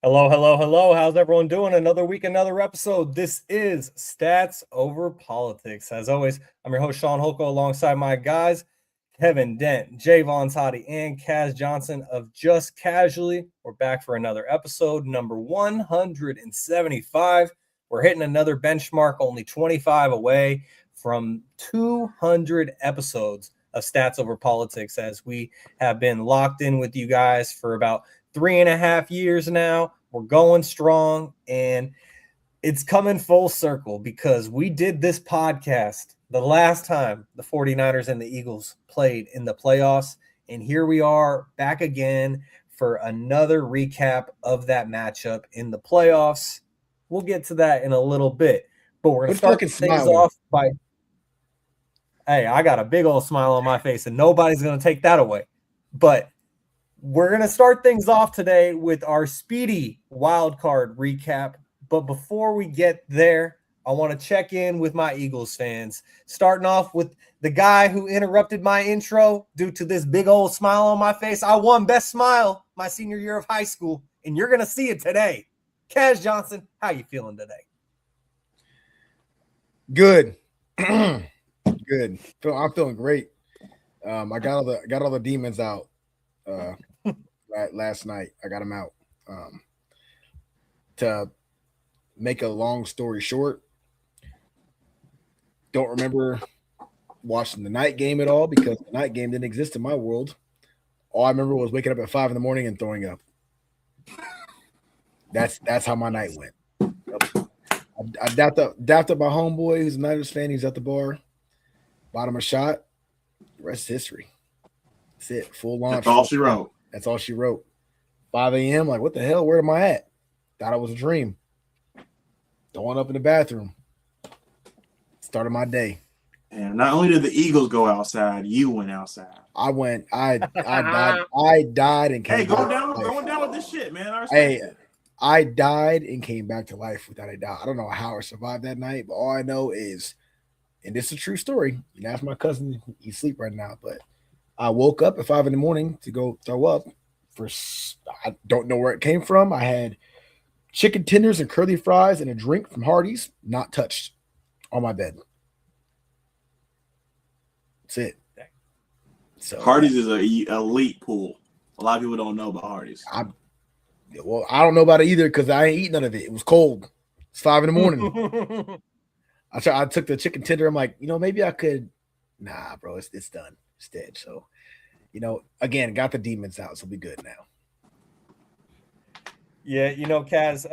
Hello, hello, hello. How's everyone doing? Another week, another episode. This is Stats Over Politics. As always, I'm your host, Shaun Holko, alongside my guys, Kevin Dent, Jaevon and Kaz Johnson of Just Casually. We're back for another episode, number 175. We're hitting another benchmark, only 25 away from 200 episodes of Stats Over Politics, as we have been locked in with you guys for about 3.5 years now. We're going strong, and it's coming full circle because we did this podcast the last time the 49ers and the Eagles played in the playoffs, and here we are back again for another recap of that matchup in the playoffs. We'll get to that in a little bit, but we're going to start things off by – hey, I got a big old smile on my face, and nobody's going to take that away. But we're going to start things off today with our speedy wild card recap. But before we get there, I want to check in with my Eagles fans, starting off with the guy who interrupted my intro due to this big old smile on my face. I won Best Smile my senior year of high school, and you're going to see it today. Kaz Johnson, how you feeling today? Good. Good. I'm feeling great. I got all the demons out last night. I got them out. To make a long story short, don't remember watching the night game at all because the night game didn't exist in my world. All I remember was waking up at 5 a.m. and throwing up. That's how my night went. I dapped up my homeboy who's a Niners fan. He's at the bar. Bought him a shot. The rest is history. That's it. Full launch. That's all she wrote. That's all she wrote. 5 a.m. Like, what the hell? Where am I at? Thought it was a dream. Throwing up in the bathroom. Started my day. And not only did the Eagles go outside, you went outside. I went. I died and came. Hey, going down with this shit, man. I died and came back to life without a doubt. I don't know how I survived that night, but all I know is, and this is a true story. You can ask my cousin. He's asleep right now, but I woke up at 5 a.m. to go throw up. I don't know where it came from. I had chicken tenders and curly fries and a drink from Hardee's, not touched, on my bed. That's it. So Hardee's is an elite pool. A lot of people don't know about Hardee's. I don't know about it either because I ain't eat none of it. It was cold. It's 5 a.m. I took the chicken tender. I'm like, maybe I could. Nah, bro, it's done. It's dead. So, again, got the demons out, so be good now. Yeah, Kaz,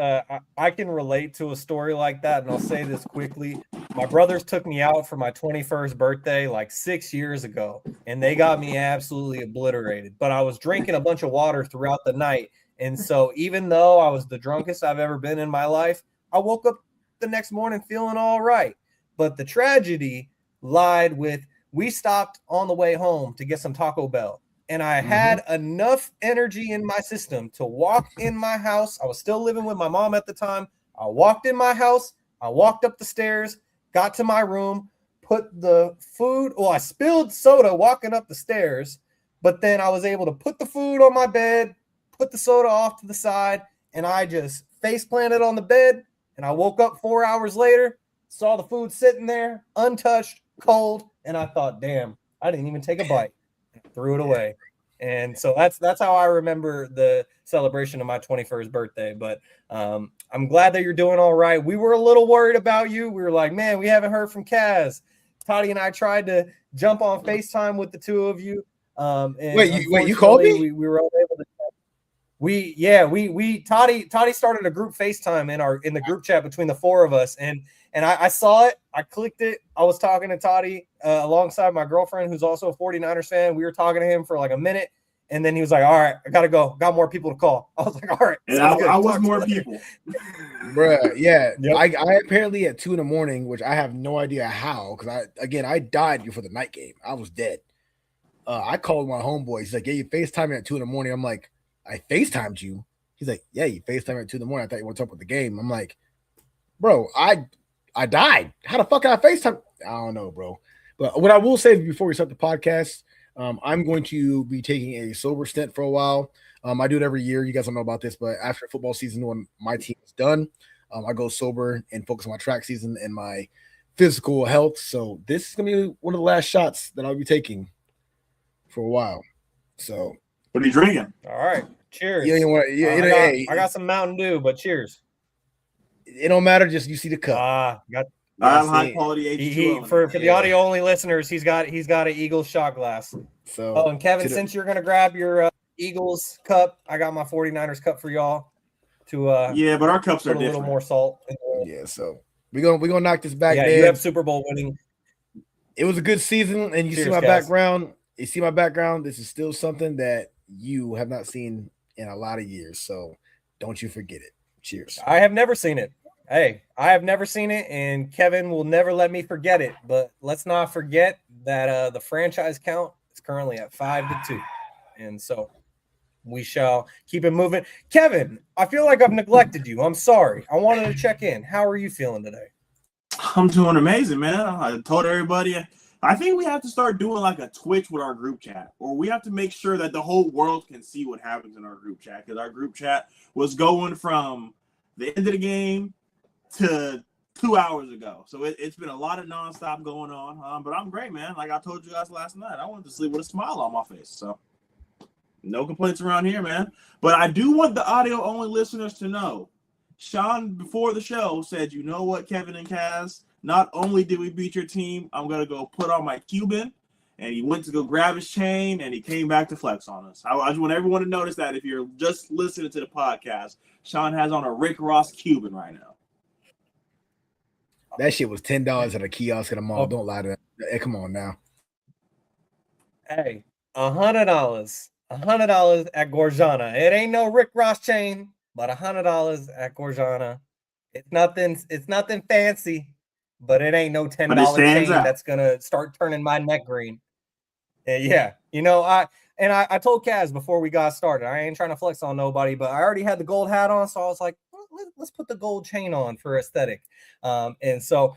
I can relate to a story like that, and I'll say this quickly. My brothers took me out for my 21st birthday like 6 years ago, and they got me absolutely obliterated. But I was drinking a bunch of water throughout the night, and so even though I was the drunkest I've ever been in my life, I woke up the next morning feeling all right. But the tragedy lied with we stopped on the way home to get some Taco Bell. And I had enough energy in my system to walk in my house. I was still living with my mom at the time. I walked in my house. I walked up the stairs, got to my room, put the food. Well, I spilled soda walking up the stairs, but then I was able to put the food on my bed, put the soda off to the side, and I just face planted on the bed. And I woke up 4 hours later, saw the food sitting there, untouched, cold, and I thought, damn, I didn't even take a bite. Threw it away. And so that's how I remember the celebration of my 21st birthday. But I'm glad that you're doing all right. We were a little worried about you. We were like, man, we haven't heard from Kaz. Toddy and I tried to jump on FaceTime with the two of you. And wait, you called me? We were unable to. Toddy started a group FaceTime in the group chat between the four of us, and I saw it. I clicked it. I was talking to Toddy alongside my girlfriend, who's also a 49ers fan. We were talking to him for like a minute, and then he was like, all right, I got to go. Got more people to call. I was like, all right. And I was more people. Bruh, yeah. Yep. I apparently at 2 a.m, which I have no idea how, because I died before the night game. I was dead. I called my homeboy. He's like, yeah, you FaceTime at 2 a.m. I'm like, I FaceTimed you. He's like, yeah, you FaceTime at 2 a.m. I thought you want to talk about the game. I'm like, bro, I died. How the fuck can I FaceTime? I don't know, bro. But what I will say before we start the podcast, I'm going to be taking a sober stint for a while. I do it every year. You guys don't know about this, but after football season, when my team is done, I go sober and focus on my track season and my physical health. So this is gonna be one of the last shots that I'll be taking for a while. So what are you drinking? All right, cheers. I got some Mountain Dew, but cheers. It don't matter. Just you see the cup. I have high quality H2O. For the audio only listeners, he's got an Eagles shot glass. So and Kevin, since you're gonna grab your Eagles cup, I got my 49ers cup for y'all. But our cups are different. A little more salt. Yeah, so we're gonna knock this back. Yeah, man. You have Super Bowl winning. It was a good season, and you see my background. You see my background. This is still something that you have not seen in a lot of years. So don't you forget it. Cheers. I have never seen it. Hey, I have never seen it, and Kevin will never let me forget it. But let's not forget that the franchise count is currently at 5-2, and so we shall keep it moving. Kevin, I feel like I've neglected you. I'm sorry. I wanted to check in. How are you feeling today? I'm doing amazing, man. I told everybody. I think we have to start doing like a Twitch with our group chat, or we have to make sure that the whole world can see what happens in our group chat, because our group chat was going from the end of the game to 2 hours ago. So it's been a lot of nonstop going on. But I'm great, man. Like I told you guys last night, I wanted to sleep with a smile on my face. So no complaints around here, man. But I do want the audio-only listeners to know, Shaun, before the show, said, you know what, Kevin and Kaz, not only did we beat your team, I'm going to go put on my Cuban. And he went to go grab his chain, and he came back to flex on us. I just want everyone to notice that if you're just listening to the podcast, Shaun has on a Rick Ross Cuban right now. That shit was $10 at a kiosk at a mall. Don't lie to that. Hey, come on now. Hey, $100. $100 at Gorjana. It ain't no Rick Ross chain, but $100 at Gorjana. It's nothing fancy, but it ain't no $10 chain that's gonna start turning my neck green. Yeah, I told Kaz before we got started, I ain't trying to flex on nobody, but I already had the gold hat on, so I was like, let's put the gold chain on for aesthetic. And so,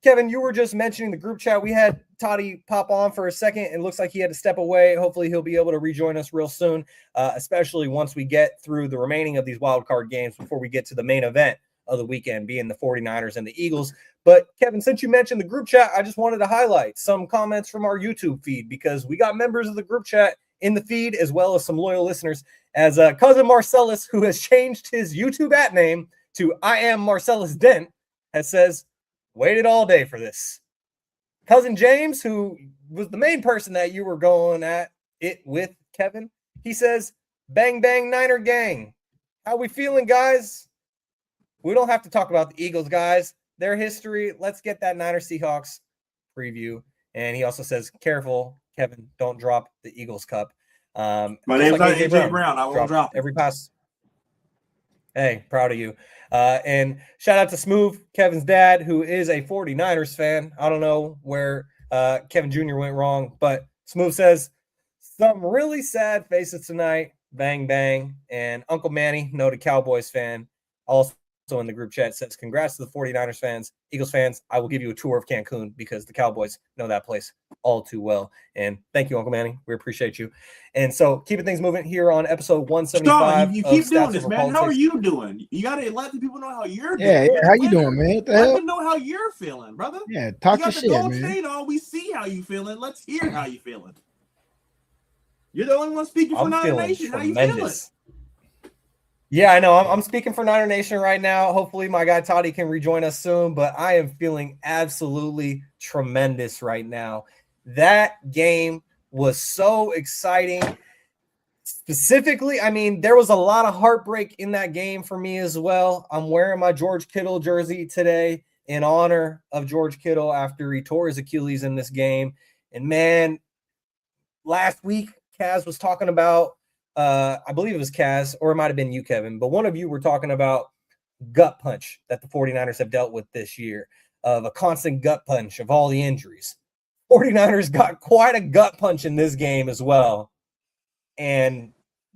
Kevin, you were just mentioning the group chat. We had Toddy pop on for a second. It looks like he had to step away. Hopefully he'll be able to rejoin us real soon, especially once we get through the remaining of these wild card games before we get to the main event of the weekend, being the 49ers and the Eagles. But Kevin, since you mentioned the group chat, I just wanted to highlight some comments from our YouTube feed, because we got members of the group chat in the feed, as well as some loyal listeners, as cousin Marcellus, who has changed his YouTube @ name to I am Marcellus Dent, says, waited all day for this. Cousin James, who was the main person that you were going at it with, Kevin, he says, bang, bang, Niner gang. How we feeling, guys? We don't have to talk about the Eagles, guys. Their history. Let's get that Niner Seahawks preview. And he also says, careful, Kevin, don't drop the Eagles cup. My name's like AJ Brown. I won't drop every pass. Hey, proud of you. And shout out to Smooth, Kevin's dad, who is a 49ers fan. I don't know where Kevin Jr. went wrong, but Smooth says, some really sad faces tonight. Bang, bang. And Uncle Manny, noted Cowboys fan, also in the group chat, says, congrats to the 49ers fans. Eagles fans, I will give you a tour of Cancun because the Cowboys know that place all too well. And thank you, Uncle Manny. We appreciate you. And so keeping things moving here on episode 175. Shaun, you keep doing this, man. How are you doing? You got to let the people know how you're doing. Yeah, how you doing, man? What the hell? Let them know how you're feeling, brother. Yeah, talk your shit, man. You got the gold chain on. We see how you feeling. Let's hear how you feeling. You're the only one speaking for Niner Nation. How you feeling? Yeah, I know. I'm speaking for Niner Nation right now. Hopefully my guy Toddy can rejoin us soon, but I am feeling absolutely tremendous right now. That game was so exciting. Specifically, I mean, there was a lot of heartbreak in that game for me as well. I'm wearing my George Kittle jersey today in honor of George Kittle after he tore his Achilles in this game. And man, last week, Kaz was talking about, I believe it was Kaz, or it might have been you, Kevin, but one of you were talking about gut punch that the 49ers have dealt with this year, of a constant gut punch of all the injuries. 49ers got quite a gut punch in this game as well. And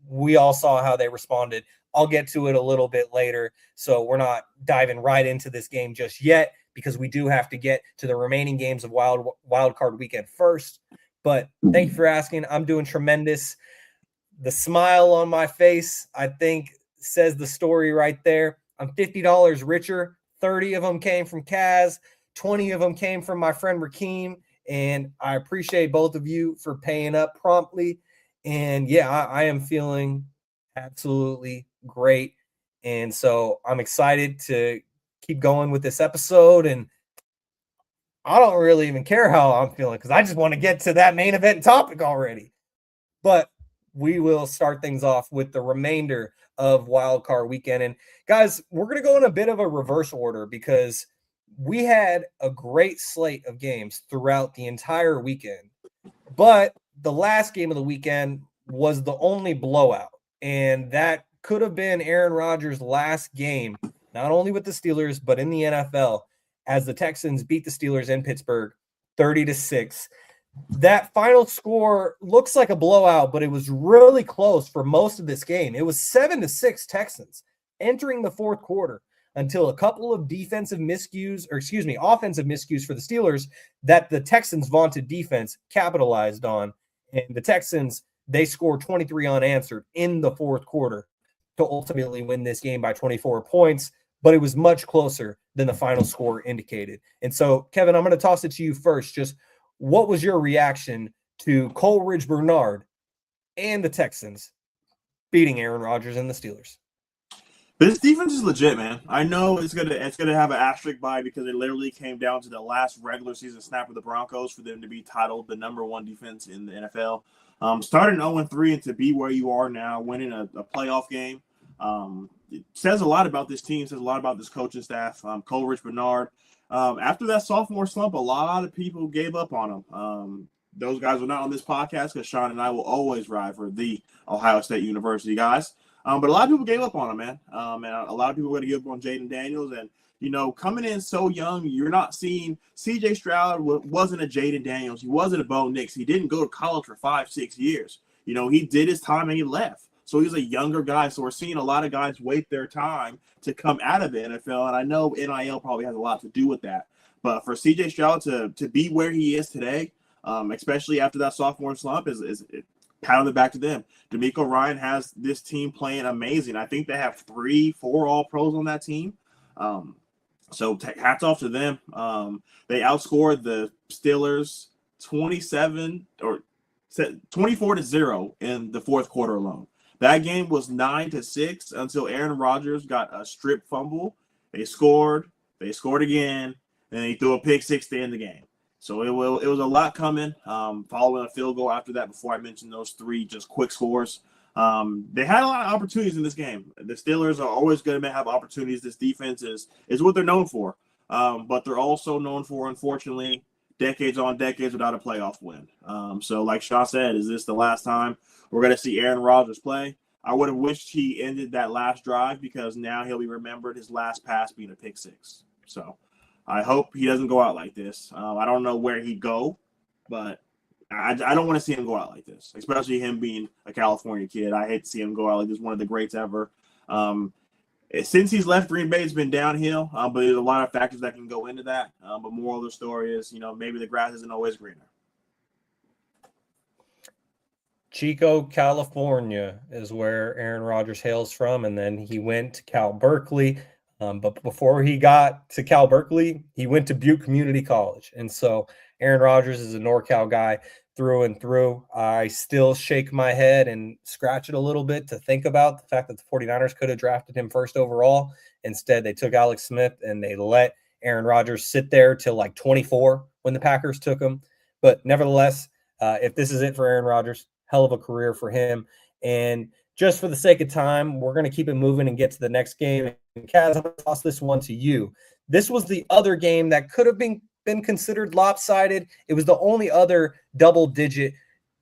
we all saw how they responded. I'll get to it a little bit later, so we're not diving right into this game just yet, because we do have to get to the remaining games of wild card weekend first. But thank you for asking. I'm doing tremendous. the smile on my face, I think, says the story right there. I'm $50 richer. 30 of them came from Kaz. 20 of them came from my friend Rakeem. And I appreciate both of you for paying up promptly. And yeah, I am feeling absolutely great. And so I'm excited to keep going with this episode. And I don't really even care how I'm feeling because I just want to get to that main event topic already. But we will start things off with the remainder of Wild Card Weekend. And guys, we're going to go in a bit of a reverse order because we had a great slate of games throughout the entire weekend. But the last game of the weekend was the only blowout. And that could have been Aaron Rodgers' last game, not only with the Steelers, but in the NFL, as the Texans beat the Steelers in Pittsburgh 30-6. That final score looks like a blowout, but it was really close for most of this game. It was 7-6 Texans entering the fourth quarter until a couple of offensive miscues for the Steelers that the Texans' vaunted defense capitalized on. And the Texans, they scored 23 unanswered in the fourth quarter to ultimately win this game by 24 points, but it was much closer than the final score indicated. And so, Kevin, I'm going to toss it to you first. Just what was your reaction to Coleridge Bernard and the Texans beating Aaron Rodgers and the Steelers? This defense is legit, man. I know it's gonna have an asterisk by because it literally came down to the last regular season snap of the Broncos for them to be titled the number one defense in the NFL. Starting 0-3 and to be where you are now, winning a playoff game, it says a lot about this team. Says a lot about this coaching staff. Coleridge Bernard. After that sophomore slump, a lot of people gave up on him. Those guys are not on this podcast because Shaun and I will always ride for the Ohio State University guys. But a lot of people gave up on him, man. And a lot of people were going to give up on Jaden Daniels. And, coming in so young, you're not seeing C.J. Stroud wasn't a Jaden Daniels. He wasn't a Bo Nix. He didn't go to college for 5-6 years. He did his time and he left. So he's a younger guy. So we're seeing a lot of guys wait their time to come out of the NFL. And I know NIL probably has a lot to do with that. But for C.J. Stroud to be where he is today, especially after that sophomore slump, is pat on the back to them. D'Amico Ryan has this team playing amazing. I think they have 3-4 All-Pros on that team. So hats off to them. They outscored the Steelers 24-0 in the fourth quarter alone. That game was 9-6 until Aaron Rodgers got a strip fumble. They scored again, and they threw a pick six to end the game. So it was a lot coming following a field goal after that before I mentioned those 3 just quick scores. They had a lot of opportunities in this game. The Steelers are always going to have opportunities. This defense is what they're known for. But they're also known for, unfortunately, decades on decades without a playoff win. So like Shaun said, is this the last time we're going to see Aaron Rodgers play? I would have wished he ended that last drive because now he'll be remembered his last pass being a pick six. So I hope he doesn't go out like this. I don't know where he'd go, but I don't want to see him go out like this, especially him being a California kid. I hate to see him go out like this, one of the greats ever. Since he's left Green Bay, it's been downhill, but there's a lot of factors that can go into that. But moral of the story is, maybe the grass isn't always greener. Chico, California is where Aaron Rodgers hails from, and then he went to Cal Berkeley. But before he got to Cal Berkeley, he went to Butte Community College. And so Aaron Rodgers is a NorCal guy through and through. I still shake my head and scratch it a little bit to think about the fact that the 49ers could have drafted him first overall. Instead, they took Alex Smith and they let Aaron Rodgers sit there till like 24 when the Packers took him. But nevertheless, if this is it for Aaron Rodgers, hell of a career for him. And just for the sake of time, we're going to keep it moving and get to the next game. And Kaz, I'm going to toss this one to you. This was the other game that could have been considered lopsided. It was the only other double-digit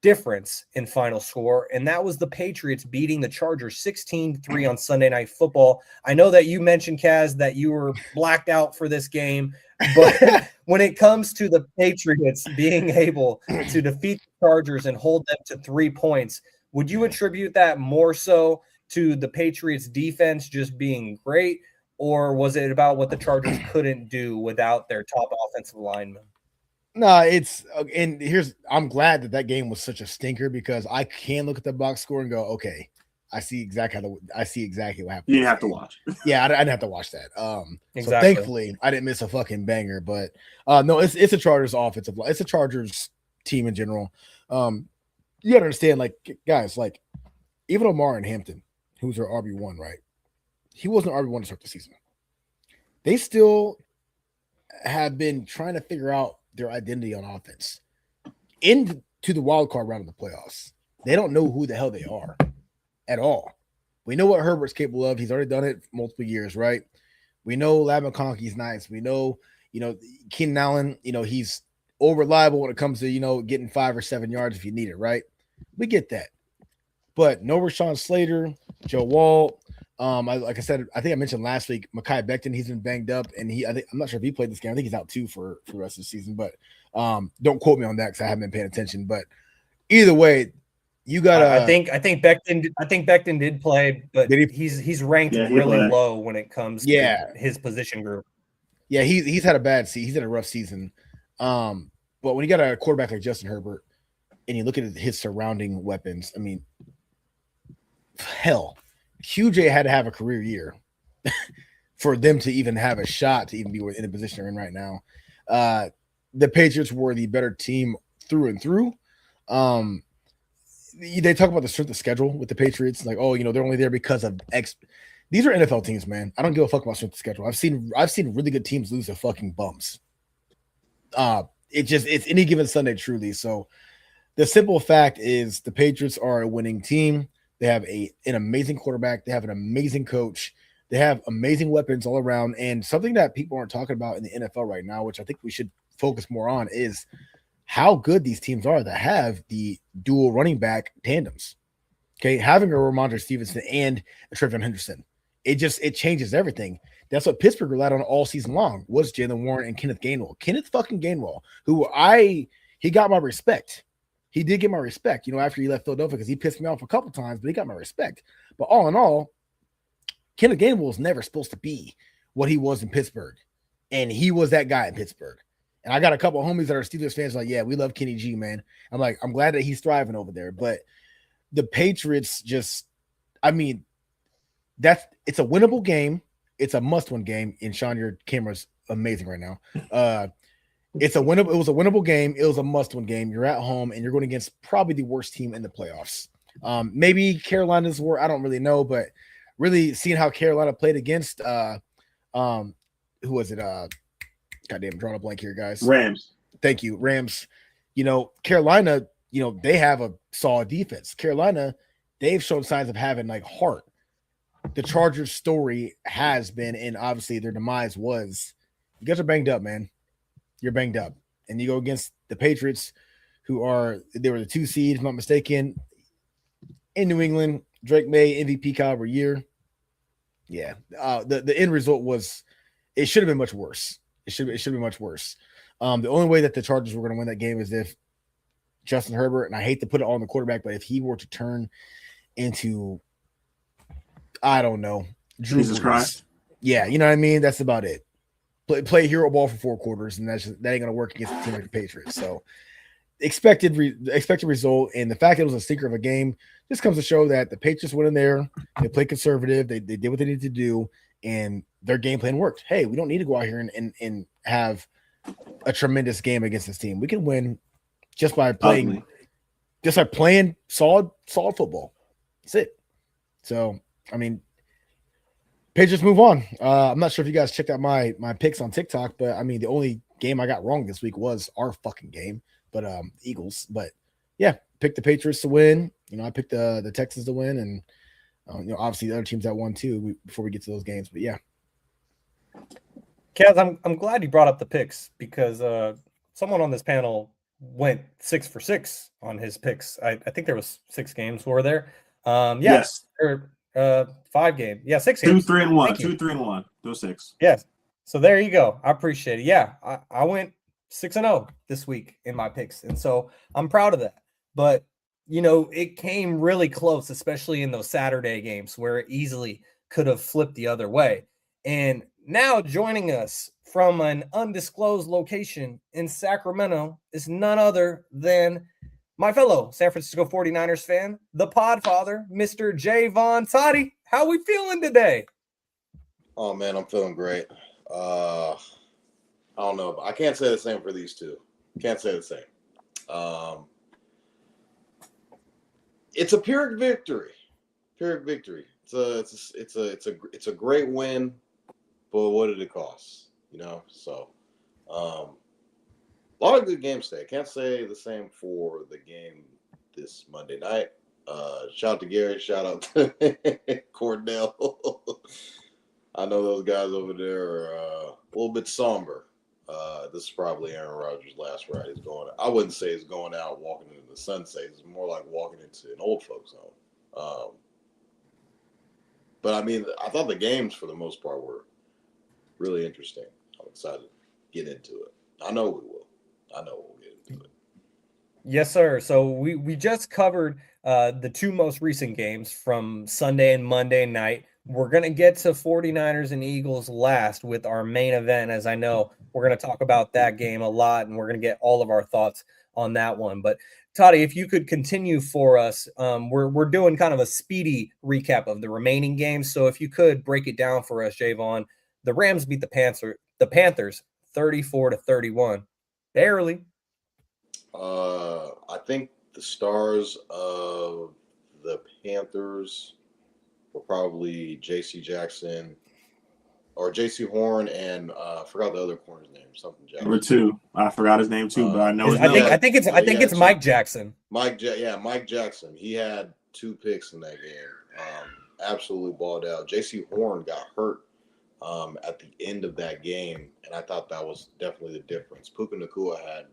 difference in final score, and that was the Patriots beating the Chargers 16-3 on Sunday Night Football. I know that you mentioned, Kaz, that you were blacked out for this game, but when it comes to the Patriots being able to defeat the Chargers and hold them to 3 points, would you attribute that more so to the Patriots defense just being great, or was it about what the Chargers couldn't do without their top offensive lineman? No, it's and I'm glad that game was such a stinker because I can look at the box score and go, okay, I see exactly what happened. You didn't have to watch. Yeah, I didn't have to watch that. So Exactly. thankfully I didn't miss a fucking banger. But no, it's a Chargers offensive line. It's a Chargers team in general. You gotta understand, like, guys, like even Omar and Hampton, who's their RB1, right? He wasn't RB1 to start the season. They still have been trying to figure out their identity on offense into the wild card round of the playoffs. They don't know who the hell they are at all. We know what Herbert's capable of. He's already done it multiple years, right? We know Lab McConkey's nice. We know, Keenan Allen, he's reliable when it comes to, getting 5 or 7 yards if you need it, right? We get that. But no Rashawn Slater, Joe Walt. Like I said, I think I mentioned last week, Mekhi Becton, he's been banged up, and I'm not sure if he played this game. I think he's out too for the rest of the season, but don't quote me on that because I haven't been paying attention. But either way, you got. I think Becton did play, but he's ranked really low when it comes to his position group. Yeah, he's had a bad season. He's had a rough season. But when you got a quarterback like Justin Herbert, and you look at his surrounding weapons, I mean, hell. QJ had to have a career year for them to even have a shot to even be in the position they're in right now. The Patriots were the better team through and through. They talk about the strength of schedule with the Patriots, like, oh, they're only there because of X. These are NFL teams, man. I don't give a fuck about strength of schedule. I've seen really good teams lose their fucking bums. It's any given Sunday, truly. So the simple fact is the Patriots are a winning team. They have an amazing quarterback. They have an amazing coach. They have amazing weapons all around. And something that people aren't talking about in the NFL right now, which I think we should focus more on, is how good these teams are that have the dual running back tandems. Okay, having a Ramondre Stevenson and a Trevion Henderson, it changes everything. That's what Pittsburgh relied on all season long, was Jaylen Warren and Kenneth Gainwell. Kenneth fucking Gainwell, who he got my respect. He did get my respect, after he left Philadelphia, because he pissed me off a couple times, but he got my respect. But all in all, Kenneth Gainwell was never supposed to be what he was in Pittsburgh. And he was that guy in Pittsburgh. And I got a couple of homies that are Steelers fans like, yeah, we love Kenny G, man. I'm like, I'm glad that he's thriving over there. But the Patriots it's a winnable game. It's a must-win game. And Shaun, your camera's amazing right now. It was a winnable game. It was a must-win game. You're at home, and you're going against probably the worst team in the playoffs. Maybe Carolina's were, I don't really know, but really seeing how Carolina played against who was it? Goddamn, drawing a blank here, guys. Rams. Thank you, Rams. Carolina, they have a solid defense. Carolina, they've shown signs of having like heart. The Chargers' story has been, and obviously their demise was, you guys are banged up, man. You're banged up, and you go against the Patriots, they were the 2 seed, if I'm not mistaken, in New England. Drake May, MVP caliber year. Yeah, the end result was, it should have been much worse. It should be much worse. The only way that the Chargers were going to win that game is if Justin Herbert, and I hate to put it all on the quarterback, but if he were to turn into, I don't know, Jesus Christ. Yeah, you know what I mean? That's about it. Play hero ball for 4 quarters, and that ain't going to work against a team like the Patriots. So expected result, and the fact that it was a stinker of a game just comes to show that the Patriots went in there, they played conservative, they did what they needed to do, and their game plan worked. Hey, we don't need to go out here and have a tremendous game against this team. We can win just by playing solid football. That's it. So, I mean, Patriots move on. I'm not sure if you guys checked out my picks on TikTok, but I mean, the only game I got wrong this week was our fucking game, but Eagles. But yeah, picked the Patriots to win. I picked the Texans to win, and obviously the other teams that won too before we get to those games. But yeah, Kaz, I'm glad you brought up the picks, because someone on this panel went 6 for 6 on his picks. I think there was 6 games. Were there? Yes. 5 games. Yeah, 6 games. 2, 3, and 1. 2, 3, and 1. Those 6. Yes. So there you go. I appreciate it. Yeah, I went 6-0 this week in my picks, and so I'm proud of that. But it came really close, especially in those Saturday games where it easily could have flipped the other way. And Now joining us from an undisclosed location in Sacramento is none other than my fellow San Francisco 49ers fan, the Podfather, Mr. Jaevon. Toddy, how we feeling today? Oh man, I'm feeling great. I don't know. I can't say the same for these two. Can't say the same. It's a Pyrrhic victory. Pyrrhic victory. It's a great win, but what did it cost? So a lot of good games today. Can't say the same for the game this Monday night. Shout out to Gary. Shout out to Cordell. I know those guys over there are a little bit somber. This is probably Aaron Rodgers' last ride. He's going. I wouldn't say he's going out walking into the sunset. It's more like walking into an old folks' home. But I mean, I thought the games for the most part were really interesting. I'm excited to get into it. I know we will. I know we'll get into it. Yes, sir. So we just covered the two most recent games from Sunday and Monday night. We're going to get to 49ers and Eagles last with our main event, as I know we're going to talk about that game a lot, and we're going to get all of our thoughts on that one. But, Toddy, if you could continue for us, we're doing kind of a speedy recap of the remaining games. So if you could break it down for us, Jaevon. The Rams beat the Panthers 34-31. Barely. I think the stars of the Panthers were probably J.C. Jackson or J.C. Horn and I forgot the other corner's name. Something Jackson. Number 2. I forgot his name too, but I know his I name. think it's Mike Jackson. Mike Jackson. He had 2 picks in that game. Absolutely balled out. J.C. Horn got hurt at the end of that game, and I thought that was definitely the difference. Puka Nacua had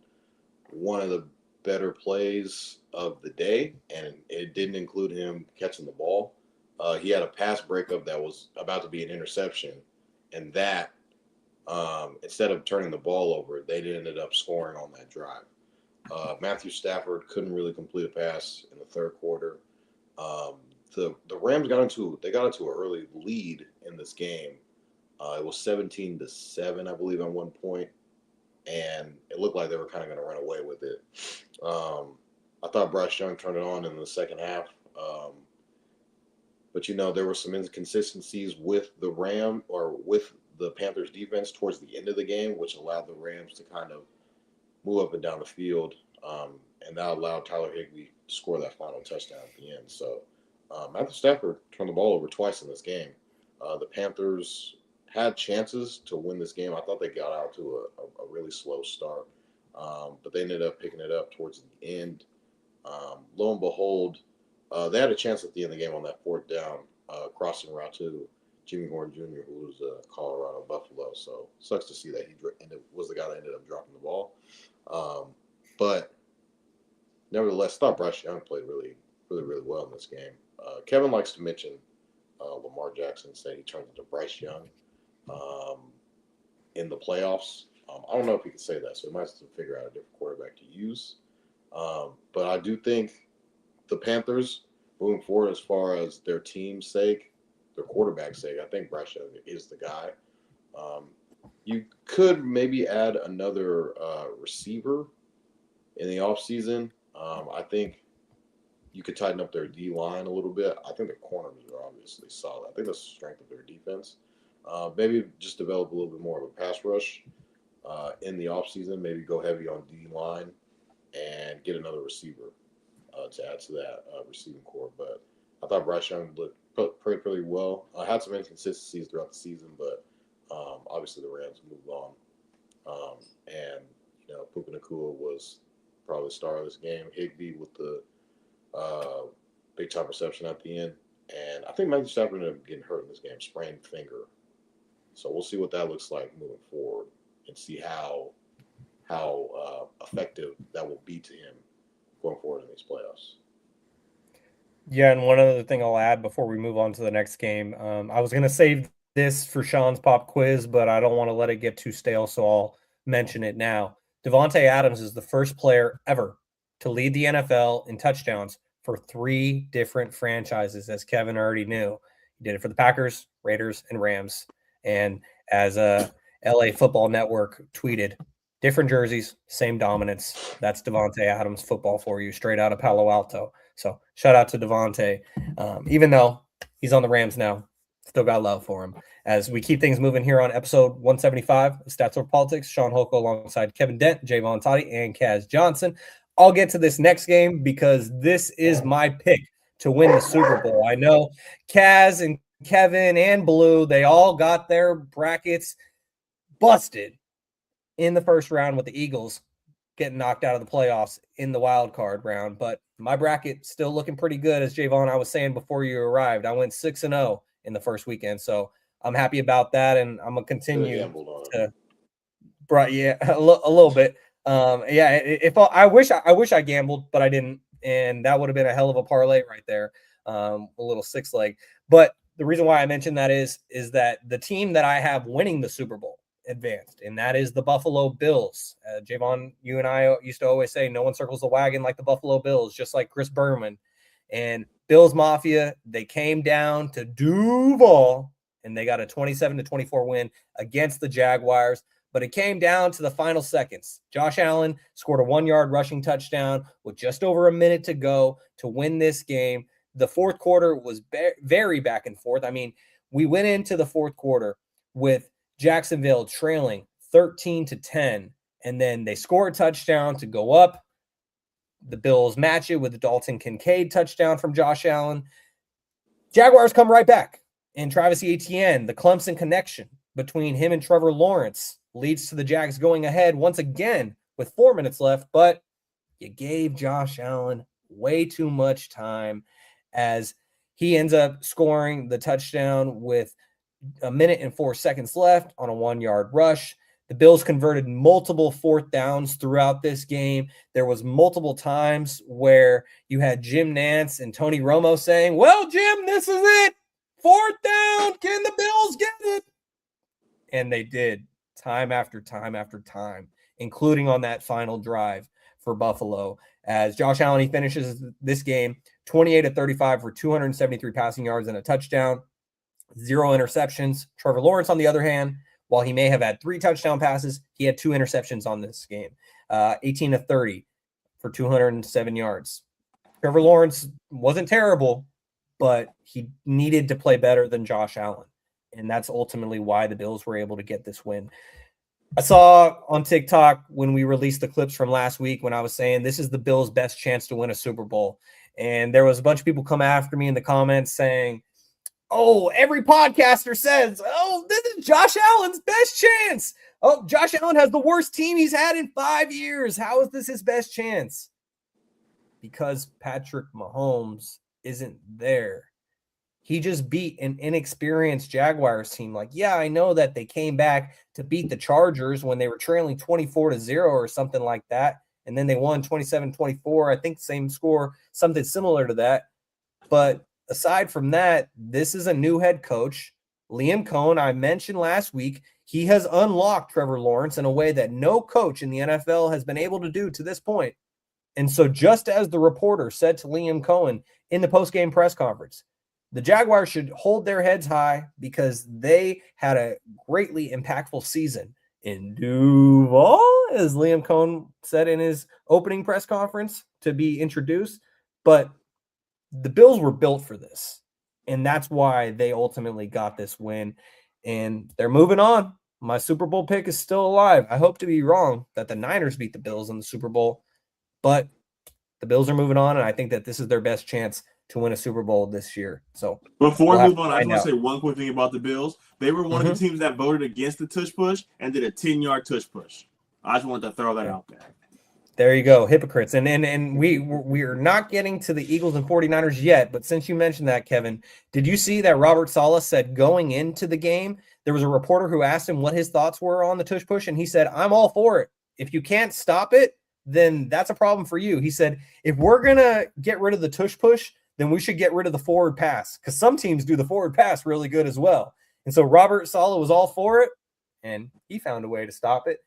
one of the better plays of the day, and it didn't include him catching the ball. He had a pass breakup that was about to be an interception, and that instead of turning the ball over, they ended up scoring on that drive. Matthew Stafford couldn't really complete a pass in the third quarter. The Rams got into an early lead in this game. It was 17-7, I believe, at one point, and it looked like they were kind of going to run away with it. I thought Bryce Young turned it on in the second half, but there were some inconsistencies with the Panthers defense towards the end of the game, which allowed the Rams to kind of move up and down the field, and that allowed Tyler Higbee to score that final touchdown at the end. So Matthew Stafford turned the ball over twice in this game. The Panthers had chances to win this game. I thought they got out to a really slow start, but they ended up picking it up towards the end. Lo and behold, they had a chance at the end of the game on that fourth down, crossing route to Jimmy Horn Jr., who was Colorado Buffalo. So sucks to see that he was the guy that ended up dropping the ball. But nevertheless, I thought Bryce Young played really, really, really well in this game. Kevin likes to mention Lamar Jackson, said he turned into Bryce Young in the playoffs. I don't know if he could say that, so he might have to figure out a different quarterback to use. But I do think the Panthers, moving forward as far as their team's sake, their quarterback's sake, I think Bryce Young is the guy. You could maybe add another receiver in the offseason. I think you could tighten up their D-line a little bit. I think their corners are obviously solid. I think that's the strength of their defense. Maybe just develop a little bit more of a pass rush in the offseason. Maybe go heavy on D-line and get another receiver to add to that receiving core. But I thought Bryce Young looked pretty well. I had some inconsistencies throughout the season, but obviously the Rams moved on. And Puka Nacua was probably the star of this game. Higbee with the big time reception at the end. And I think Matthew Stafford ended up getting hurt in this game, sprained finger. So we'll see what that looks like moving forward and see how effective that will be to him going forward in these playoffs. Yeah, and one other thing I'll add before we move on to the next game. I was going to save this for Sean's pop quiz, but I don't want to let it get too stale, so I'll mention it now. Davante Adams is the first player ever to lead the NFL in touchdowns for 3 different franchises, as Kevin already knew. He did it for the Packers, Raiders, and Rams. And as LA Football Network tweeted, different jerseys, same dominance. That's Davante Adams football for you, straight out of Palo Alto. So shout out to Davante. Even though he's on the Rams now, still got love for him. As we keep things moving here on episode 175 of Stats Over Politics, Sean Holko alongside Kevin Dent, Jaevon Toddy, and Kaz Johnson. I'll get to this next game because this is my pick to win the Super Bowl. I know Kaz and Kevin and Blue, they all got their brackets busted in the first round with the Eagles getting knocked out of the playoffs in the wild card round. But my bracket still looking pretty good. As Jaevon, I was saying before you arrived, I went 6-0 in the first weekend. So I'm happy about that. And I'm going to continue to a little bit. I wish I gambled, but I didn't. And that would have been a hell of a parlay right there. A little 6-leg. But the reason why I mentioned that is that the team that I have winning the Super Bowl advanced, and that is the Buffalo Bills. Jaevon, you and I used to always say no one circles the wagon like the Buffalo Bills, just like Chris Berman. And Bills Mafia, they came down to Duval, and they got a 27-24 win against the Jaguars. But it came down to the final seconds. Josh Allen scored a 1-yard rushing touchdown with just over a minute to go to win this game. The fourth quarter was very back and forth. I mean, we went into the fourth quarter with Jacksonville trailing 13-10, and then they score a touchdown to go up. The Bills match it with the Dalton Kincaid touchdown from Josh Allen. Jaguars come right back, and Travis Etienne, the Clemson connection between him and Trevor Lawrence, leads to the Jags going ahead once again with 4 minutes left, but you gave Josh Allen way too much time as he ends up scoring the touchdown with a minute and 4 seconds left on a 1-yard rush. The Bills converted multiple fourth downs throughout this game. There was multiple times where you had Jim Nantz and Tony Romo saying, well, Jim, this is it. 4th down. Can the Bills get it? And they did time after time after time, including on that final drive for Buffalo. As Josh Allen, he finishes this game 28-35 for 273 passing yards and a touchdown, 0 interceptions. Trevor Lawrence, on the other hand, while he may have had 3 touchdown passes, he had 2 interceptions on this game, 18-30 for 207 yards. Trevor Lawrence wasn't terrible, but he needed to play better than Josh Allen. And that's ultimately why the Bills were able to get this win. I saw on TikTok when we released the clips from last week when I was saying this is the Bills' best chance to win a Super Bowl. And there was a bunch of people come after me in the comments saying, oh, every podcaster says, oh, this is Josh Allen's best chance. Oh, Josh Allen has the worst team he's had in 5 years. How is this his best chance? Because Patrick Mahomes isn't there. He just beat an inexperienced Jaguars team. Like, yeah, I know that they came back to beat the Chargers when they were trailing 24-0 or something like that. And then they won 27-24. I think same score, something similar to that. But aside from that, this is a new head coach. Liam Cohen, I mentioned last week, he has unlocked Trevor Lawrence in a way that no coach in the NFL has been able to do to this point. And so just as the reporter said to Liam Cohen in the postgame press conference, the Jaguars should hold their heads high because they had a greatly impactful season in Duval, as Liam Cohen said in his opening press conference to be introduced. But the Bills were built for this, and that's why they ultimately got this win, and they're moving on. My Super Bowl pick is still alive. I hope to be wrong that the Niners beat the Bills in the Super Bowl, but the Bills are moving on, and I think that this is their best chance to win a Super Bowl this year. So before we move on, I just want to say one quick thing about the Bills. They were one of the teams that voted against the tush push and did a 10-yard tush push. I just wanted to throw that out there. There you go, hypocrites. And we're not getting to the Eagles and 49ers yet, but since you mentioned that, Kevin, did you see that Robert Saleh said going into the game, there was a reporter who asked him what his thoughts were on the tush push, and he said, I'm all for it. If you can't stop it, then that's a problem for you. He said, if we're going to get rid of the tush push, then we should get rid of the forward pass because some teams do the forward pass really good as well. And so Robert Saleh was all for it, and he found a way to stop it.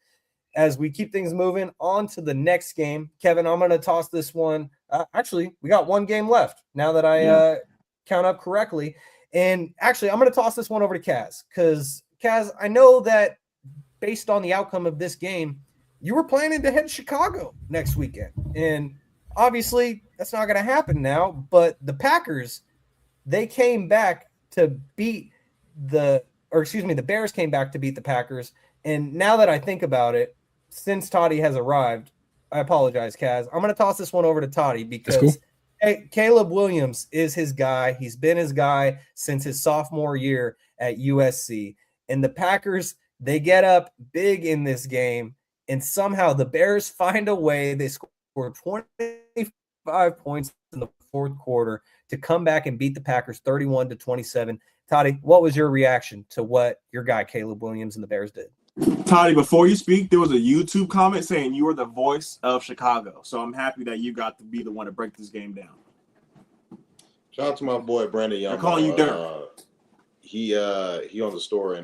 As we keep things moving on to the next game, Kevin, I'm going to toss this one. Actually, we got one game left now that I count up correctly. And actually, I'm going to toss this one over to Kaz because, Kaz, I know that based on the outcome of this game, you were planning to head to Chicago next weekend. And obviously that's not going to happen now, but the Packers, they came back to beat the Bears came back to beat the Packers. And now that I think about it, since Toddy has arrived, I apologize, Kaz. I'm going to toss this one over to Toddy because Caleb Williams is his guy. He's been his guy since his sophomore year at USC. And the Packers, they get up big in this game, and somehow the Bears find a way. They score 25 points in the fourth quarter to come back and beat the Packers 31-27. Toddy, what was your reaction to what your guy Caleb Williams and the Bears did? Toddy, before you speak, there was a YouTube comment saying you were the voice of Chicago. So I'm happy that you got to be the one to break this game down. Shout out to my boy Brandon Young. I'm calling you Dirk. He owns a store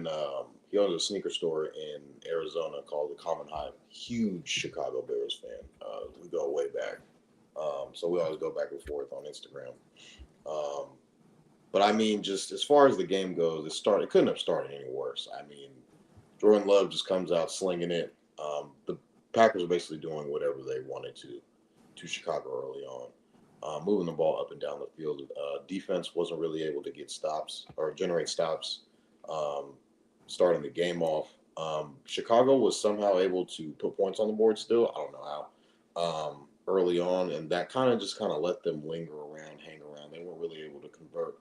he owns a sneaker store in Arizona called the Common Hive. Huge Chicago Bears fan. We go way back. So we always go back and forth on Instagram. But I mean, just as far as the game goes, it couldn't have started any worse. I mean, Jordan Love just comes out slinging it. The Packers are basically doing whatever they wanted to Chicago early on, moving the ball up and down the field. Defense wasn't really able to get stops or generate stops, starting the game off. Chicago was somehow able to put points on the board still. I don't know how, early on, and that kind of let them linger around, hang around. They weren't really able to convert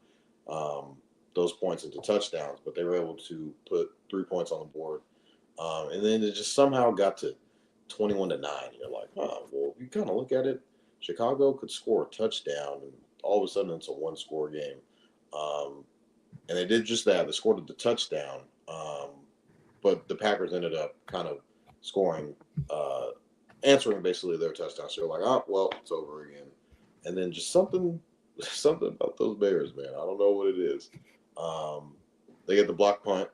those points into touchdowns, but they were able to put 3 points on the board. And then it just somehow got to 21-9. You're like, well, if you kind of look at it, Chicago could score a touchdown, and all of a sudden it's a one-score game. And they did just that. They scored the touchdown, but the Packers ended up kind of scoring, answering basically their touchdown. So you're like, oh, well, it's over again. And then just something about those Bears, man. I don't know what it is. They get the block punt,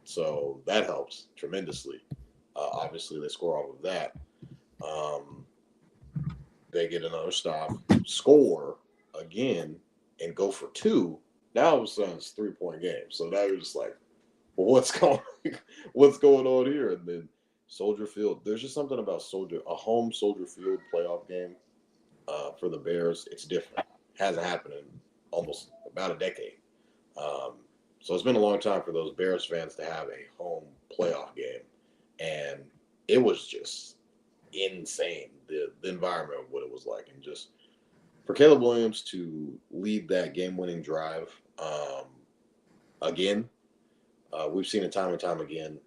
so that helps tremendously. Obviously, they score off of that. They get another stop, score again, and go for two. Now all of a sudden it's a 3-point game. So now you're just like, well, what's going on here? And then Soldier Field. There's just something about a home Soldier Field playoff game for the Bears. It's different. Hasn't happened in almost about a decade. So it's been a long time for those Bears fans to have a home playoff game. And it was just insane, the environment of what it was like. And just for Caleb Williams to lead that game-winning drive again, we've seen it time and time again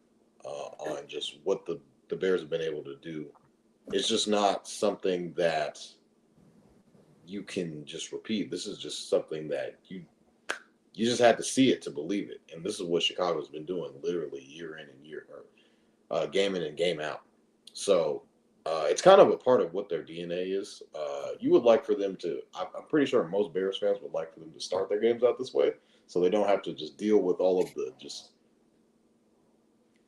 on just what the Bears have been able to do. It's just not something that you can just repeat. This is just something that you just had to see it to believe it. And this is what Chicago's been doing literally year in and year game in and game out. So it's kind of a part of what their DNA is. You would like for them to, I'm pretty sure most Bears fans would like for them to start their games out this way so they don't have to just deal with all of the just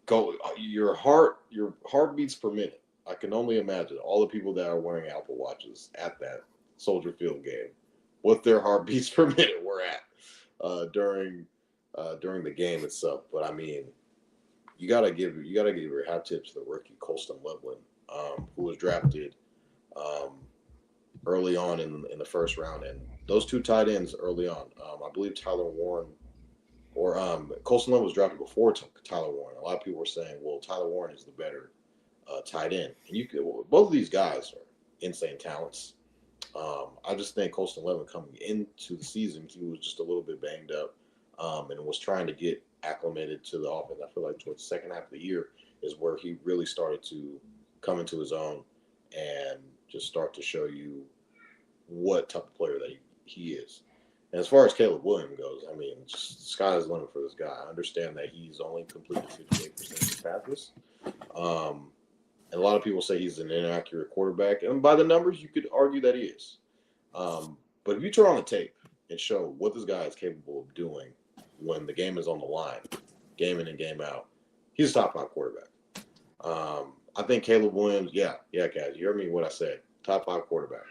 go, your heartbeats per minute. I can only imagine all the people that are wearing Apple Watches at that Soldier Field game, what their heartbeats per minute were at during the game itself. But I mean, you gotta give your hat tip to the rookie Colston Loveland, who was drafted early on in the first round, and those two tight ends early on. I believe Tyler Warren or Colston Loveland was drafted before Tyler Warren. A lot of people were saying, well, Tyler Warren is the better tight end, and both of these guys are insane talents. I just think Colston Loveland coming into the season, he was just a little bit banged up and was trying to get acclimated to the offense. I feel like towards the second half of the year is where he really started to come into his own and just start to show you what type of player that he is. And as far as Caleb Williams goes, I mean, just the sky is the limit for this guy. I understand that he's only completed 58% of his passes. And a lot of people say he's an inaccurate quarterback. And by the numbers, you could argue that he is. But if you turn on the tape and show what this guy is capable of doing when the game is on the line, game in and game out, he's a top 5 quarterback. I think Caleb Williams, yeah, guys, you heard me what I said, top 5 quarterback.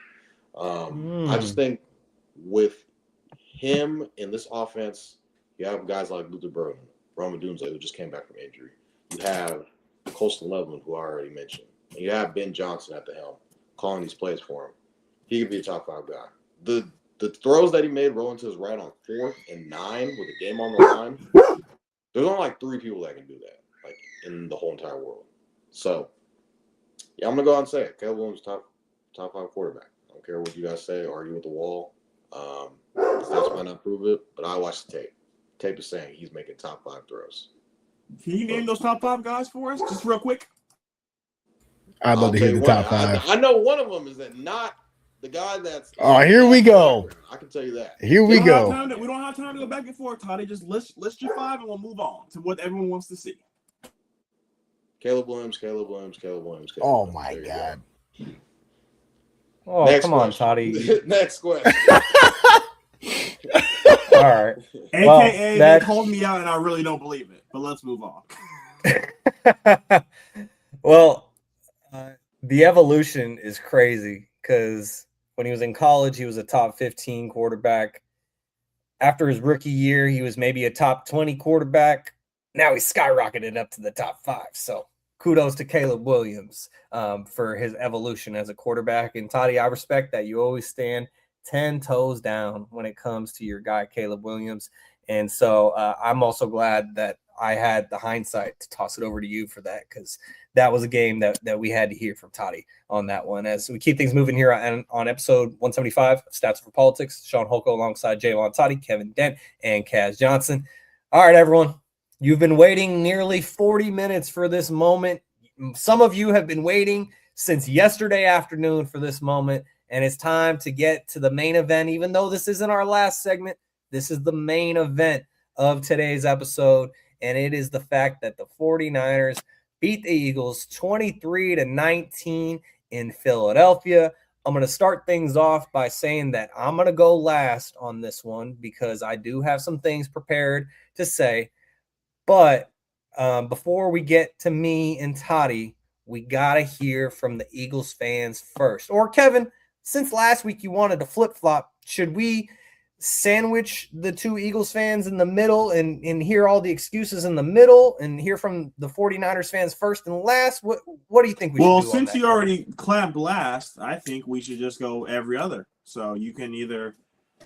I just think with him in this offense, you have guys like Luther Burden, Rome Odunze, who just came back from injury. You have Colston Leveland, who I already mentioned. And you have Ben Johnson at the helm, calling these plays for him. He could be a top 5 guy. The throws that he made rolling to his right on 4th and 9 with the game on the line, there's only like 3 people that can do that, like in the whole entire world. So, yeah, I'm gonna go out and say it. Caleb Williams, top 5 quarterback. I don't care what you guys say. Argue with the wall. The stats might not prove it, but I watched the tape. Tape is saying he's making top 5 throws. Can you name those top 5 guys for us, just real quick? I'd love to hear the top 5. I know one of them is that not the guy that's. Oh, here we go. I can tell you that. Here we go. We don't have time to go back and forth, Toddy. Just list your 5 and we'll move on to what everyone wants to see. Caleb Williams, Caleb Williams, Caleb Williams. Oh, my God. Oh, come on, Toddy. Next question. All right. AKA, they called me out and I really don't believe it. But let's move on. Well, the evolution is crazy because when he was in college, he was a top 15 quarterback. After his rookie year, he was maybe a top 20 quarterback. Now he's skyrocketed up to the top 5. So kudos to Caleb Williams for his evolution as a quarterback. And Toddy, I respect that. You always stand 10 toes down when it comes to your guy, Caleb Williams. And so I'm also glad that I had the hindsight to toss it over to you for that, because that was a game that we had to hear from Toddy on that one. As we keep things moving here on episode 175 of Stats for Politics, Sean Holko alongside Jaevon, Toddy, Kevin Dent, and Kaz Johnson. All right, everyone. You've been waiting nearly 40 minutes for this moment. Some of you have been waiting since yesterday afternoon for this moment, and it's time to get to the main event. Even though this isn't our last segment, this is the main event of today's episode, and it is the fact that the 49ers beat the Eagles 23-19 in Philadelphia. I'm going to start things off by saying that I'm going to go last on this one because I do have some things prepared to say. But before we get to me and Toddy, we got to hear from the Eagles fans first. Or Kevin, since last week you wanted to flip-flop, should we sandwich the two Eagles fans in the middle and hear all the excuses in the middle and hear from the 49ers fans first and last? What do you think we should do? Well, since you already clapped last, I think we should just go every other. So you can either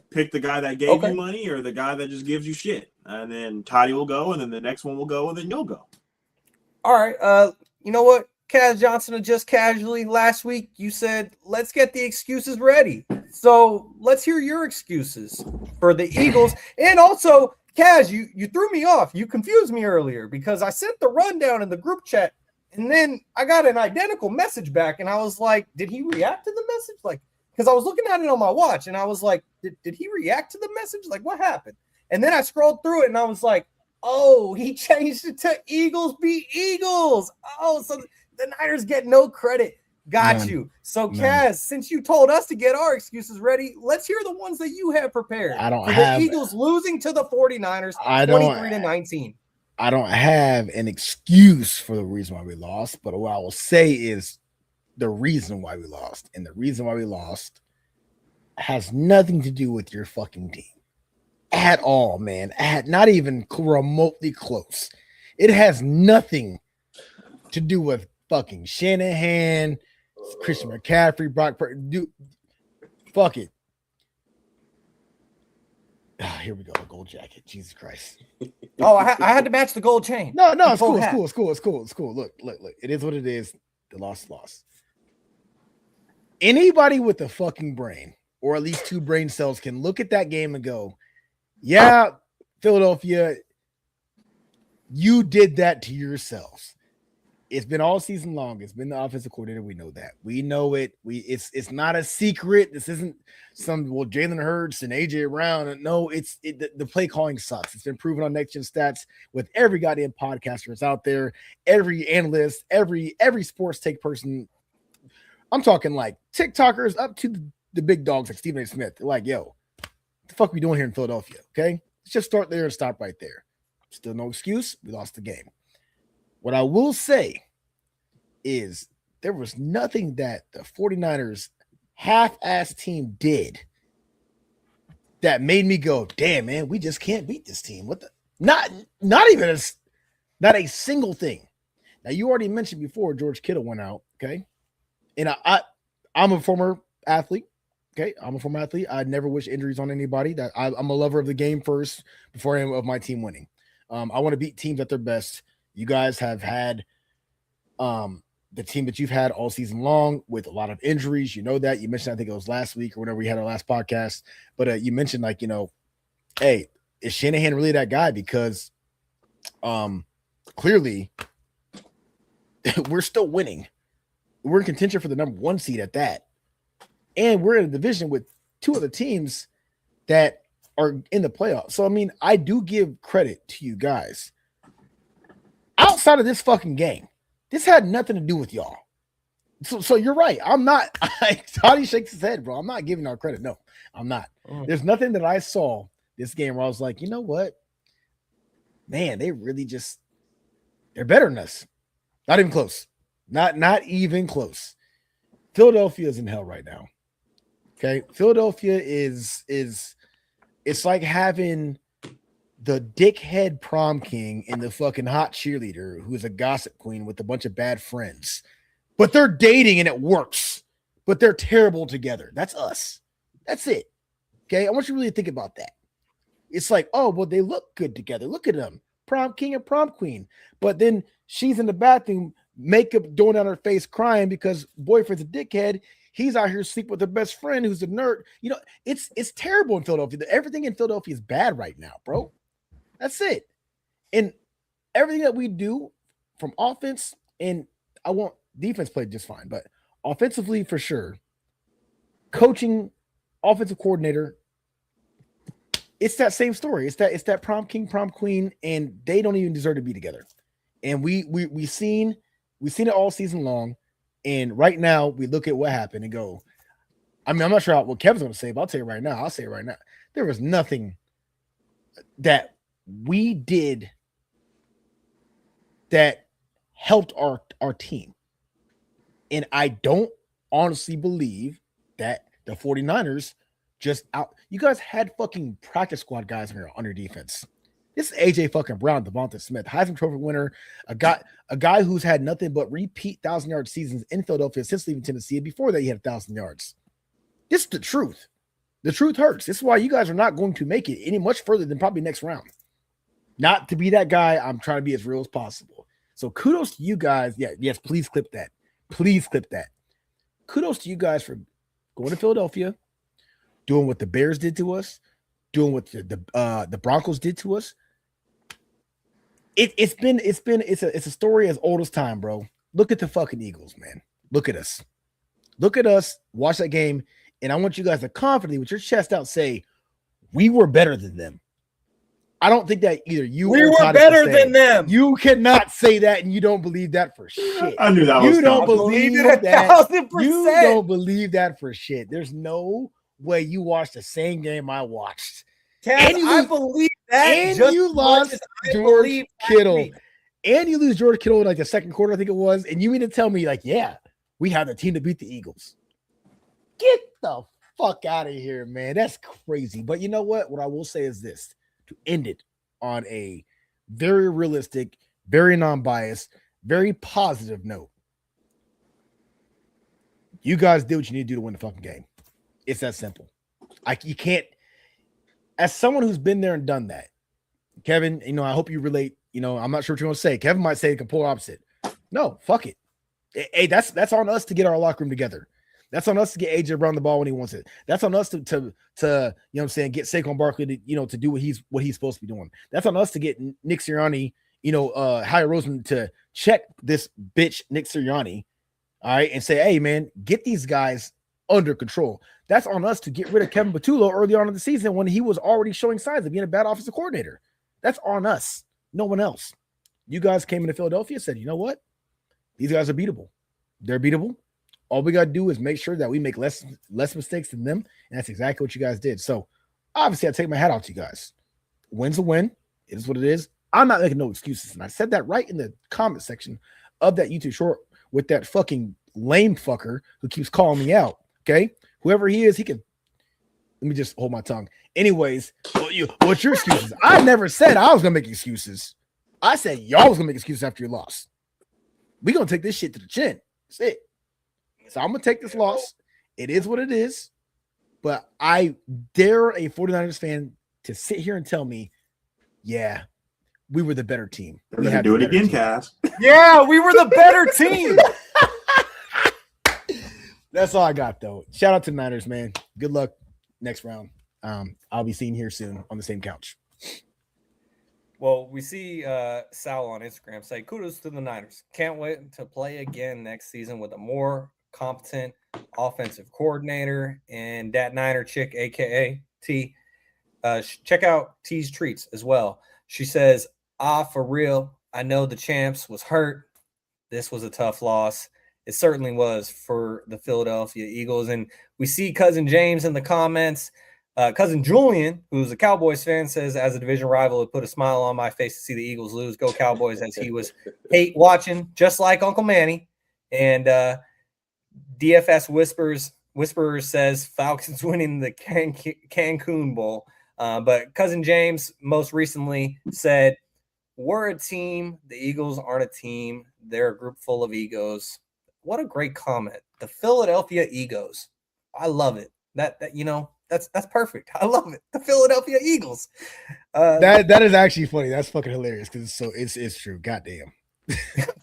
pick the guy that gave you money or the guy that just gives you shit. And then Toddy will go, and then the next one will go, and then you'll go. All right. You know what? Kaz Johnson, just casually last week, you said, let's get the excuses ready. So let's hear your excuses for the Eagles. And also, Kaz, you threw me off. You confused me earlier because I sent the rundown in the group chat, and then I got an identical message back, and I was like, did he react to the message? Like, because I was looking at it on my watch, and I was like, did he react to the message? Like, what happened? And then I scrolled through it, and I was like, oh, he changed it to Eagles beat Eagles. Oh, so the Niners get no credit. Got you. So, Kaz, since you told us to get our excuses ready, let's hear the ones that you have prepared. I don't for have the Eagles losing to the 49ers 23-19. I don't have an excuse for the reason why we lost, but what I will say is the reason why we lost. And the reason why we lost has nothing to do with your fucking team at all, man. Not even remotely close. It has nothing to do with fucking Shanahan, Christian McCaffrey, Brock Purdy. Dude, fuck it. Here we go. A gold jacket. Jesus Christ. Oh, I had to match the gold chain. No, it's cool. It's cool. Look. It is what it is. The loss. Anybody with a fucking brain, or at least 2 brain cells, can look at that game and go, yeah, Philadelphia, you did that to yourselves. It's been all season long. It's been the offensive coordinator. We know that. We know it. It's not a secret. This isn't Jalen Hurts and AJ Brown. No, the play calling sucks. It's been proven on Next Gen Stats with every goddamn podcaster that's out there, every analyst, every sports take person. I'm talking like TikTokers up to the big dogs like Stephen A. Smith. They're like, yo, what the fuck are we doing here in Philadelphia? Okay, let's just start there and stop right there. Still no excuse. We lost the game. What I will say is there was nothing that the 49ers half-ass team did that made me go, damn, man, we just can't beat this team. Not even not a single thing. Now you already mentioned before George Kittle went out, okay? And I'm a former athlete. Okay, I'm a former athlete. I never wish injuries on anybody. That I'm a lover of the game first before I am of my team winning. I want to beat teams at their best. You guys have had the team that you've had all season long with a lot of injuries. You know that. You mentioned, I think it was last week or whenever we had our last podcast. But you mentioned, like, hey, is Shanahan really that guy? Because clearly we're still winning. We're in contention for the number 1 seed at that. And we're in a division with 2 other teams that are in the playoffs. So, I mean, I do give credit to you guys. Outside of this fucking game, this had nothing to do with y'all. So you're right. I'm not. Toddy shakes his head, bro. I'm not giving our credit. No, I'm not. There's nothing that I saw this game where I was like, you know what? Man, they really they're better than us. Not even close. Not even close. Philadelphia is in hell right now. Okay. Philadelphia is it's like having the dickhead prom king and the fucking hot cheerleader who's a gossip queen with a bunch of bad friends, but they're dating and it works, but they're terrible together. That's us. That's it. Okay. I want you to really think about that. It's like, oh, well, they look good together. Look at them. Prom king and prom queen. But then she's in the bathroom, makeup going down her face, crying because boyfriend's a dickhead. He's out here sleeping with her best friend who's a nerd. It's terrible in Philadelphia. Everything in Philadelphia is bad right now, bro. That's it. And everything that we do from offense, and I want defense played just fine, but offensively for sure, coaching, offensive coordinator, it's that same story. It's that prom king, prom queen, and they don't even deserve to be together. And we've seen it all season long. And right now we look at what happened and go, I mean, I'm not sure what Kevin's going to say, but I'll tell you right now. I'll say it right now. There was nothing that we did that helped our team. And I don't honestly believe that the 49ers just out. You guys had fucking practice squad guys on your defense. This is AJ fucking Brown, Devonta Smith, Heisman Trophy winner, a guy who's had nothing but repeat 1,000-yard seasons in Philadelphia since leaving Tennessee. And before that, he had 1,000 yards. This is the truth. The truth hurts. This is why you guys are not going to make it any much further than probably next round. Not to be that guy. I'm trying to be as real as possible. So kudos to you guys. Yeah, yes, please clip that. Please clip that. Kudos to you guys for going to Philadelphia, doing what the Bears did to us, doing what the Broncos did to us. It's a story as old as time, bro. Look at the fucking Eagles, man. Look at us. Look at us. Watch that game, and I want you guys to confidently, with your chest out, say we were better than them. I don't think that either you we or were better than them. You cannot say that, and you don't believe that for shit. I knew that was you don't believe that. 1,000%. You don't believe that for shit. There's no way you watched the same game I watched. Cass, I believe that. And just you lost George Kittle. And you lose George Kittle in like the second quarter, I think it was. And you mean to tell me, like, yeah, we have the team to beat the Eagles. Get the fuck out of here, man. That's crazy. But you know what? What I will say is this, to end it on a very realistic, very non-biased, very positive note. You guys did what you need to do to win the fucking game. It's that simple. You can't, as someone who's been there and done that, Kevin, I hope you relate. I'm not sure what you're going to say. Kevin might say the complete opposite. No, fuck it. Hey, that's on us to get our locker room together. That's on us to get AJ Brown the ball when he wants it. That's on us to get Saquon Barkley to do what he's supposed to be doing. That's on us to get Nick Sirianni, Howie Roseman to check this bitch Nick Sirianni, all right, and say, hey man, get these guys under control. That's on us to get rid of Kevin Patullo early on in the season when he was already showing signs of being a bad offensive coordinator. That's on us, no one else. You guys came into Philadelphia and said, you know what? These guys are beatable. They're beatable. All we got to do is make sure that we make less mistakes than them, and that's exactly what you guys did. So, obviously, I take my hat off to you guys. Win's a win. It is what it is. I'm not making no excuses, and I said that right in the comment section of that YouTube short with that fucking lame fucker who keeps calling me out, okay? Whoever he is, he can Let me just hold my tongue. Anyways, what's your excuses? I never said I was gonna make excuses. I said y'all was gonna make excuses after your loss. We gonna take this shit to the chin. That's it. So I'm gonna take this loss. It is what it is. But I dare a 49ers fan to sit here and tell me, yeah, we were the better team. We had to do it again, Cass. Yeah, we were the better team. That's all I got, though. Shout out to the Niners, man. Good luck next round. I'll be seeing you here soon on the same couch. Well, we see Sal on Instagram say, kudos to the Niners. Can't wait to play again next season with a more competent offensive coordinator and that Niner chick, a.k.a. T. Check out T's Treats as well. She says, for real, I know the champs was hurt. This was a tough loss. It certainly was for the Philadelphia Eagles. And we see Cousin James in the comments. Cousin Julian, who's a Cowboys fan, says, as a division rival, it put a smile on my face to see the Eagles lose. Go Cowboys, as he was hate watching, just like Uncle Manny. And DFS Whisperer says Falcons winning the Cancun Bowl. But Cousin James most recently said, we're a team. The Eagles aren't a team. They're a group full of egos. What a great comment. The Philadelphia Egos. I love it. That's perfect. I love it. The Philadelphia Eagles. That is actually funny. That's fucking hilarious because it's true. Goddamn.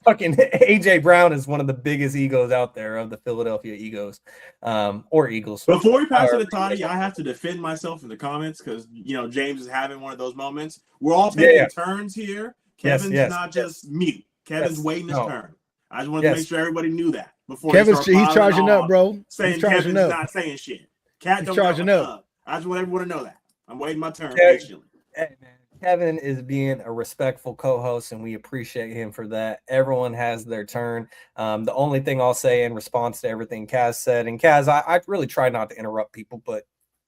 Fucking AJ Brown is one of the biggest egos out there of the Philadelphia Egos, or Eagles. Before we pass it to Toddy, I have to defend myself in the comments because James is having one of those moments. We're all taking turns here. Kevin's not just mute. Kevin's waiting his turn. I just wanted to make sure everybody knew that before he's charging up, bro. Saying Kevin's not saying shit. Cat don't charging up. I just want everyone to know that. I'm waiting my turn patiently. Hey, man. Kevin is being a respectful co-host, and we appreciate him for that. Everyone has their turn. The only thing I'll say in response to everything Kaz said, and Kaz, I really try not to interrupt people, but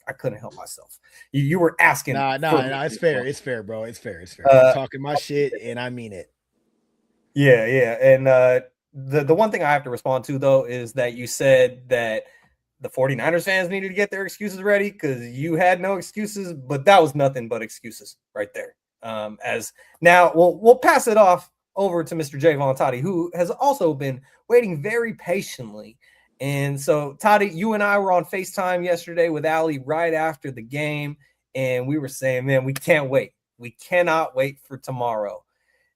I couldn't help myself. You were asking. No, it's fair. It's fair, bro. It's fair. I'm talking my shit, and I mean it. Yeah. And the one thing I have to respond to, though, is that you said that the 49ers fans needed to get their excuses ready because you had no excuses, but that was nothing but excuses right there. As now we'll pass it off over to Mr. Jaevon Toddy, who has also been waiting very patiently. And so, Toddy, you and I were on FaceTime yesterday with Ali right after the game, and we were saying, man, we can't wait. We cannot wait for tomorrow.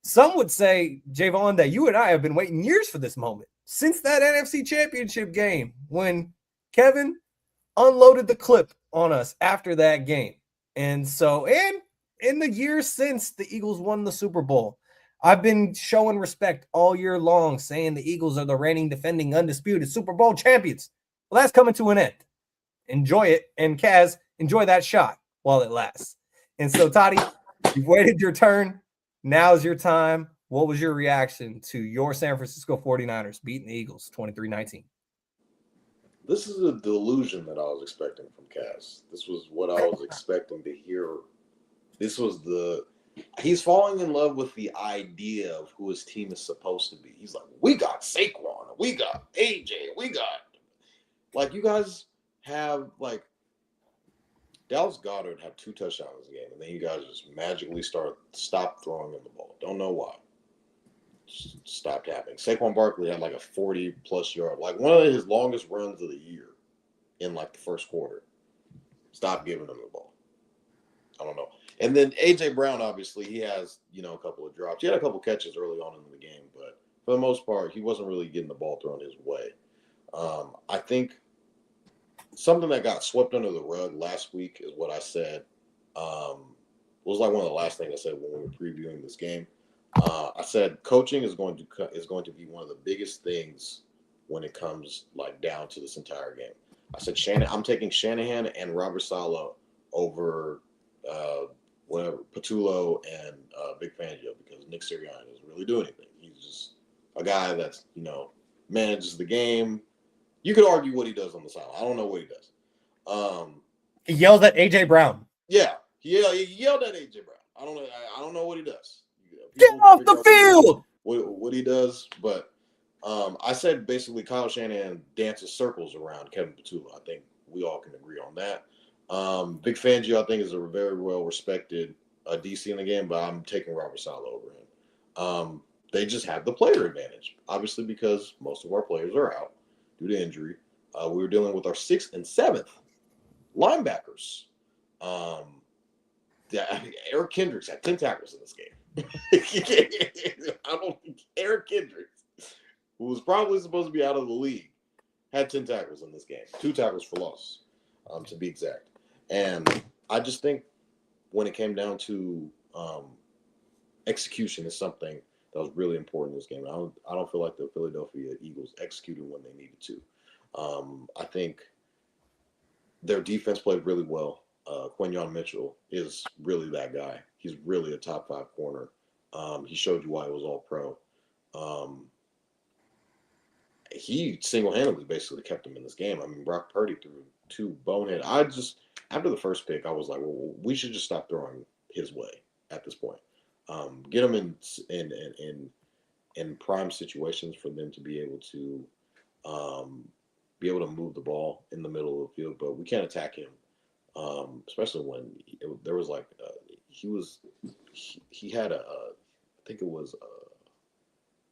Some would say, Jaevon, that you and I have been waiting years for this moment since that NFC Championship game when Kevin unloaded the clip on us after that game. And so, and in the years since the Eagles won the Super Bowl, I've been showing respect all year long, saying the Eagles are the reigning, defending, undisputed Super Bowl champions. Well, that's coming to an end. Enjoy it. And Kaz, enjoy that shot while it lasts. And so, Toddy, you've waited your turn. Now's your time. What was your reaction to your San Francisco 49ers beating the Eagles 23-19? This is a delusion that I was expecting from Cass. This was what I was expecting to hear. He's falling in love with the idea of who his team is supposed to be. He's like, we got Saquon, we got AJ, you guys have, Dallas Goedert had 2 touchdowns in the game, and then you guys just magically stop throwing him the ball. Don't know why. Just stopped happening. Saquon Barkley had a 40-plus yard, one of his longest runs of the year in the first quarter. Stop giving him the ball. I don't know. And then A.J. Brown, obviously, he has, a couple of drops. He had a couple catches early on in the game, but for the most part, he wasn't really getting the ball thrown his way. I think something that got swept under the rug last week is what I said. It was one of the last things I said when we were previewing this game. I said coaching is going to be one of the biggest things when it comes down to this entire game. I said I'm taking Shanahan and Robert Saleh over Patullo and Vic Fangio because Nick Sirianni doesn't really do anything. He's just a guy that's manages the game. You could argue what he does on the sideline. I don't know what he does. He yelled at AJ Brown. Yeah, he yelled at AJ Brown. I don't know what he does. Get off the field. What he does, but I said basically Kyle Shanahan dances circles around Kevin Patullo. I think we all can agree on that. Vic Fangio, I think, is a very well respected DC in the game, but I'm taking Robert Saleh over him. They just have the player advantage, obviously, because most of our players are out due to injury. We were dealing with our 6th and 7th linebackers. Eric Kendricks had 10 tackles in this game. Eric Kendricks, who was probably supposed to be out of the league, had 10 tackles in this game. 2 tackles for loss, to be exact. And I just think when it came down to execution is something that was really important in this game. I don't feel like the Philadelphia Eagles executed when they needed to. I think their defense played really well. Quinyon Mitchell is really that guy. He's really a top 5 corner. He showed you why he was all pro. He single-handedly basically kept him in this game. I mean, Brock Purdy threw 2 bonehead. After the first pick, I was like, well, we should just stop throwing his way at this point. Get him in prime situations for them to be able to move the ball in the middle of the field, but we can't attack him. Especially when there was like he had I think it was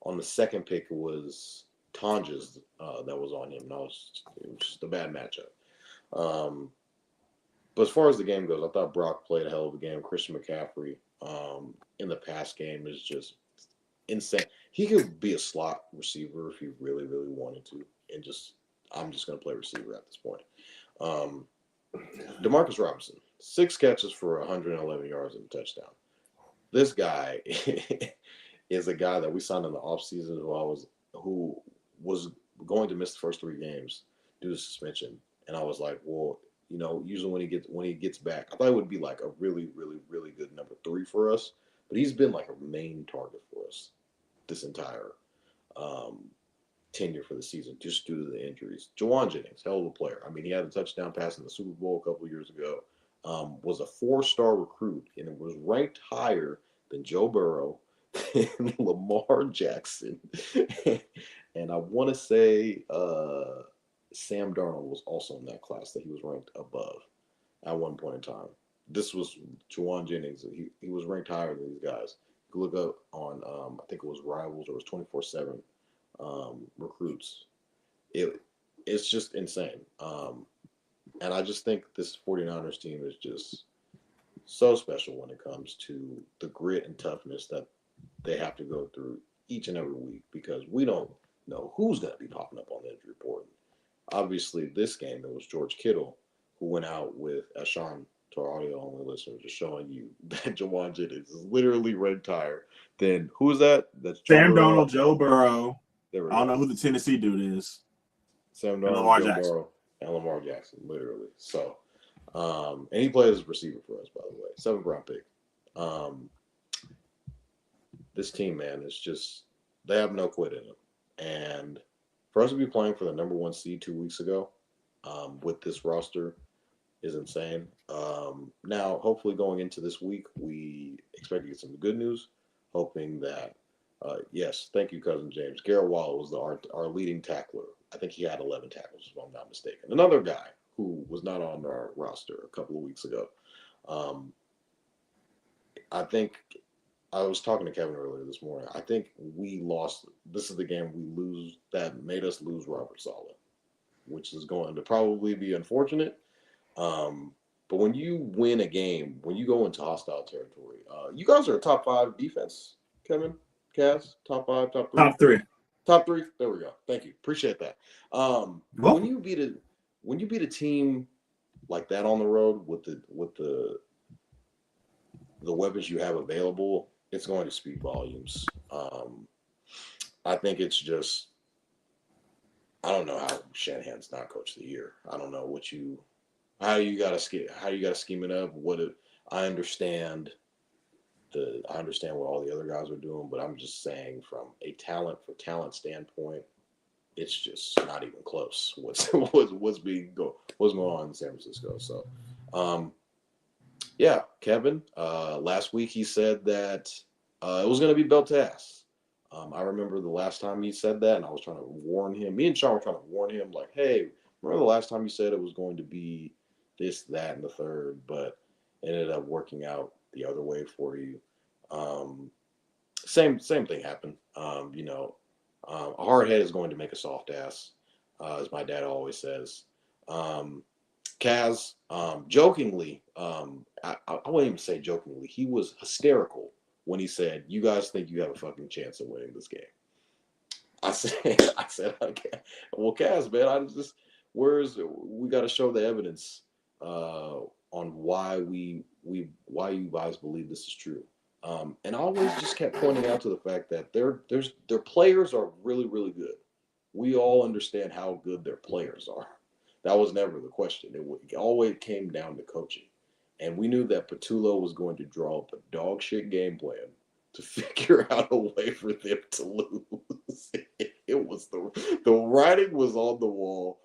on the second pick it was Tonjes that was on him. It was just a bad matchup. But as far as the game goes, I thought Brock played a hell of a game. Christian McCaffrey in the pass game is just insane. He could be a slot receiver if he really, really wanted to, and I'm just going to play receiver at this point. Demarcus Robinson, 6 catches for 111 yards and a touchdown. This guy is a guy that we signed in the offseason who was going to miss the first 3 games due to suspension. And I was like, well, usually when he gets back, I thought it would be like a really, really, really good number 3 for us. But he's been like a main target for us this entire tenure for the season, just due to the injuries. Jawan Jennings, hell of a player. I mean, he had a touchdown pass in the Super Bowl a couple of years ago. Was a 4-star recruit, and it was ranked higher than Joe Burrow and Lamar Jackson. And I want to say Sam Darnold was also in that class that he was ranked above at one point in time. This was Jawan Jennings. He was ranked higher than these guys. You can look up on, I think it was Rivals or it was 24/7 recruits. It's just insane. And I just think this 49ers team is just so special when it comes to the grit and toughness that they have to go through each and every week, because we don't know who's going to be popping up on the injury report. Obviously, this game, it was George Kittle who went out with, as Shaun, to our audio-only listeners, just showing you that Jawan Jennings is literally ranked higher than, who is that? That's Sam Darnold, Joe Burrow. I go. don't know who the Tennessee dude is. Sam Darnold, Joe Burrow, and Lamar Jackson, literally. So, and he plays as a receiver for us, by the way. 7th round pick. This team, man, is just, they have no quit in them. And for us to be playing for the number 1 seed 2 weeks ago with this roster is insane. Now, hopefully going into this week, we expect to get some good news, hoping that, yes, thank you, Cousin James. Garrett Waller was our leading tackler. I think he had 11 tackles, if I'm not mistaken. Another guy who was not on our roster a couple of weeks ago. I think I was talking to Kevin earlier this morning. I think we lost. This is the game we lose that made us lose Robert Saleh, which is going to probably be unfortunate. But when you win a game, when you go into hostile territory, you guys are a top 5 defense, Kevin, Cass, top 5, top 3? Top 3. Top 3. There we go. Thank you. Appreciate that. When you beat a team like that on the road with the weapons you have available, it's going to speak volumes. I think it's just, I don't know how Shanahan's not coach of the year. I don't know how you got to scheme it up. I understand what all the other guys are doing, but I'm just saying from a talent standpoint, it's just not even close. What's going on in San Francisco? So, yeah, Kevin. Last week he said that it was going to be belt to ass. I remember the last time he said that, and I was trying to warn him. Me and Shaun were trying to warn him, like, hey, remember the last time you said it was going to be this, that, and the third, but it ended up working out the other way for you. Same thing happened. A hard head is going to make a soft ass, as my dad always says. Kaz, jokingly, I wouldn't even say jokingly, he was hysterical when he said, "You guys think you have a fucking chance of winning this game?" I said, okay. Well, Kaz, man, we got to show the evidence on why why you guys believe this is true. And I always just kept pointing out to the fact that their players are really, really good. We all understand how good their players are. That was never the question. It always came down to coaching. And we knew that Petulo was going to draw up a dog shit game plan to figure out a way for them to lose. It was the writing was on the wall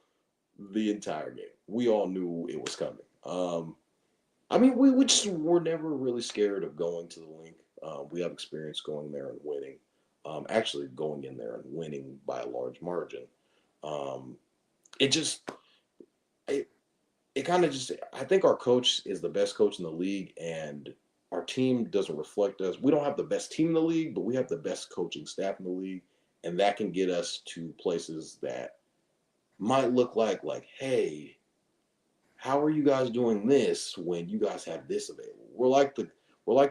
the entire game. We all knew it was coming. We just were never really scared of going to the link. We have experience going there and winning. Actually going in there and winning by a large margin. I think our coach is the best coach in the league, and our team doesn't reflect us. We don't have the best team in the league, but we have the best coaching staff in the league, and that can get us to places that might look like, hey, how are you guys doing this when you guys have this available? We're like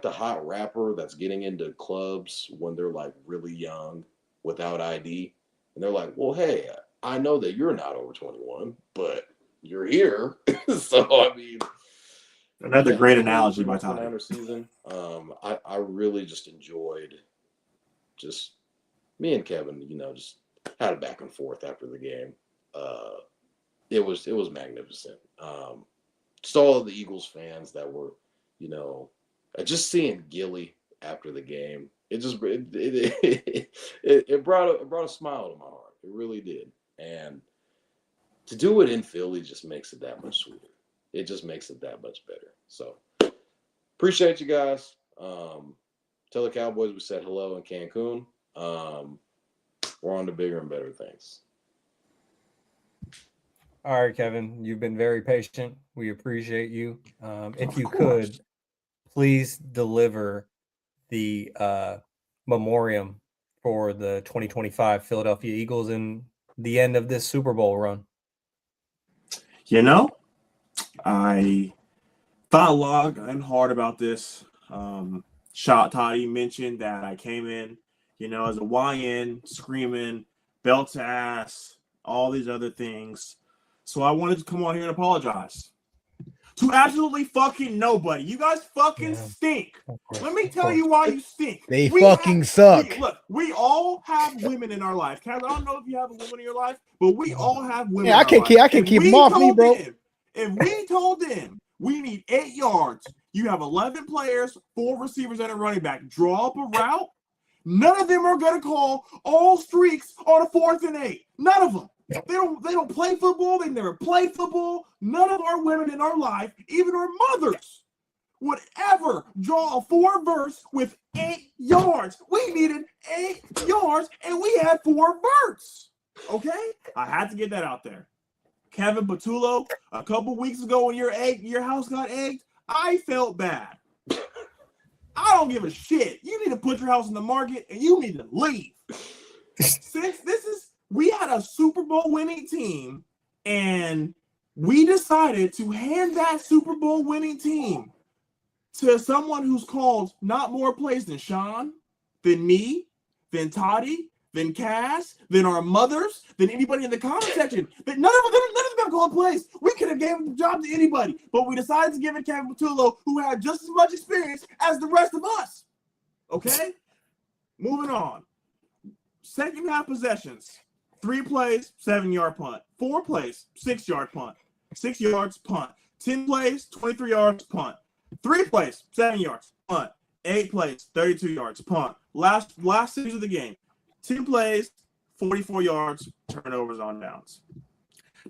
the hot rapper that's getting into clubs when they're like really young without ID, and they're like, well, hey, I know that you're not over 21, but you're here. So another great analogy by Tommy. Season. I really just enjoyed just me and Kevin, just had a back and forth after the game. It was magnificent. Just all of the Eagles fans that were, just seeing Gilly after the game, it brought a smile to my heart. It really did. And to do it in Philly just makes it that much sweeter. It just makes it that much better. So appreciate you guys. Tell the Cowboys we said hello in Cancun. We're on to bigger and better things. All right, Kevin, you've been very patient. We appreciate you. If you could, please deliver the memoriam for the 2025 Philadelphia Eagles in the end of this Super Bowl run. I thought long and hard about this. Toddy mentioned that I came in, as a YN, screaming, belt to ass, all these other things. So I wanted to come on here and apologize to absolutely fucking nobody. You guys fucking stink. Let me tell you why you stink. They fucking suck. We all have women in our life. Kaz, I don't know if you have a woman in your life, but we all have women. Yeah, I can keep them off me, bro. If we told them we need 8 yards, you have 11 players, 4 receivers, and a running back. Draw up a route. None of them are gonna call all streaks on a 4th and 8. None of them. They don't play football. They never played football. None of our women in our life, even our mothers, would ever draw a 4 verse with 8 yards. We needed 8 yards, and we had 4 verts. Okay? I had to get that out there. Kevin Petulo, a couple weeks ago when your house got egged, I felt bad. I don't give a shit. You need to put your house in the market, and you need to leave. Since we had a Super Bowl winning team, and we decided to hand that Super Bowl winning team to someone who's called not more plays than Shaun, than me, than Toddy, than Cass, than our mothers, than anybody in the comment section. But none of them called plays. We could have given the job to anybody, but we decided to give it to Kevin Petulo, who had just as much experience as the rest of us. Okay? Moving on. Second half possessions. 3 plays, 7-yard punt. 4 plays, 6-yard punt. 6 yards, punt. 10 plays, 23 yards, punt. 3 plays, 7 yards, punt. 8 plays, 32 yards, punt. Last series of the game. 10 plays, 44 yards, turnovers on downs.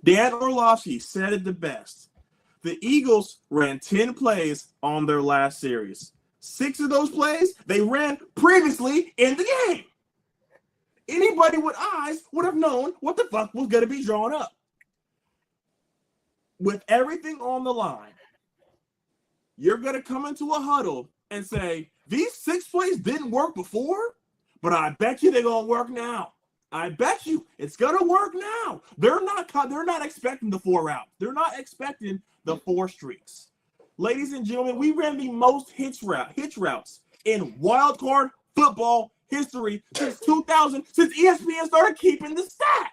Dan Orlovsky said it the best. The Eagles ran 10 plays on their last series. 6 of those plays they ran previously in the game. Anybody with eyes would have known what the fuck was going to be drawn up. with everything on the line, you're going to come into a huddle and say, these 6 plays didn't work before, but I bet you they're going to work now. I bet you it's going to work now. They're not expecting the 4 routes. They're not expecting the 4 streaks. Ladies and gentlemen, we ran the most hitch routes in wild card football history since 2000, since ESPN started keeping the stat.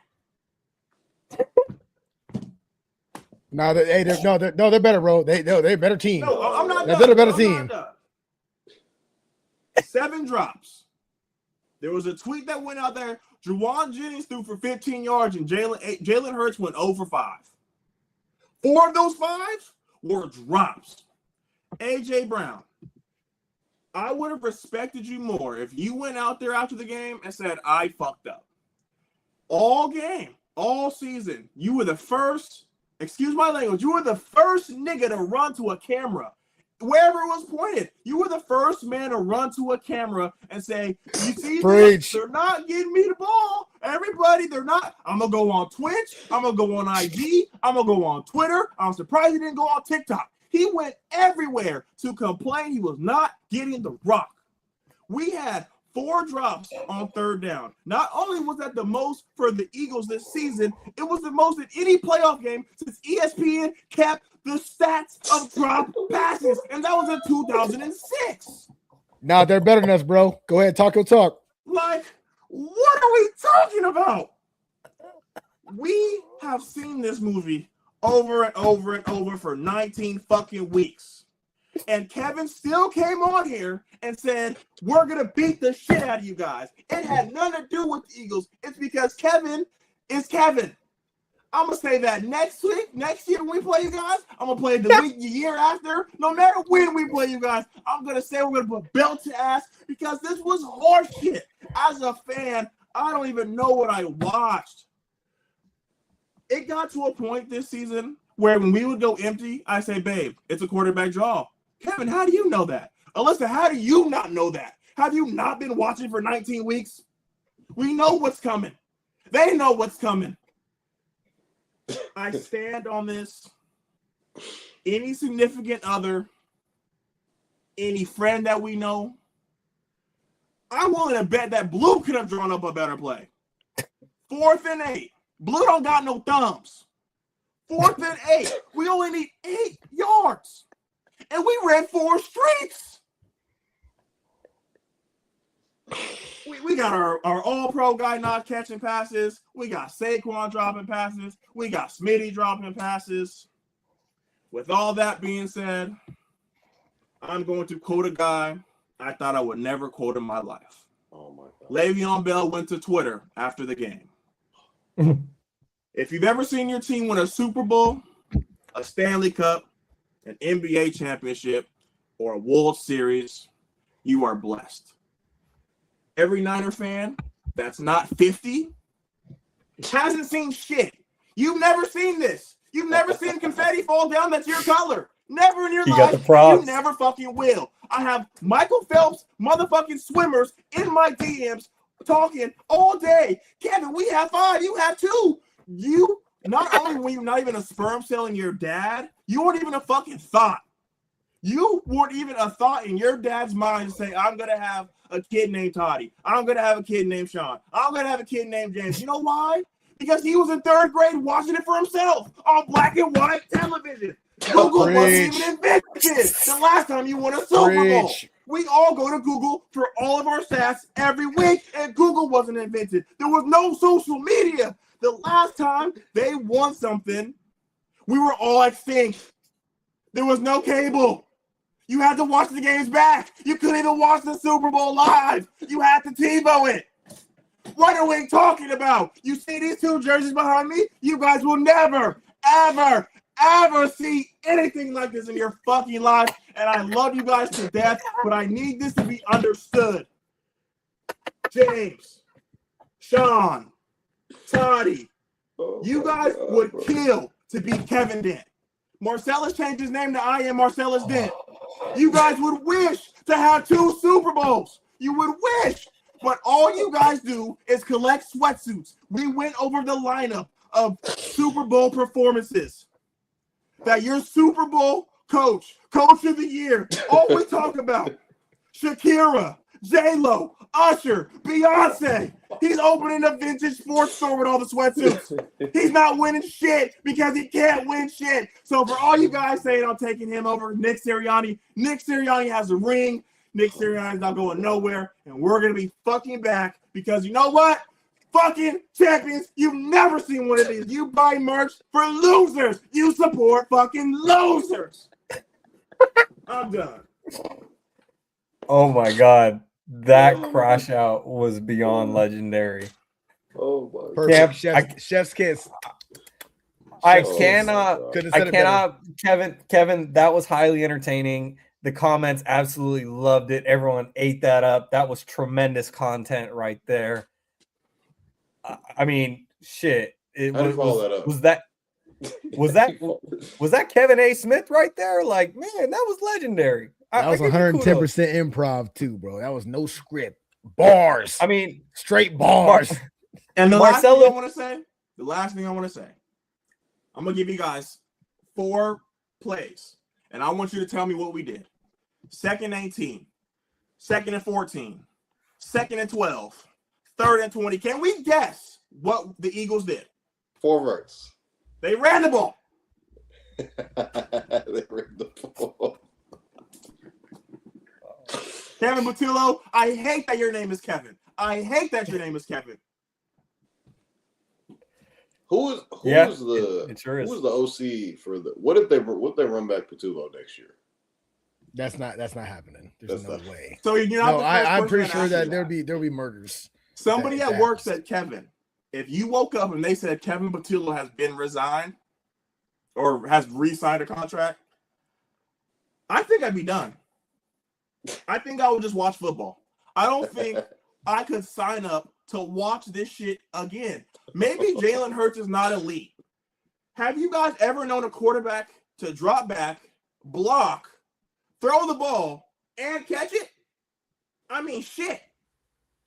They're better, bro. They're a better team. No, I'm not done. They're a better team. 7 drops. There was a tweet that went out there. Juwan Jennings threw for 15 yards, and Jalen Hurts went 0 for 5. 4 of those 5 were drops. A.J. Brown, I would have respected you more if you went out there after the game and said, I fucked up. All game, all season, you were the first, excuse my language, you were the first nigga to run to a camera. Wherever it was pointed, you were the first man to run to a camera and say, you see, they're not getting me the ball. Everybody, they're not. I'm going to go on Twitch. I'm going to go on IG. I'm going to go on Twitter. I'm surprised he didn't go on TikTok. He went everywhere to complain he was not getting the rock. We had 4 drops on 3rd down. Not only was that the most for the Eagles this season, it was the most in any playoff game since ESPN kept the stats of drop passes, and that was in 2006. Nah, they're better than us, bro. Go ahead, talk your talk. Like, what are we talking about? We have seen this movie over and over and over for 19 fucking weeks. And Kevin still came on here and said, we're going to beat the shit out of you guys. It had nothing to do with the Eagles. It's because Kevin is Kevin. I'm going to say that next year when we play you guys, I'm going to play the year after. No matter when we play you guys, I'm going to say we're going to put belt to ass because this was horseshit. As a fan, I don't even know what I watched. It got to a point this season where when we would go empty, I say, babe, it's a quarterback draw. Kevin, how do you know that? Alyssa, how do you not know that? Have you not been watching for 19 weeks? We know what's coming. They know what's coming. I stand on this. Any significant other, any friend that we know, I'm willing to bet that Blue could have drawn up a better play. 4th and 8. Blue don't got no thumbs. 4th and 8. We only need 8 yards. And we ran 4 streaks. We got our all-pro guy not catching passes. We got Saquon dropping passes. We got Smitty dropping passes. With all that being said, I'm going to quote a guy I thought I would never quote in my life. Oh, my God. Le'Veon Bell went to Twitter after the game. If you've ever seen your team win a Super Bowl, a Stanley Cup, an NBA championship, or a World Series, you are blessed. Every Niner fan that's not 50 hasn't seen shit. You've never seen this. You've never seen confetti fall down that's your color. Never in your life. Got the props. You never fucking will. I have Michael Phelps motherfucking swimmers in my DMs talking all day. Kevin, we have 5. You have 2. You, not only were you not even a sperm cell in your dad, you weren't even a fucking thought. You weren't even a thought in your dad's mind to say, I'm going to have a kid named Toddy. I'm going to have a kid named Shaun. I'm going to have a kid named James. You know why? Because he was in 3rd grade watching it for himself on black and white television. Google wasn't even invented the last time you won a Super Bowl. We all go to Google for all of our stats every week, and Google wasn't invented. There was no social media. The last time they won something, we were all extinct. There was no cable. You had to watch the games back. You couldn't even watch the Super Bowl live. You had to TiVo it. What are we talking about? You see these 2 jerseys behind me? You guys will never, ever, ever see anything like this in your fucking life. And I love you guys to death, but I need this to be understood. James, Shaun, Toddy, you guys would kill to beat Kevin Dent. Marcellus changed his name to I Am Marcellus Dent. You guys would wish to have 2 Super Bowls. You would wish. But all you guys do is collect sweatsuits. We went over the lineup of Super Bowl performances. that your Super Bowl coach of the year, all we talk about, Shakira, J-Lo, Usher, Beyonce. He's opening a vintage sports store with all the sweatsuits. He's not winning shit because he can't win shit. So for all you guys saying I'm taking him over Nick Sirianni has a ring. Nick Sirianni's not going nowhere, and we're going to be fucking back because you know what? Fucking champions, you've never seen one of these. You buy merch for losers. You support fucking losers. I'm done. Oh my God. That crash out was beyond legendary. Oh my Perfect. Cam, Chef's kiss. I Chef's cannot, Couldn't have said I it better. cannot, Kevin, that was highly entertaining. The comments absolutely loved it. Everyone ate that up. That was tremendous content right there. I mean, shit. It How do you follow that up? Was that Kevin A. Smith right there? Like, man, that was legendary. That was I give you 110% kudos. improv too, bro. That was no script. Bars. I mean, straight bars. And the Marcelo- last thing I want to say, I'm going to give you guys 4 plays, and I want you to tell me what we did. 2nd and 18, 2nd and 14, 2nd and 12, 3rd and 20. Can we guess what the Eagles did? 4 verts. They ran the ball. They ran the ball. Kevin Butullo, I hate that your name is Kevin. I hate that your name is Kevin. Who's Yeah, the it sure is. who's the OC for the what if they run back Patullo next year? That's not happening. There's no way. So you're not. No, the first I'm person pretty that sure asked that you there'll be murders. Somebody that at work happens. said, Kevin, if you woke up and they said Kevin Butullo has been resigned or has re-signed a contract, I think I'd be done. I think I would just watch football. I don't think I could sign up to watch this shit again. Maybe Jalen Hurts is not elite. Have you guys ever known a quarterback to drop back, block, throw the ball, and catch it? I mean, shit.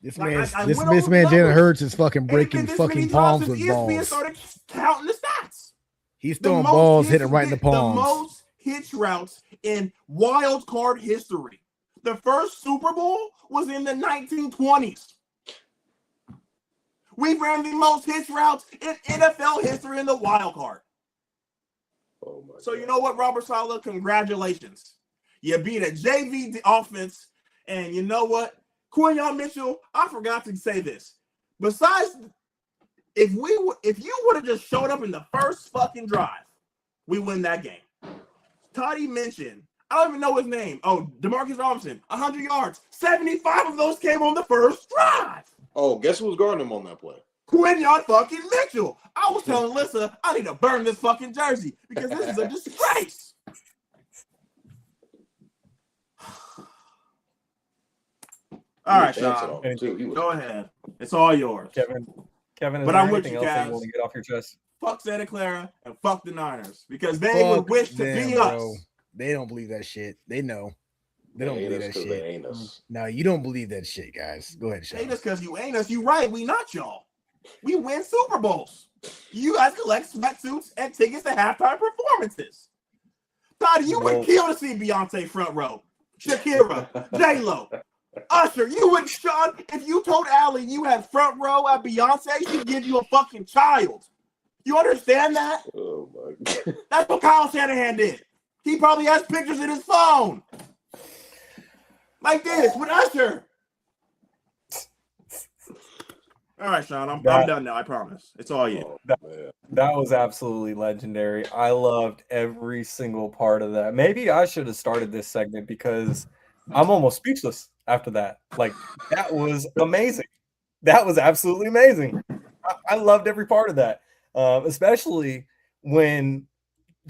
This Like, man, I this went over the man, Jalen numbers. Hurts is fucking Ain't breaking been this many fucking times palms since with ESPN balls. started counting the stats. He's throwing balls, hitting right in the The palms. most hitch routes in wild card history. The first Super Bowl was in the 1920s. We ran the most hitch routes in NFL history in the wild card. Oh my So God. you know what, Robert Saleh? Congratulations. You beat a JV offense, and you know what? Quinyon Mitchell, I forgot to say this. Besides, if you would have just showed up in the first fucking drive, we win that game. Toddy mentioned, I don't even know his name. Oh, DeMarcus Robinson, 100 yards. 75 of those came on the first drive. Oh, guess who was guarding him on that play? Quinyon fucking Mitchell. I was telling Alyssa, I need to burn this fucking jersey because this is a disgrace. All right, Sean. Go ahead. It's all yours. Kevin, is But there I'm with anything you, else that Cavs. you want to get off your chest? Fuck Santa Clara and fuck the Niners because they would wish to them, be bro. us. They don't believe that shit. They know. They don't believe that They shit. ain't us. No, you don't believe that shit, guys. Go ahead, Ain't Sean. just because you ain't us. You right. We not y'all. We win Super Bowls. You guys collect sweatsuits and tickets to halftime performances. Todd, you would kill to see Beyonce front row. Shakira, J-Lo, Usher. You would, Sean, if you told Allie you had front row at Beyonce, she'd give you a fucking child. You understand that? Oh my God. That's what Kyle Shanahan did. He probably has pictures in his phone. Like this with Usher. All right, Sean, I'm done now. I promise. It's all you. That was absolutely legendary. I loved every single part of that. Maybe I should have started this segment because I'm almost speechless after that. Like, that was amazing. That was absolutely amazing. I loved every part of that, especially when,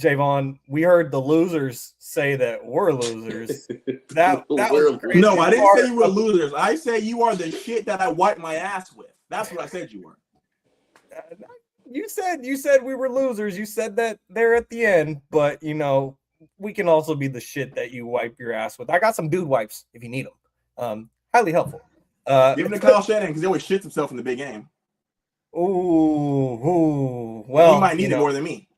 Jaevon, we heard the losers say that we're losers. That was crazy. No, I didn't say you were losers. I said you are the shit that I wipe my ass with. That's what I said you were. You said we were losers. You said that there at the end, but you know, we can also be the shit that you wipe your ass with. I got some dude wipes if you need them. Highly helpful. Give them to Kyle Shanahan because he always shits himself in the big game. Ooh, well, he might need it more than me.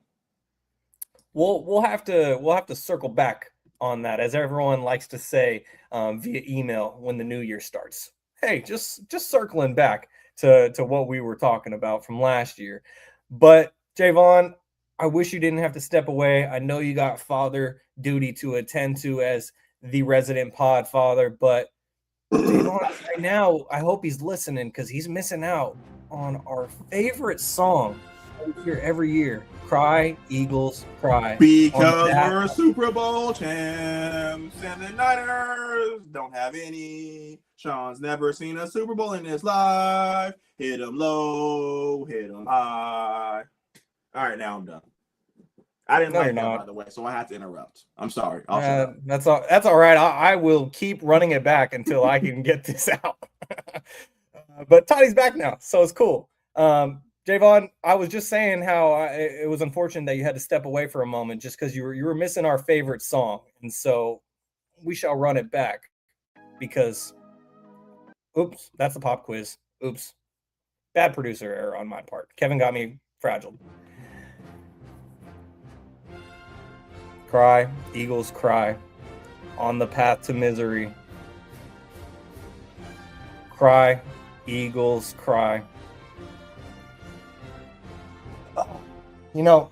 we'll have to circle back on that, as everyone likes to say via email when the new year starts. Hey, just circling back to what we were talking about from last year. But Jaevon, I wish you didn't have to step away. I know you got father duty to attend to as the resident pod father, but Jaevon, right now, I hope he's listening because he's missing out on our favorite song we hear every year. Cry, Eagles, cry. Because we're Super Bowl champs and the Niners don't have any. Shaun's never seen a Super Bowl in his life. Hit him low, hit him high. All right, now I'm done. I didn't like that, by the way, so I had to interrupt. I'm sorry. That's all right. I will keep running it back until I can get this out. But Toddy's back now, so it's cool. Jaevon, I was just saying how it was unfortunate that you had to step away for a moment just because you were missing our favorite song, and so we shall run it back because, oops, that's the pop quiz. Oops, bad producer error on my part. Kevin got me fragile. Cry, Eagles cry, on the path to misery. Cry, Eagles cry. You know,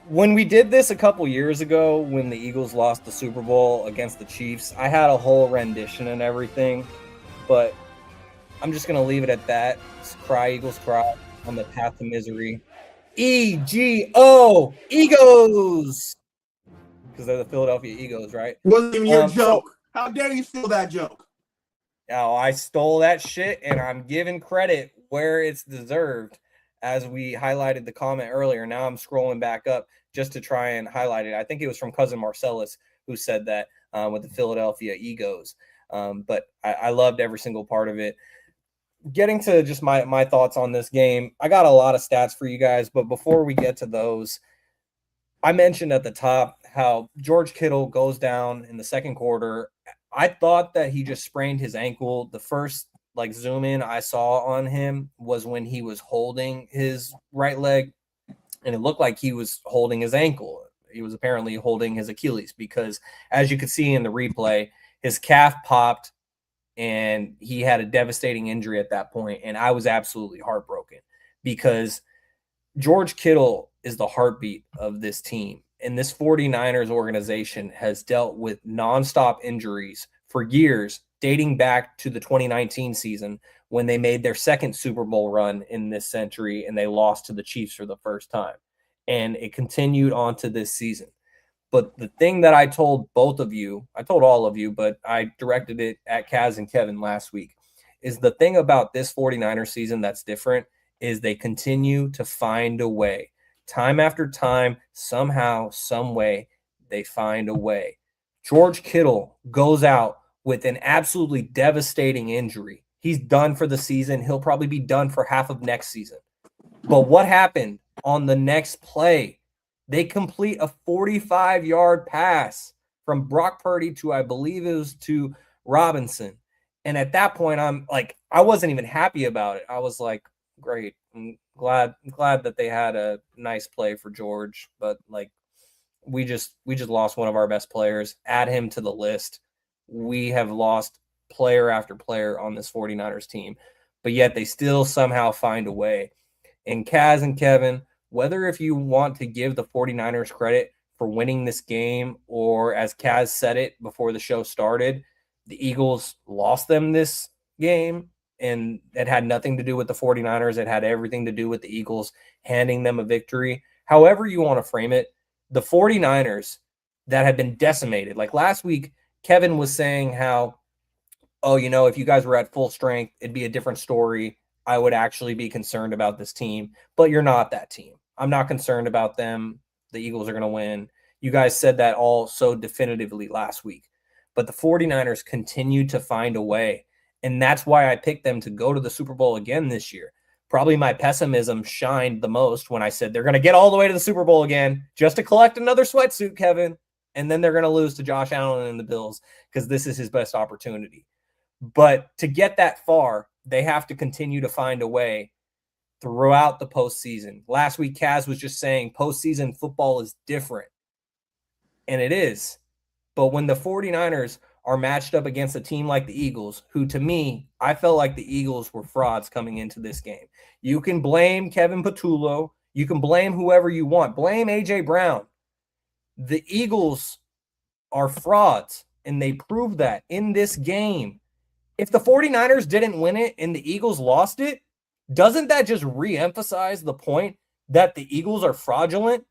when we did this a couple years ago, when the Eagles lost the Super Bowl against the Chiefs, I had a whole rendition and everything, but I'm just going to leave it at that. It's cry, Eagles cry, on the path to misery. E-G-O, Egos! Because they're the Philadelphia Eagles, right? Wasn't even your joke. How dare you steal that joke? Now, I stole that shit, and I'm giving credit where it's deserved, as we highlighted the comment earlier. Now I'm scrolling back up just to try and highlight it. I think it was from cousin Marcellus who said that with the Philadelphia Egos. But I loved every single part of it. Getting to just my thoughts on this game, I got a lot of stats for you guys, but before we get to those, I mentioned at the top how George Kittle goes down in the second quarter. I thought that he just sprained his ankle. The first zoom in I saw on him was when he was holding his right leg, and it looked like he was holding his ankle. He was apparently holding his Achilles because, as you could see in the replay, his calf popped and he had a devastating injury at that point. And I was absolutely heartbroken because George Kittle is the heartbeat of this team. And this 49ers organization has dealt with nonstop injuries for years, dating back to the 2019 season when they made their second Super Bowl run in this century and they lost to the Chiefs for the first time. And it continued on to this season. But the thing that I told both of you, I told all of you, but I directed it at Kaz and Kevin last week, is the thing about this 49ers season that's different is they continue to find a way. Time after time, somehow, some way, they find a way. George Kittle goes out with an absolutely devastating injury. He's done for the season. He'll probably be done for half of next season. But what happened on the next play? They complete a 45-yard pass from Brock Purdy to, I believe it was to Robinson. And at that point, I'm like, I wasn't even happy about it. I was like, great. I'm glad that they had a nice play for George, but we just lost one of our best players. Add him to the list. We have lost player after player on this 49ers team, but yet they still somehow find a way. And Kaz and Kevin, whether if you want to give the 49ers credit for winning this game, or as Kaz said it before the show started, the Eagles lost them this game, and it had nothing to do with the 49ers. It had everything to do with the Eagles handing them a victory. However you want to frame it, the 49ers that had been decimated. Like last week, Kevin was saying how, if you guys were at full strength, it'd be a different story. I would actually be concerned about this team, but you're not that team. I'm not concerned about them. The Eagles are going to win. You guys said that all so definitively last week, but the 49ers continue to find a way. And that's why I picked them to go to the Super Bowl again this year. Probably my pessimism shined the most when I said they're going to get all the way to the Super Bowl again just to collect another sweatsuit, Kevin. And then they're going to lose to Josh Allen and the Bills because this is his best opportunity. But to get that far, they have to continue to find a way. throughout the postseason. Last week, Kaz was just saying postseason football is different. And it is. But when the 49ers are matched up against a team like the Eagles, who to me, I felt like the Eagles were frauds coming into this game. You can blame Kevin Patullo. You can blame whoever you want. Blame A.J. Brown. The Eagles are frauds, and they proved that in this game. If the 49ers didn't win it and the Eagles lost it, doesn't that just reemphasize the point that the Eagles are fraudulent?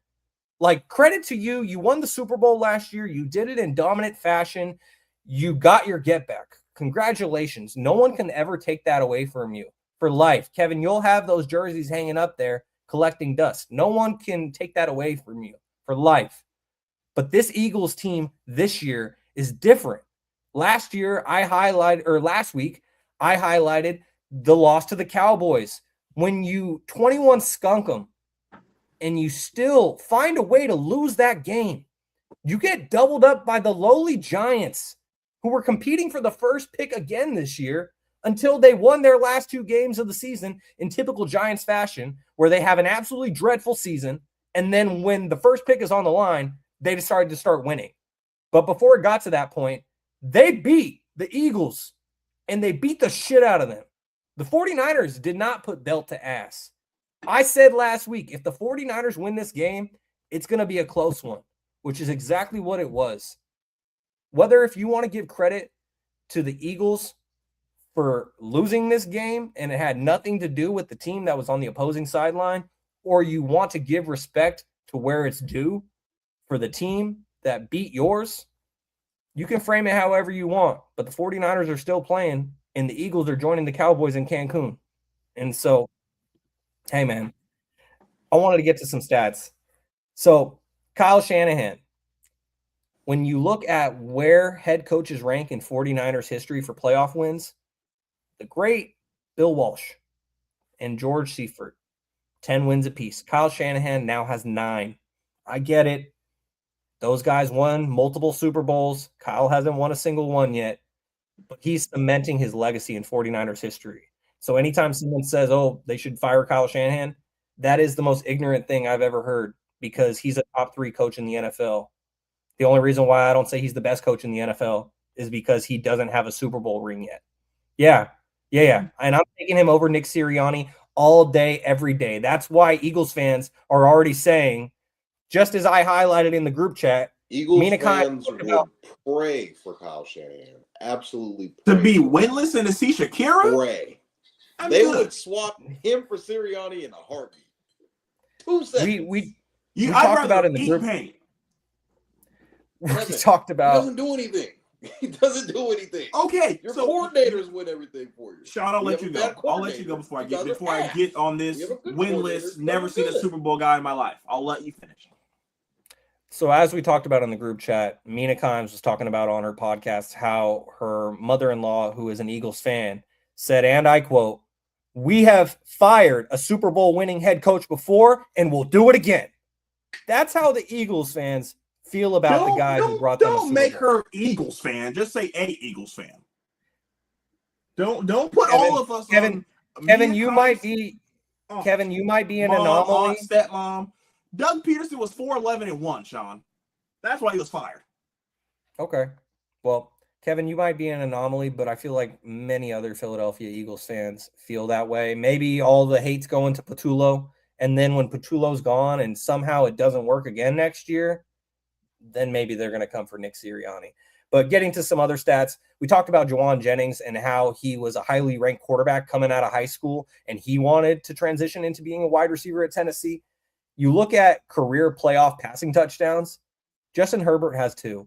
Like, credit to you. You won the Super Bowl last year. You did it in dominant fashion. You got your get back. Congratulations. No one can ever take that away from you for life. Kevin, you'll have those jerseys hanging up there collecting dust. No one can take that away from you for life. But this Eagles team this year is different. Last week, I highlighted the loss to the Cowboys. When you 21 skunk them and you still find a way to lose that game, you get doubled up by the lowly Giants, who were competing for the first pick again this year until they won their last 2 games of the season in typical Giants fashion, where they have an absolutely dreadful season. And then when the first pick is on the line, they decided to start winning. But before it got to that point, they beat the Eagles, and they beat the shit out of them. The 49ers did not put belt to ass. I said last week, if the 49ers win this game, it's going to be a close one, which is exactly what it was. Whether if you want to give credit to the Eagles for losing this game and it had nothing to do with the team that was on the opposing sideline, or you want to give respect to where it's due for the team that beat yours, you can frame it however you want. But the 49ers are still playing, and the Eagles are joining the Cowboys in Cancun. And so, hey, man, I wanted to get to some stats. So, Kyle Shanahan, when you look at where head coaches rank in 49ers history for playoff wins, the great Bill Walsh and George Seifert, 10 wins apiece. Kyle Shanahan now has 9. I get it. Those guys won multiple Super Bowls. Kyle hasn't won a single one yet, but he's cementing his legacy in 49ers history. So anytime someone says, oh, they should fire Kyle Shanahan, that is the most ignorant thing I've ever heard, because he's a top 3 coach in the NFL. The only reason why I don't say he's the best coach in the NFL is because he doesn't have a Super Bowl ring yet. Yeah. And I'm taking him over Nick Sirianni all day, every day. That's why Eagles fans are already saying, just as I highlighted in the group chat, Eagles fans would pray for Kyle Shanahan. Absolutely pray. To be winless and to see Shakira? Pray. They would swap him for Sirianni in a heartbeat. 2 seconds. We talked about in the group. We talked about. He doesn't do anything. He doesn't do anything. Okay, your coordinators win everything for you. Shaun, I'll let you go. I'll let you go before I get on this win list. Never seen a Super Bowl guy in my life. I'll let you finish. So as we talked about in the group chat, Mina Kimes was talking about on her podcast how her mother-in-law, who is an Eagles fan, said, and I quote, "We have fired a Super Bowl winning head coach before, and we'll do it again." That's how the Eagles fans feel about the guy who brought them. Don't make her Eagles fan. Just say a Eagles fan. Don't put all of us. Kevin, you might be. Kevin, you might be an anomaly. Stepmom. Doug Peterson was 4-11-1, Shaun. That's why he was fired. Okay. Well, Kevin, you might be an anomaly, but I feel like many other Philadelphia Eagles fans feel that way. Maybe all the hate's going to Patullo, and then when Patullo's gone and somehow it doesn't work again next year, then maybe they're going to come for Nick Sirianni. But getting to some other stats, we talked about Jaevon Jennings and how he was a highly ranked quarterback coming out of high school, and he wanted to transition into being a wide receiver at Tennessee. You look at career playoff passing touchdowns, Justin Herbert has 2.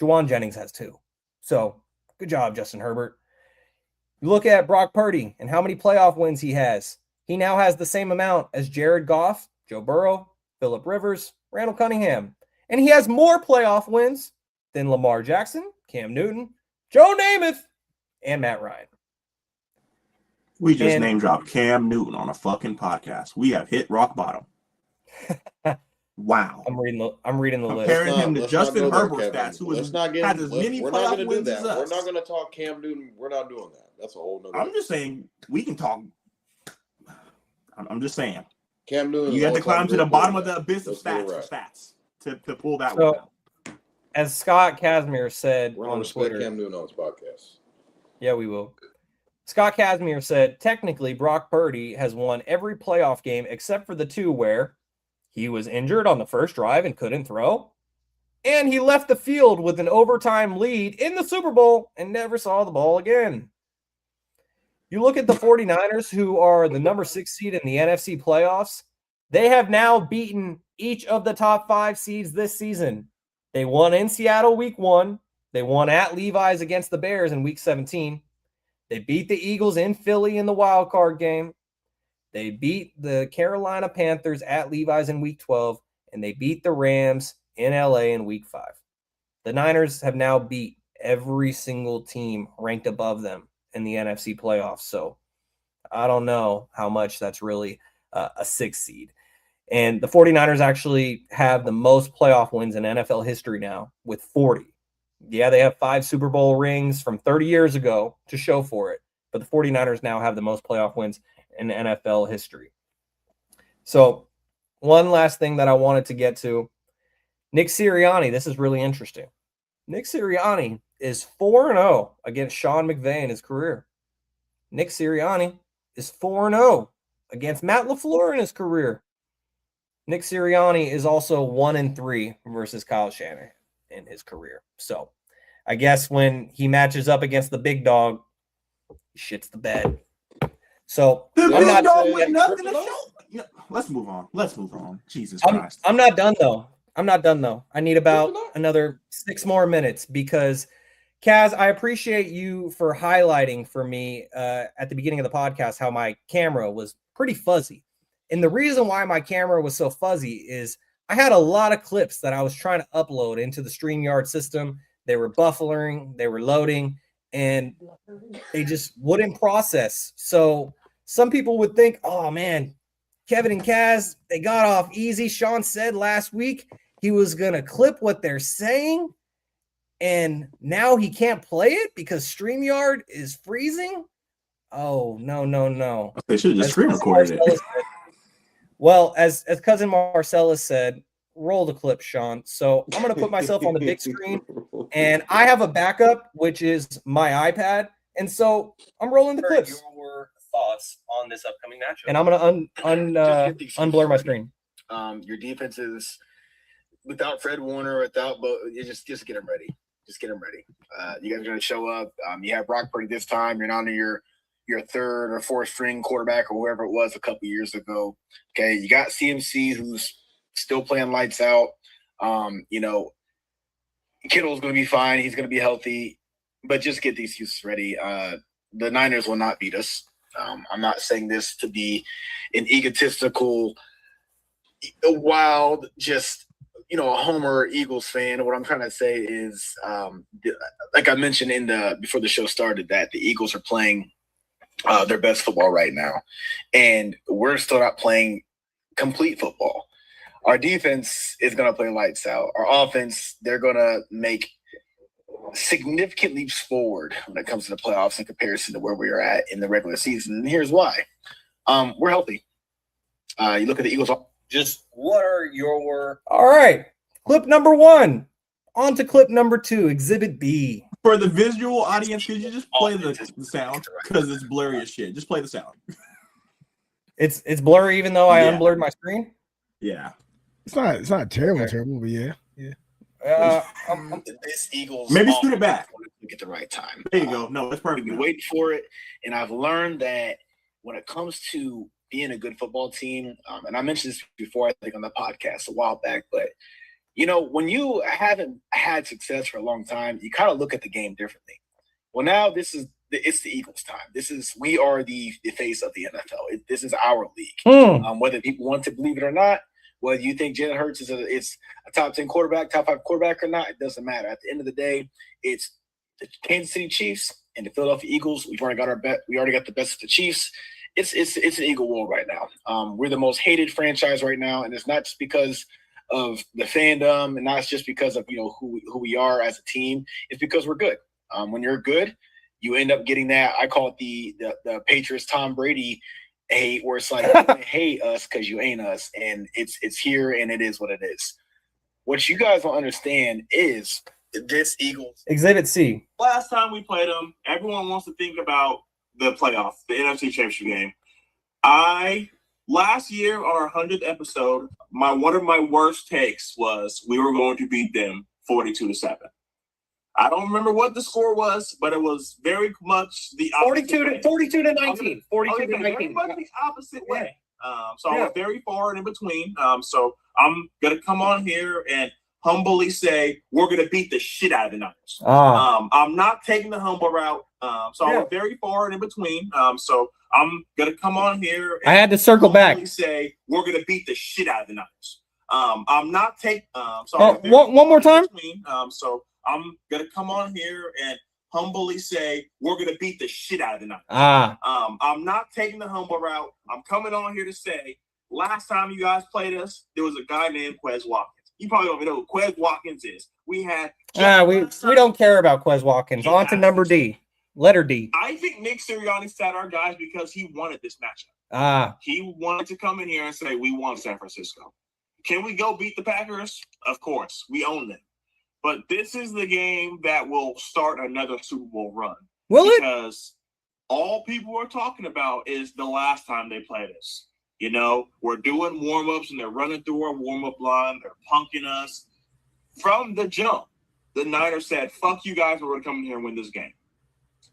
Jaevon Jennings has 2. So good job, Justin Herbert. You look at Brock Purdy and how many playoff wins he has. He now has the same amount as Jared Goff, Joe Burrow, Phillip Rivers, Randall Cunningham. And he has more playoff wins than Lamar Jackson, Cam Newton, Joe Namath, and Matt Ryan. We just name dropped Cam Newton on a fucking podcast. We have hit rock bottom. Wow. I'm reading the list. Comparing him to Justin Herbert's stats, who has as many playoff wins as us. We're not going to talk Cam Newton. We're not doing that. That's a whole nother. I'm just saying we can talk. I'm just saying. Cam Newton. You have to climb to the bottom of the abyss of stats to pull that one out. As Scott Casimir said We're on Twitter, Cam Newton on his podcast. Yeah, we will. Scott Casimir said, technically, Brock Purdy has won every playoff game except for the 2 where he was injured on the first drive and couldn't throw, and he left the field with an overtime lead in the Super Bowl and never saw the ball again. You look at the 49ers, who are the number 6 seed in the NFC playoffs. They have now beaten each of the top 5 seeds this season. They won in Seattle week 1. They won at Levi's against the Bears in week 17. They beat the Eagles in Philly in the wild card game. They beat the Carolina Panthers at Levi's in week 12, and they beat the Rams in LA in week 5. The Niners have now beat every single team ranked above them in the NFC playoffs. So I don't know how much that's really a 6 seed. And the 49ers actually have the most playoff wins in NFL history now with 40. Yeah, they have 5 Super Bowl rings from 30 years ago to show for it. But the 49ers now have the most playoff wins in NFL history. So one last thing that I wanted to get to. Nick Sirianni, this is really interesting. Nick Sirianni is 4-0 against Sean McVay in his career. Nick Sirianni is 4-0 against Matt LaFleur in his career. Nick Sirianni is also 1-3 versus Kyle Shanahan in his career. So I guess when he matches up against the big dog, he shits the bed. So the I'm not dog with nothing to show. Let's move on. Jesus Christ. I'm not done though. I need about another 6 more minutes because Kaz, I appreciate you for highlighting for me at the beginning of the podcast how my camera was pretty fuzzy. And the reason why my camera was so fuzzy is I had a lot of clips that I was trying to upload into the StreamYard system. They were buffering, they were loading, and they just wouldn't process. So some people would think, oh man, Kevin and Kaz, they got off easy. Shaun said last week he was going to clip what they're saying, and now he can't play it because StreamYard is freezing. Oh, no. They should have just screen recorded it. Well, as cousin Marcellus said, roll the clip, Shaun. So I'm going to put myself on the big screen, and I have a backup, which is my iPad. And so I'm rolling the clips. Your thoughts on this upcoming matchup? And I'm going to unblur my screen. Your defense is without Fred Warner, without you just get them ready. Just get them ready. You guys are going to show up. You have Brock Purdy this time. You're not on your 3rd or 4th string quarterback or whoever it was a couple years ago. Okay, you got CMC who's still playing lights out. Kittle's going to be fine. He's going to be healthy, but just get these excuses ready. The Niners will not beat us. I'm not saying this to be an egotistical, wild, just a Homer Eagles fan. What I'm trying to say is, like I mentioned before the show started, that the Eagles are playing their best football right now, and we're still not playing complete football. Our defense is going to play lights out. Our offense, they're going to make significant leaps forward when it comes to the playoffs in comparison to where we are at in the regular season. And here's why. We're healthy. You look at the Eagles. Just what are your... All right. Clip number 1. On to clip number 2, Exhibit B. For the visual audience, could you just play the sound? Because it's blurry as shit. Just play the sound. It's blurry even though I unblurred my screen? Yeah. It's not terrible, but yeah. This Eagles maybe scoot it back at the right time. There you go. No, it's perfect. We've been waiting for it, and I've learned that when it comes to being a good football team, and I mentioned this before, I think on the podcast a while back, but when you haven't had success for a long time, you kind of look at the game differently. Well, now it's the Eagles' time. We are the face of the NFL. This is our league. Whether people want to believe it or not, whether you think Jalen Hurts is a top 10 quarterback, top 5 quarterback or not, it doesn't matter. At the end of the day, it's the Kansas City Chiefs and the Philadelphia Eagles. We already got the best of the Chiefs. It's an Eagle world right now. We're the most hated franchise right now, and it's not just because of the fandom, and not just because of who we are as a team. It's because we're good. When you're good, you end up getting that. I call it the Patriots Tom Brady hate where it's like you hate us because you ain't us, and it's here and it is what it is. What you guys don't understand is this Eagles Exhibit C. Last time we played them, everyone wants to think about the playoff, the NFC Championship game. Last year on our 100th episode, one of my worst takes was we were going to beat them 42-7. I don't remember what the score was, but it was very much the opposite 42 to 19. 42 to 19. Very much the opposite way. So I was very far and in between. So I'm gonna come on here and humbly say we're gonna beat the shit out of the Niners. I'm not taking the humble route. So I was very far and in between. So I'm gonna come on here and I had to circle back. Say we're gonna beat the shit out of the Niners. I'm not taking. One more time. So I'm gonna come on here and humbly say we're gonna beat the shit out of the Niners. I'm not taking the humble route. I'm coming on here to say last time you guys played us, there was a guy named Quez Watkins. You probably don't even know who Quez Watkins is. We don't care about Quez Watkins. On to number D. Letter D. I think Nick Sirianni sat our guys because he wanted this matchup. He wanted to come in here and say, we won San Francisco. Can we go beat the Packers? Of course. We own them. But this is the game that will start another Super Bowl run. Will it? Because all people are talking about is the last time they played us. You know, we're doing warm-ups and they're running through our warm-up line. They're punking us. From the jump, the Niners said, fuck you guys, we're going to come in here and win this game.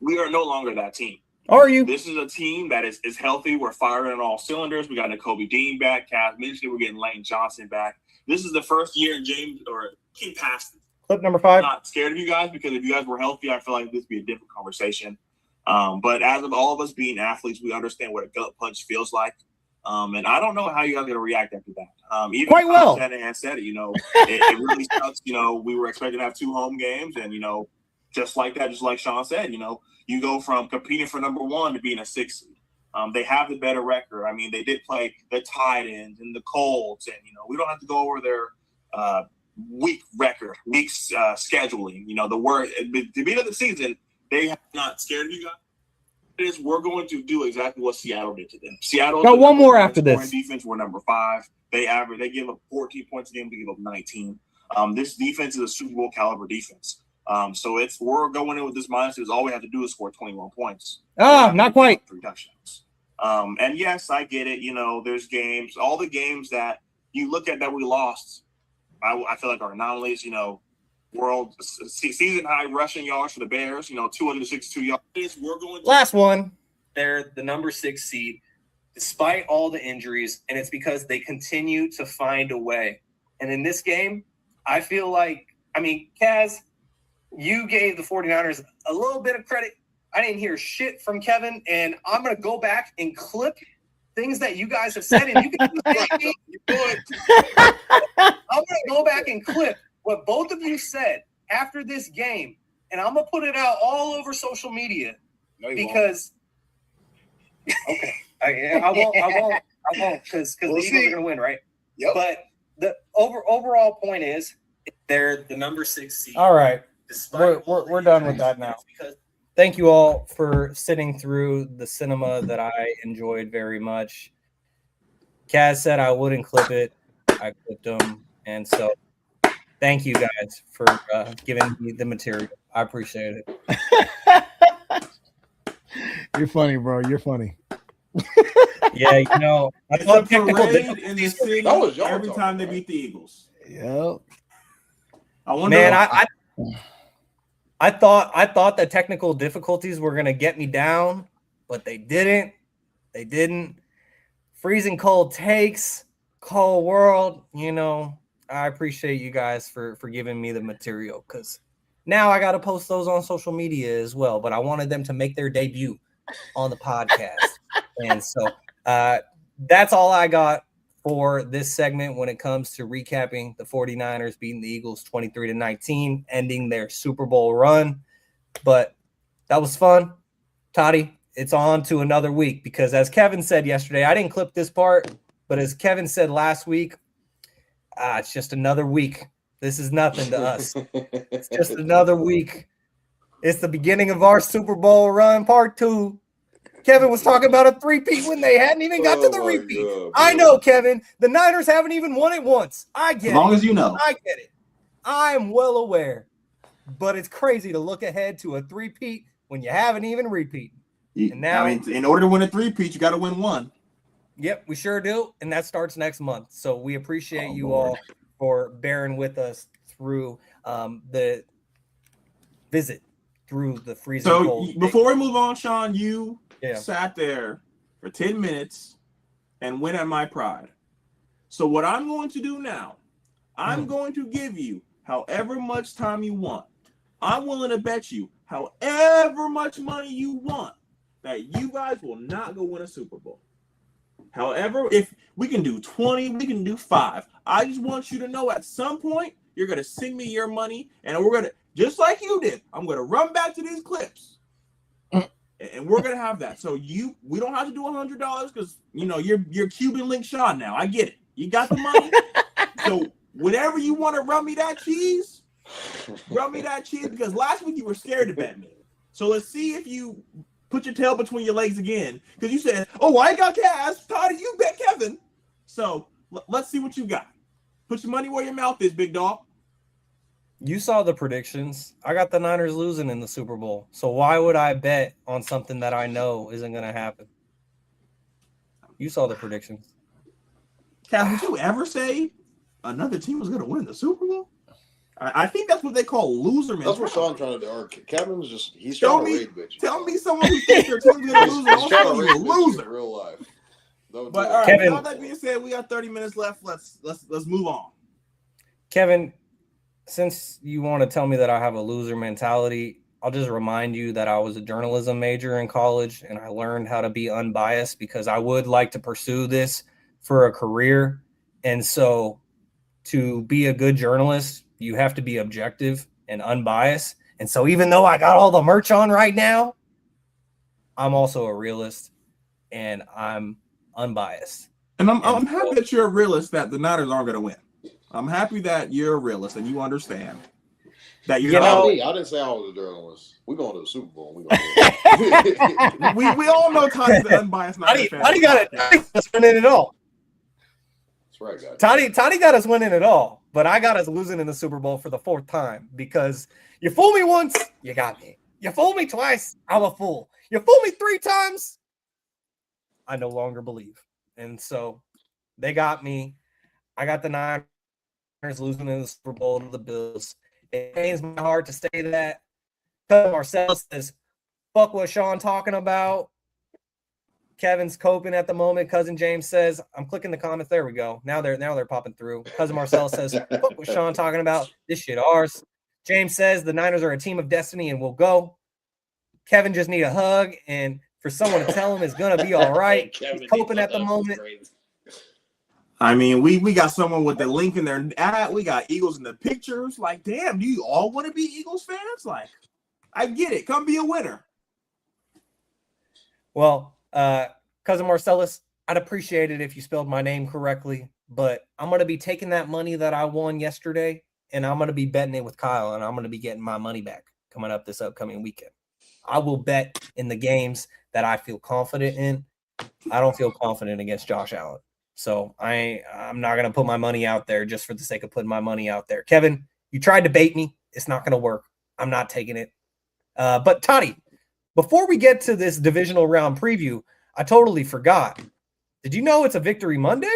We are no longer that team. Are you? This is a team that is healthy. We're firing on all cylinders. We got Nakobe Dean back. Cass mentioned we're getting Lane Johnson back. This is the first year in King passed. Clip number 5. I'm not scared of you guys because if you guys were healthy, I feel like this would be a different conversation. But as of all of us being athletes, we understand what a gut punch feels like. And I don't know how you guys are going to react after that. Even Quite well. Shanahan said it, it really sucks. We were expecting to have 2 home games and, just like that, just like Shaun said, you go from competing for number 1 to being a 6 seed. They have the better record. I mean, they did play the Titans and the Colts, and we don't have to go over their weak record, weak scheduling. The word at the beginning of the season, they have not scared of you guys. We're going to do exactly what Seattle did to them. Seattle got one more after this. Defense, we're number 5. They give up 14 points a game. They give up 19. This defense is a Super Bowl caliber defense. So we're going in with this mindset. All we have to do is score 21 points. Not quite. 3 touchdowns. And yes, I get it. There's games, all the games that you look at that we lost. I feel like are anomalies. World season high rushing yards for the Bears. 262 yards. We're going. Last one. They're the number 6 seed, despite all the injuries, and it's because they continue to find a way. And in this game, I feel like, Kaz, you gave the 49ers a little bit of credit. I didn't hear shit from Kevin, and I'm going to go back and clip things that you guys have said, and you can do the same thing. I'm going to go back and clip what both of you said after this game, and I'm going to put it out all over social media because okay, I won't because the Eagles are going to win, right? Yep. But the overall point is they're the number 6 seed. All right. We're done with that now. Thank you all for sitting through the cinema that I enjoyed very much. Kaz said I wouldn't clip it. I clipped them. And so thank you guys for giving me the material. I appreciate it. You're funny, bro. You're funny. Yeah, I thought technical in the city every time they beat the Eagles. Yep. I wonder. Man, I thought the technical difficulties were gonna get me down, but they didn't. They didn't. Freezing cold takes, cold world. I appreciate you guys for giving me the material because now I got to post those on social media as well. But I wanted them to make their debut on the podcast, and so that's all I got for this segment when it comes to recapping the 49ers beating the Eagles 23-19, ending their Super Bowl run. But that was fun. Toddy, it's on to another week because as Kevin said yesterday, I didn't clip this part, but as Kevin said last week, it's just another week. This is nothing to us. It's just another week. It's the beginning of our Super Bowl run, part 2. Kevin was talking about a three-peat when they hadn't even got to the repeat. God, I know, Kevin. The Niners haven't even won it once. I get it. As long as you know. I get it. I am well aware. But it's crazy to look ahead to a three-peat when you haven't even repeated. And now, I mean, in order to win a three-peat, you got to win one. Yep, we sure do. And that starts next month. So we appreciate you all for bearing with us through the visit through the freezing cold. So before we move on, Shaun, you sat there for 10 minutes and went at my pride. So what I'm going to do now, I'm going to give you however much time you want. I'm willing to bet you however much money you want that you guys will not go win a Super Bowl. However, if we can do 20, we can do 5. I just want you to know at some point you're going to send me your money, and we're going to, just like you did, I'm going to run back to these clips, and we're going to have that. So we don't have to do $100 because, you know, you're Cuban Link Shaun now. I get it. You got the money. So whenever you want to run me that cheese because last week you were scared to bet me. So let's see if you put your tail between your legs again because you said, "Oh, I got cash. Todd, you bet Kevin." So let's see what you got. Put your money where your mouth is, big dog. You saw the predictions. I got the Niners losing in the Super Bowl. So why would I bet on something that I know isn't going to happen? You saw the predictions. Cal, would you ever say another team was going to win the Super Bowl? I think that's what they call loser mentality. That's what Shaun trying to do. Or Kevin's just, he's trying to rage bitch. Tell me someone who thinks their team's going to lose and also you're a loser. In real life. But all right, Kevin, all that being said, we got 30 minutes left. Let's move on. Kevin, since you want to tell me that I have a loser mentality, I'll just remind you that I was a journalism major in college and I learned how to be unbiased because I would like to pursue this for a career. And so to be a good journalist, you have to be objective and unbiased. And so even though I got all the merch on right now, I'm also a realist and I'm unbiased. And I'm happy that you're a realist that the Niners aren't going to win. I'm happy that you're a realist and you understand that you're not. I didn't say I was a journalist. We're going to the Super Bowl. We all know Toddy's the unbiased Niners fan. Toddy got us winning it all. That's right, guys. Toddy got us winning it all, but I got us losing in the Super Bowl for the 4th time because you fool me once, you got me. You fool me twice, I'm a fool. You fool me 3 times, I no longer believe. And so they got me. I got the Niners losing in the Super Bowl to the Bills. It pains my heart to say that. Marcel says, fuck what Shaun talking about. Kevin's coping at the moment. Cousin James says, I'm clicking the comments. There we go. Now they're popping through. Cousin Marcel says, fuck what Shaun talking about. This shit ours. James says the Niners are a team of destiny and we'll go. Kevin just need a hug and for someone to tell him it's gonna be all right. He's coping at the moment. I mean, we got someone with the link in their ad. We got Eagles in the pictures. Like, damn, do you all want to be Eagles fans? Like, I get it. Come be a winner. Well, Cousin Marcellus, I'd appreciate it if you spelled my name correctly, but I'm going to be taking that money that I won yesterday, and I'm going to be betting it with Kyle, and I'm going to be getting my money back coming up this upcoming weekend. I will bet in the games that I feel confident in. I don't feel confident against Josh Allen. So I'm not going to put my money out there just for the sake of putting my money out there. Kevin, you tried to bait me. It's not going to work. I'm not taking it. But Toddy, before we get to this divisional round preview, I totally forgot. Did you know it's a Victory Monday?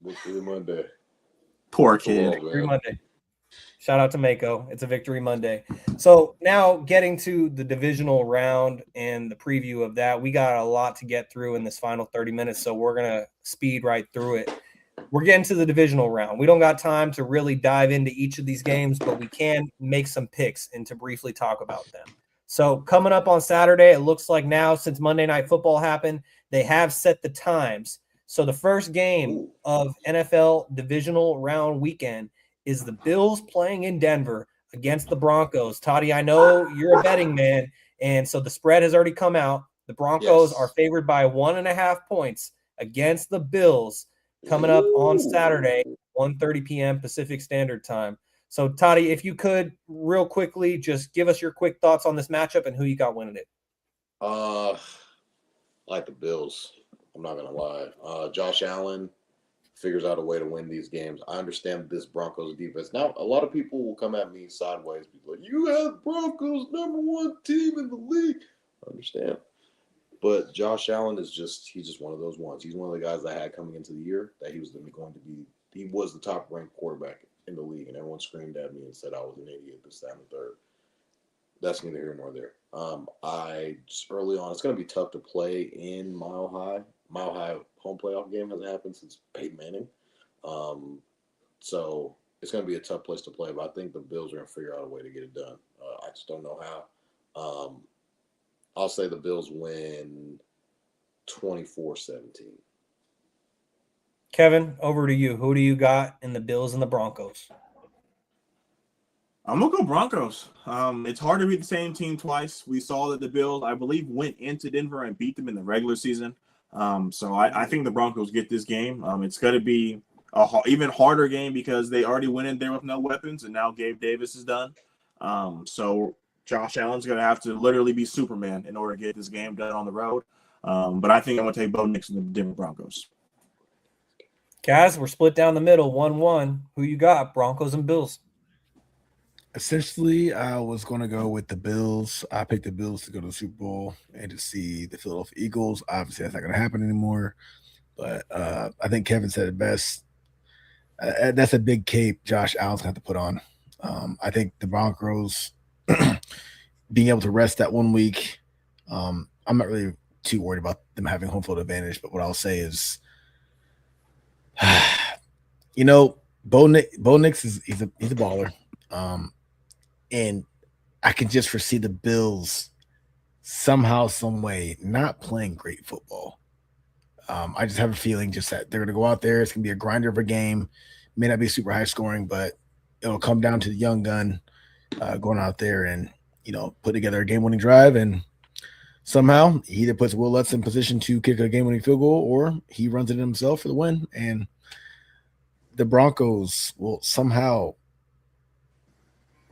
Victory Monday. Poor kid. Victory Monday. Shout out to Mako. It's a Victory Monday. So now getting to the divisional round and the preview of that, we got a lot to get through in this final 30 minutes, so we're going to speed right through it. We're getting to the divisional round. We don't got time to really dive into each of these games, but we can make some picks and to briefly talk about them. So coming up on Saturday, it looks like now since Monday Night Football happened, they have set the times. So the first game of NFL Divisional Round weekend is the Bills playing in Denver against the Broncos. Toddy, I know you're a betting man, and so the spread has already come out. The Broncos are favored by 1.5 points against the Bills coming up on Saturday, 1:30 p.m. Pacific Standard Time. So, Toddy, if you could real quickly just give us your quick thoughts on this matchup and who you got winning it. I like the Bills. I'm not gonna lie. Josh Allen figures out a way to win these games. I understand this Broncos defense. Now, a lot of people will come at me sideways, be like, "You have Broncos #1 team in the league." I understand, but Josh Allen is he's just one of those ones. He's one of the guys I had coming into the year that he was going to be. He was the top ranked quarterback in the league, and everyone screamed at me and said I was an idiot, this, that, and the third. That's neither here nor there. I just early on, it's going to be tough to play in Mile High. Mile High home playoff game hasn't happened since Peyton Manning. So it's going to be a tough place to play, but I think the Bills are going to figure out a way to get it done. I just don't know how. I'll say the Bills win 24-17. Kevin, over to you. Who do you got in the Bills and the Broncos? I'm going to go Broncos. It's hard to beat the same team twice. We saw that the Bills, I believe, went into Denver and beat them in the regular season. So I think the Broncos get this game. It's going to be a even harder game because they already went in there with no weapons, and now Gabe Davis is done. So Josh Allen's going to have to literally be Superman in order to get this game done on the road. But I think I'm going to take Bo Nix and the Denver Broncos. Guys, we're split down the middle, 1-1. Who you got, Broncos and Bills? Essentially, I was going to go with the Bills. I picked the Bills to go to the Super Bowl and to see the Philadelphia Eagles. Obviously, that's not going to happen anymore. But I think Kevin said it best. That's a big cape Josh Allen's going to have to put on. I think the Broncos being able to rest that 1 week, I'm not really too worried about them having home field advantage. But what I'll say is, Bo Nix he's a baller. And I can just foresee the Bills somehow, some way, not playing great football. I just have a feeling just that they're going to go out there. It's going to be a grinder of a game. May not be super high scoring, but it'll come down to the young gun going out there and, put together a game-winning drive. And somehow he either puts Will Lutz in position to kick a game-winning field goal or he runs it himself for the win. And the Broncos will somehow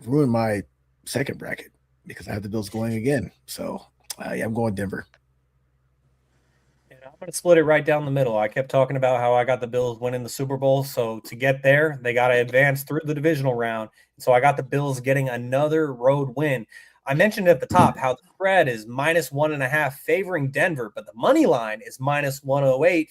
ruin my second bracket because I have the Bills going again. So I'm going Denver. And I'm going to split it right down the middle. I kept talking about how I got the Bills winning the Super Bowl. So to get there, they got to advance through the divisional round. So I got the Bills getting another road win. I mentioned at the top how the spread is -1.5 favoring Denver, but the money line is -108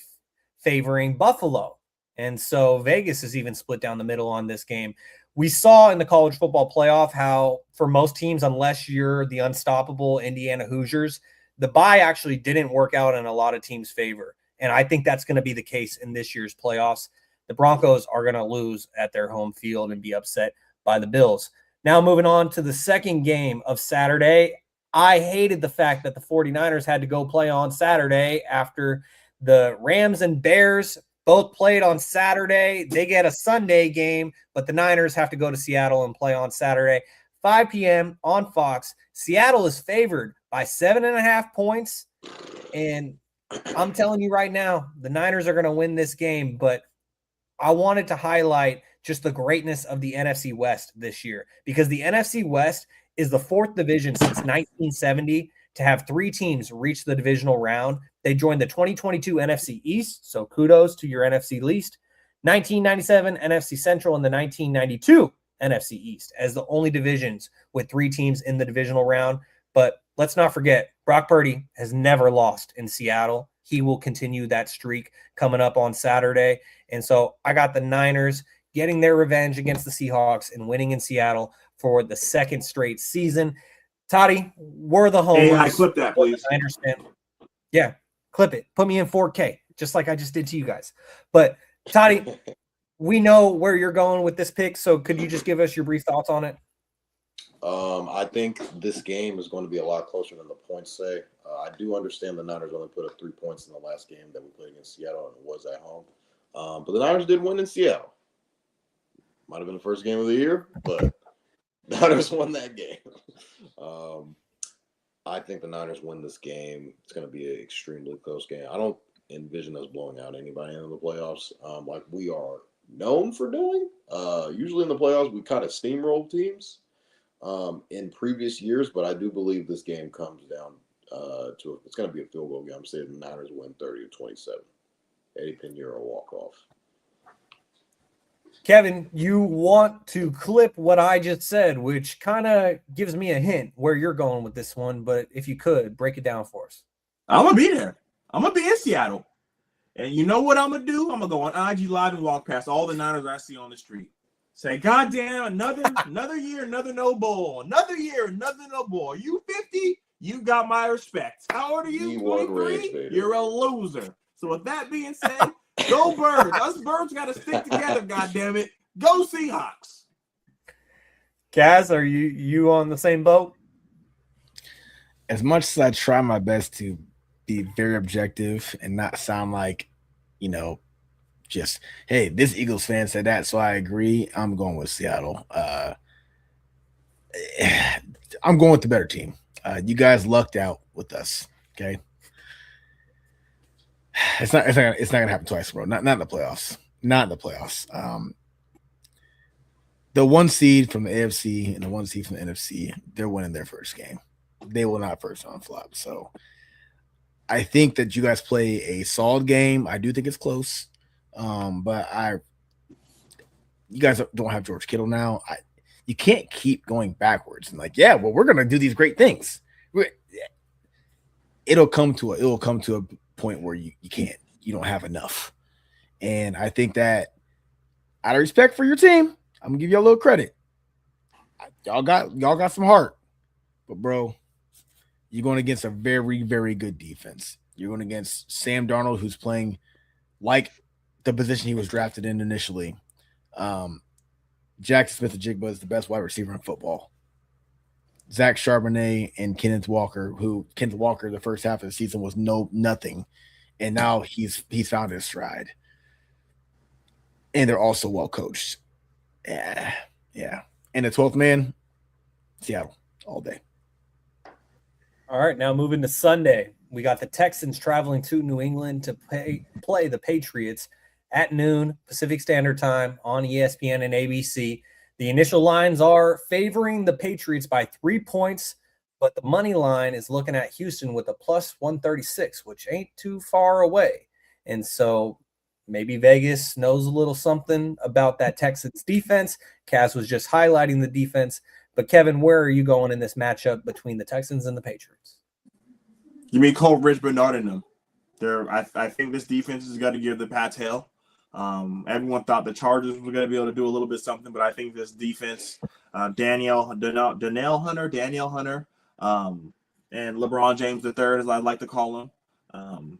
favoring Buffalo. And so Vegas is even split down the middle on this game. We saw in the college football playoff how for most teams, unless you're the unstoppable Indiana Hoosiers, the bye actually didn't work out in a lot of teams' favor. And I think that's going to be the case in this year's playoffs. The Broncos are going to lose at their home field and be upset by the Bills. Now moving on to the second game of Saturday. I hated the fact that the 49ers had to go play on Saturday after the Rams and Bears both played on Saturday. They get a Sunday game, but the Niners have to go to Seattle and play on Saturday, 5 p.m. on Fox. Seattle is favored by 7.5 points. And I'm telling you right now, the Niners are going to win this game, but I wanted to highlight just the greatness of the NFC West this year because the NFC West is the fourth division since 1970 to have 3 teams reach the divisional round. They joined the 2022 NFC East, so kudos to your NFC East, 1997 NFC Central, and the 1992 NFC East as the only divisions with 3 teams in the divisional round. But let's not forget, Brock Purdy has never lost in Seattle. He will continue that streak coming up on Saturday. And so I got the Niners getting their revenge against the Seahawks and winning in Seattle for the second straight season. Toddy, we're the homers. Hey, I clip that, please. I understand. Yeah, clip it. Put me in 4K, just like I just did to you guys. But, Toddy, we know where you're going with this pick, so could you just give us your brief thoughts on it? I think this game is going to be a lot closer than the points say. I do understand the Niners only put up 3 points in the last game that we played against Seattle, and it was at home. But the Niners did win in Seattle. Might have been the first game of the year, but the Niners won that game. I think the Niners win this game. It's going to be an extremely close game. I don't envision us blowing out anybody in the playoffs like we are known for doing. Usually in the playoffs, we kind of steamroll teams in previous years, but I do believe this game comes down it's going to be a field goal game. I'm saying the Niners win 30-27. Eddie Pinheiro walk-off. Kevin, you want to clip what I just said, which kind of gives me a hint where you're going with this one. But if you could, break it down for us. I'm going to be there. I'm going to be in Seattle. And you know what I'm going to do? I'm going to go on IG Live and walk past all the Niners I see on the street. Say, goddamn, another year, another no bowl. Another year, another no bowl. You 50, you got my respect. How old are you? 23? You're a loser. So with that being said, go Birds. Us Birds got to stick together, goddammit. Go Seahawks. Kaz, are you on the same boat? As much as I try my best to be very objective and not sound like, just, hey, this Eagles fan said that, so I agree. I'm going with Seattle. I'm going with the better team. You guys lucked out with us, okay? It's not gonna happen twice, bro. Not in the playoffs. Not in the playoffs. The 1 seed from the AFC and the 1 seed from the NFC, they're winning their first game. They will not first round flop. So I think that you guys play a solid game. I do think it's close. But you guys don't have George Kittle now. You can't keep going backwards and we're gonna do these great things. It'll come to a point where you can't. You don't have enough. And I think that out of respect for your team, I'm gonna give you a little credit. Y'all got some heart, but bro, you're going against a very, very good defense. You're going against Sam Darnold, who's playing like the position he was drafted in initially. Jackson Smith-Njigba is the best wide receiver in football. Zach Charbonnet and Kenneth Walker, the first half of the season was nothing, and now he's found his stride. And they're also well coached. Yeah. And the 12th man, Seattle all day. All right, now moving to Sunday. We got the Texans traveling to New England to play the Patriots at noon Pacific Standard Time on ESPN and ABC. The initial lines are favoring the Patriots by 3 points, but the money line is looking at Houston with a plus 136, which ain't too far away. And so maybe Vegas knows a little something about that Texans defense. Kaz was just highlighting the defense. But, Kevin, where are you going in this matchup between the Texans and the Patriots? You mean Cole Rich Bernard in them? I think this defense has got to give the Pats hell. Everyone thought the Chargers were going to be able to do a little bit something, but I think this defense, Danielle Hunter, and LeBron James III, as I like to call him.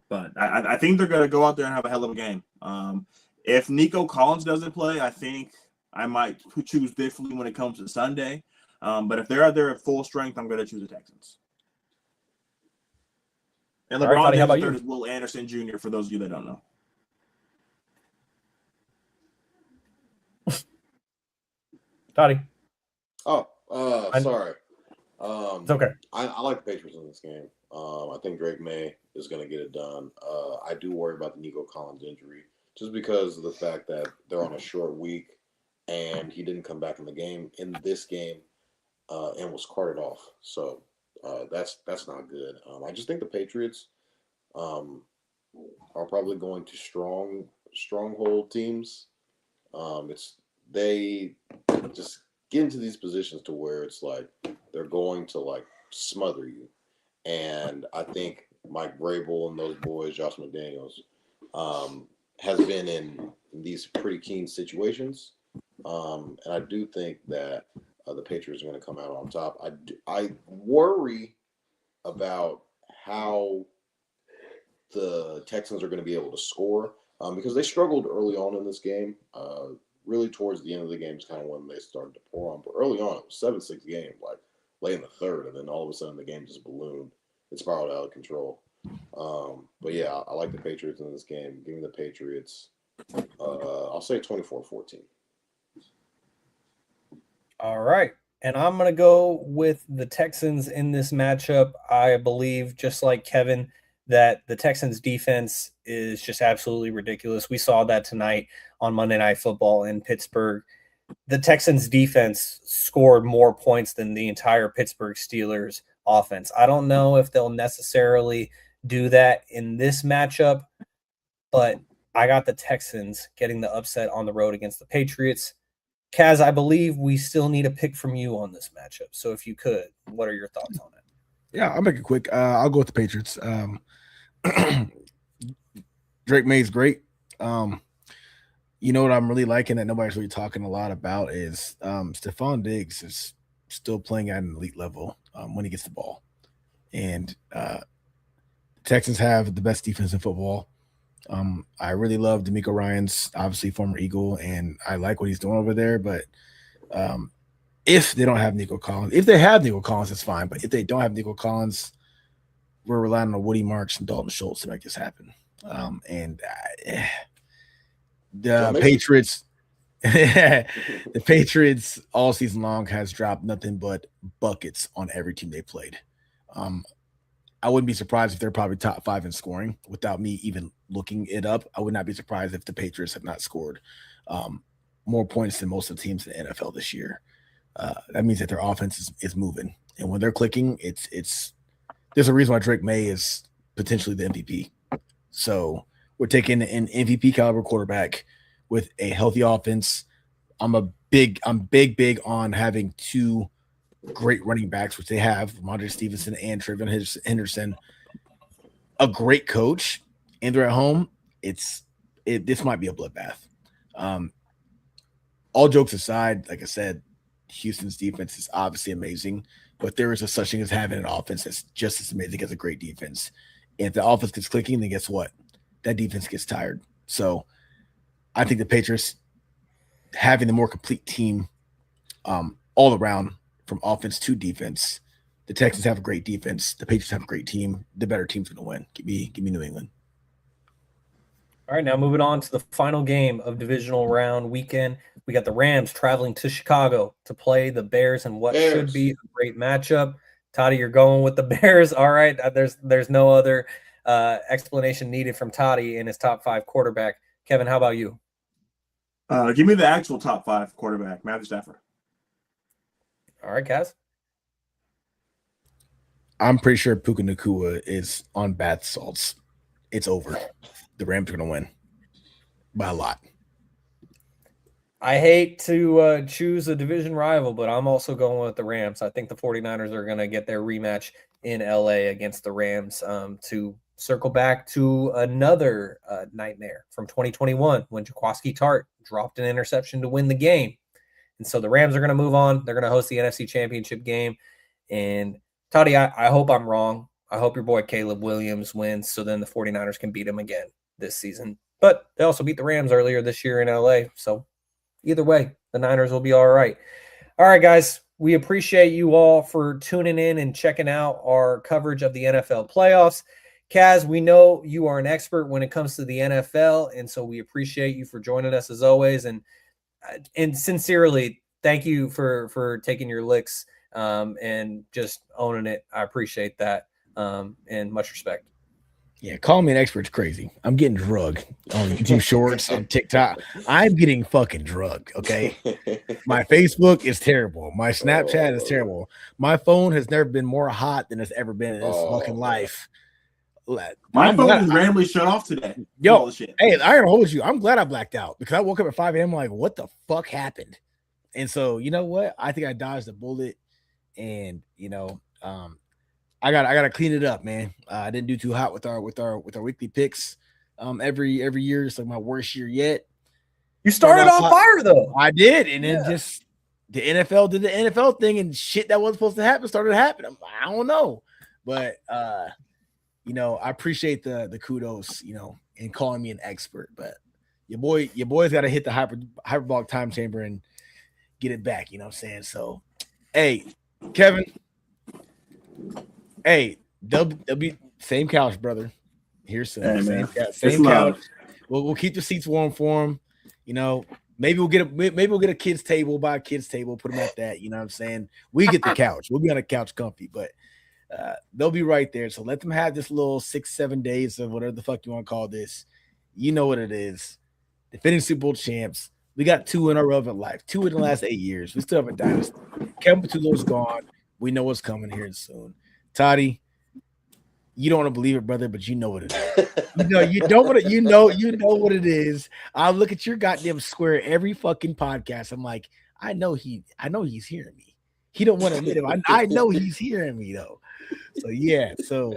But I think they're going to go out there and have a hell of a game. If Nico Collins doesn't play, I think I might choose differently when it comes to Sunday. But if they're out there at full strength, I'm going to choose the Texans. And LeBron James III is Will Anderson Jr., for those of you that don't know. Toddy. Oh, sorry. It's okay. I like the Patriots in this game. I think Drake May is going to get it done. I do worry about the Nico Collins injury just because of the fact that they're on a short week and he didn't come back in this game, and was carted off. So that's not good. I just think the Patriots are probably going to stronghold teams. They just get into these positions to where it's like they're going to smother you. And I think Mike Vrabel and those boys, Josh McDaniels, has been in these pretty keen situations. And I do think that the Patriots are going to come out on top. I worry about how the Texans are going to be able to score because they struggled early on in this game. Really towards the end of the game is kind of when they started to pour on. But early on, it was 7-6 game, late in the third, and then all of a sudden the game just ballooned. It spiraled out of control. But yeah, I like the Patriots in this game. Give me the Patriots. I'll say 24-14. All right. And I'm going to go with the Texans in this matchup. I believe, just like Kevin, that the Texans defense is just absolutely ridiculous. We saw that tonight on Monday Night Football in Pittsburgh. The Texans defense scored more points than the entire Pittsburgh Steelers offense. I don't know if they'll necessarily do that in this matchup, but I got the Texans getting the upset on the road against the Patriots. Kaz, I believe we still need a pick from you on this matchup. So if you could, what are your thoughts on it? Yeah, I'll make it quick. I'll go with the Patriots. Drake May's great. You know what I'm really liking that nobody's really talking a lot about is Stephon Diggs is still playing at an elite level when he gets the ball. And the Texans have the best defense in football. I really love D'Amico Ryans, obviously former Eagle, and I like what he's doing over there. But if they don't have Nico Collins, if they have Nico Collins, it's fine. But if they don't have Nico Collins, we're relying on Woody Marks and Dalton Schultz to make this happen. The Patriots, the Patriots all season long has dropped nothing but buckets on every team they played. I wouldn't be surprised if they're probably top 5 in scoring without me even looking it up. I would not be surprised if the Patriots have not scored more points than most of the teams in the NFL this year. That means that their offense is moving, and when they're clicking, it's there's a reason why Drake May is potentially the MVP. So we're taking an MVP caliber quarterback with a healthy offense. I'm big on having 2 great running backs, which they have, Ramondre Stevenson and Trayvon Henderson. A great coach, and they're at home. This might be a bloodbath. All jokes aside, like I said, Houston's defense is obviously amazing, but there is a such thing as having an offense that's just as amazing as a great defense. And if the offense gets clicking, then guess what? That defense gets tired. So I think the Patriots having the more complete team all around from offense to defense. The Texans have a great defense. The Patriots have a great team. The better team's going to win. Give me New England. All right, now moving on to the final game of Divisional Round weekend. We got the Rams traveling to Chicago to play the Bears in what should be a great matchup. Toddy, you're going with the Bears. All right, there's no other explanation needed from Toddy in his top 5 quarterback. Kevin, how about you? Give me the actual top 5 quarterback, Matthew Stafford. All right, Kaz. I'm pretty sure Puka Nacua is on bath salts. It's over. The Rams are going to win by a lot. I hate to choose a division rival, but I'm also going with the Rams. I think the 49ers are going to get their rematch in LA against the Rams to circle back to another nightmare from 2021 when Jaquiski Tartt dropped an interception to win the game. And so the Rams are going to move on. They're going to host the NFC Championship game. And Toddy, I hope I'm wrong. I hope your boy Caleb Williams wins so then the 49ers can beat him again this season. But they also beat the Rams earlier this year in LA. So either way, the Niners will be all right. All right, guys. We appreciate you all for tuning in and checking out our coverage of the NFL playoffs. Kaz, we know you are an expert when it comes to the NFL, and so we appreciate you for joining us as always. And sincerely, thank you for taking your licks and just owning it. I appreciate that and much respect. Yeah, calling me an expert's crazy. I'm getting drugged on YouTube Shorts, on TikTok. I'm getting fucking drugged, okay? My Facebook is terrible. My Snapchat is terrible. My phone has never been more hot than it's ever been in its fucking life. My phone is randomly shut off today. Yo, hey, I gotta hold you. I'm glad I blacked out because I woke up at 5 a.m. like, what the fuck happened? And so, you know what? I think I dodged a bullet, and I gotta clean it up, man. I didn't do too hot with our weekly picks. Every year, it's like my worst year yet. You started on fire though. I did, and then just the NFL did the NFL thing, and shit that wasn't supposed to happen started happening. I don't know, but I appreciate the kudos, in calling me an expert. But your boy's got to hit the hyperbolic time chamber and get it back. You know what I'm saying? So, hey, Kevin. Hey, they'll be same couch, brother. Here soon. Hey, same couch. We'll keep the seats warm for them. Maybe we'll get a kids table, buy a kids table, put them at that. You know what I'm saying? We get the couch. We'll be on the couch comfy, but they'll be right there. So let them have this little 6-7 days of whatever the fuck you want to call this. You know what it is. Defending Super Bowl champs. We got 2 in our relevant life. 2 in the last 8 years. We still have a dynasty. Kevin Patullo's gone. We know what's coming here soon. Toddy, you don't want to believe it, brother, but you know what it is. You don't want to. You know what it is. I look at your goddamn square every fucking podcast. I'm like, I know he's hearing me. He don't want to admit it. I know he's hearing me though. So yeah. So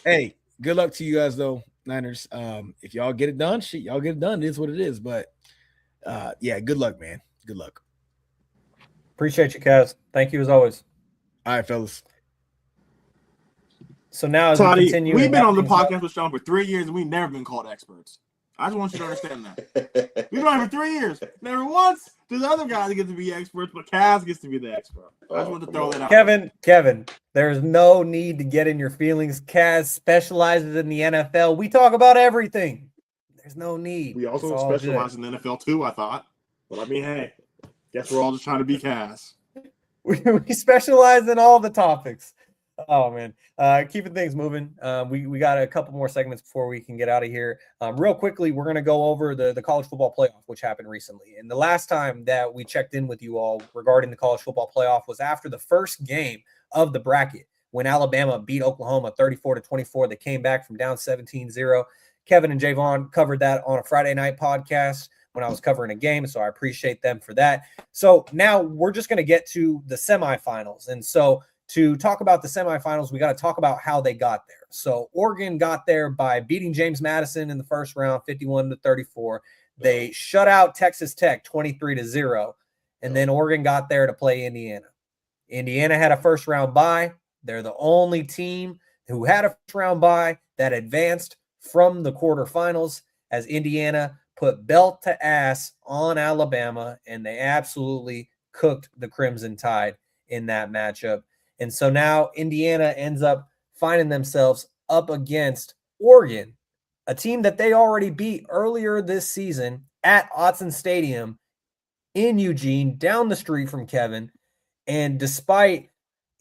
hey, good luck to you guys though, Niners. If y'all get it done, shit, y'all get it done. It is what it is. But yeah, good luck, man. Good luck. Appreciate you, Kaz. Thank you as always. All right, fellas. So now as Toddy, we continue, we've been on the podcast with Shaun for 3 years and we've never been called experts. I just want you to understand that. We've been on for 3 years. Never once do the other guys get to be experts, but Kaz gets to be the expert. I just want to throw that out. Kevin, there's no need to get in your feelings. Kaz specializes in the NFL. We talk about everything. There's no need. We also specialize in the NFL too, I thought. But I mean, hey, guess we're all just trying to be Kaz. We specialize in all the topics. Oh man, keeping things moving. We got a couple more segments before we can get out of here. Real quickly, we're going to go over the college football playoff, which happened recently. And the last time that we checked in with you all regarding the college football playoff was after the first game of the bracket when Alabama beat Oklahoma 34-24. They came back from down 17-0. Kevin and Jaevon covered that on a Friday night podcast when I was covering a game, so I appreciate them for that. So now we're just going to get to the semifinals. And so to talk about the semifinals, we got to talk about how they got there. So Oregon got there by beating James Madison in the first round, 51-34. They shut out Texas Tech 23-0. And then Oregon got there to play Indiana. Indiana had a first round bye. They're the only team who had a first round bye that advanced from the quarterfinals as Indiana put belt to ass on Alabama, and they absolutely cooked the Crimson Tide in that matchup. And so now Indiana ends up finding themselves up against Oregon, a team that they already beat earlier this season at Autzen Stadium in Eugene, down the street from Kevin. And despite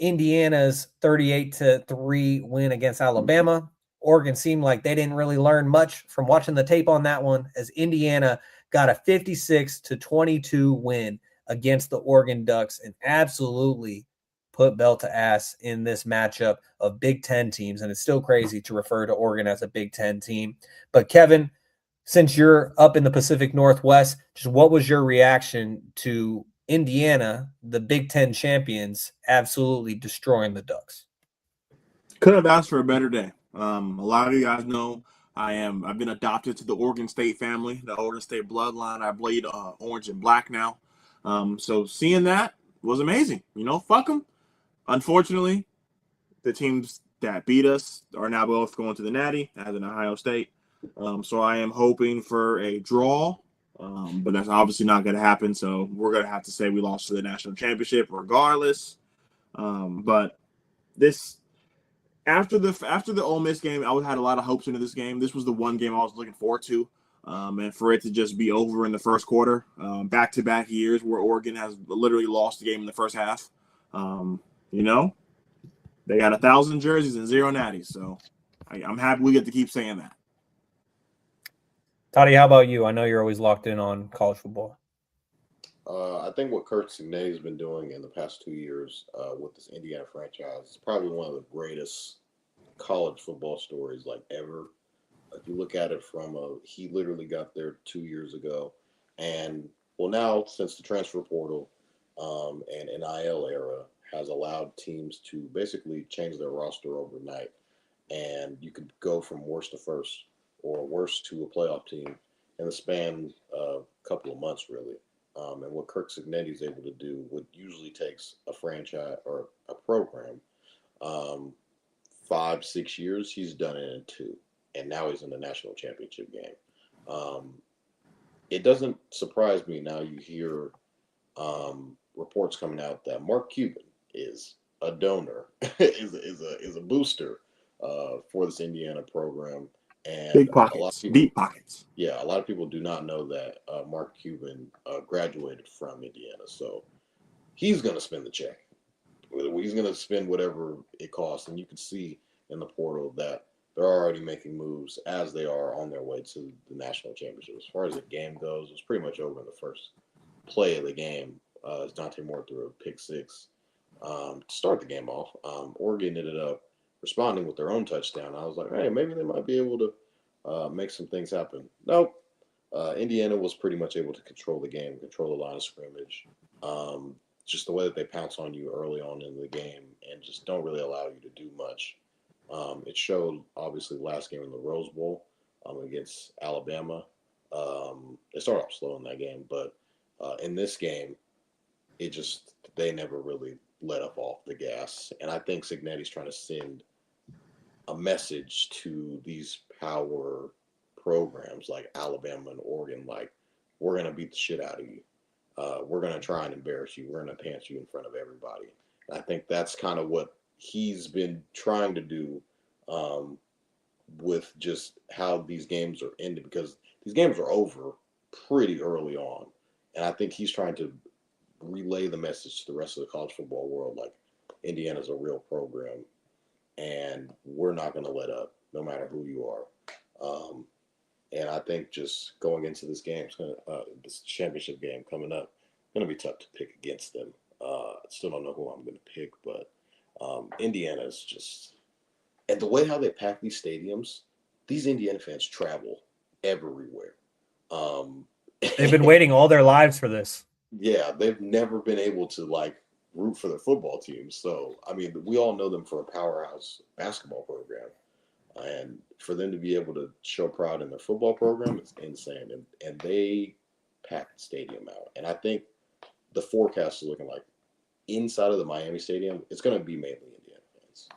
Indiana's 38-3 win against Alabama, Oregon seemed like they didn't really learn much from watching the tape on that one, as Indiana got a 56-22 win against the Oregon Ducks and absolutely put belt to ass in this matchup of Big Ten teams. And it's still crazy to refer to Oregon as a Big Ten team. But Kevin, since you're up in the Pacific Northwest, just what was your reaction to Indiana, the Big Ten champions, absolutely destroying the Ducks? Couldn't have asked for a better day. A lot of you guys know I've been adopted to the Oregon State family, the Oregon State bloodline. I bleed orange and black now. So seeing that was amazing. Fuck them. Unfortunately, the teams that beat us are now both going to the Natty, as in Ohio State. So I am hoping for a draw, but that's obviously not going to happen. So we're going to have to say we lost to the national championship regardless. But this after the Ole Miss game, I had a lot of hopes into this game. This was the one game I was looking forward to, and for it to just be over in the first quarter, back-to-back years where Oregon has literally lost the game in the first half. They got 1,000 jerseys and 0 natties, so I'm happy we get to keep saying that. Toddy, how about you? I know you're always locked in on college football. I think what Kurt Signe has been doing in the past 2 years with this Indiana franchise is probably one of the greatest college football stories ever. If you look at it from he literally got there 2 years ago, and now since the transfer portal and NIL era has allowed teams to basically change their roster overnight, and you could go from worst to first or worst to a playoff team in the span of a couple of months, really. And what Kirk Cignetti is able to do, what usually takes a franchise or a program 5-6 years, he's done it in 2, and now he's in the national championship game. It doesn't surprise me now. You hear reports coming out that Mark Cuban is a donor, is a booster for this Indiana program. And big pockets, deep pockets. Yeah, a lot of people do not know that Mark Cuban graduated from Indiana, so he's going to spend the check. He's going to spend whatever it costs, and you can see in the portal that they're already making moves as they are on their way to the national championship. As far as the game goes, it was pretty much over in the first play of the game. As Dante Moore threw a pick 6 to start the game off. Oregon ended up responding with their own touchdown. I was like, hey, maybe they might be able to make some things happen. Nope. Indiana was pretty much able to control the game, control the line of scrimmage. Just the way that they pounce on you early on in the game and just don't really allow you to do much. It showed, obviously, last game in the Rose Bowl against Alabama. They started off slow in that game, but in this game, they never really let up off the gas. And I think Cignetti's trying to send a message to these power programs like Alabama and Oregon, like, we're going to beat the shit out of you. We're going to try and embarrass you. We're going to pants you in front of everybody. And I think that's kind of what he's been trying to do with just how these games are ended, because these games are over pretty early on. And I think he's trying to relay the message to the rest of the college football world, like, Indiana's a real program, and we're not going to let up no matter who you are. And I think just going into this game, this championship game coming up, it's going to be tough to pick against them. Still don't know who I'm going to pick, but Indiana is just – and the way how they pack these stadiums, these Indiana fans travel everywhere. They've been waiting all their lives for this. Yeah, they've never been able to, like, root for their football team. So, I mean, we all know them for a powerhouse basketball program. And for them to be able to show pride in their football program is insane. And they packed the stadium out. And I think the forecast is looking like inside of the Miami Stadium, it's going to be mainly Indiana fans.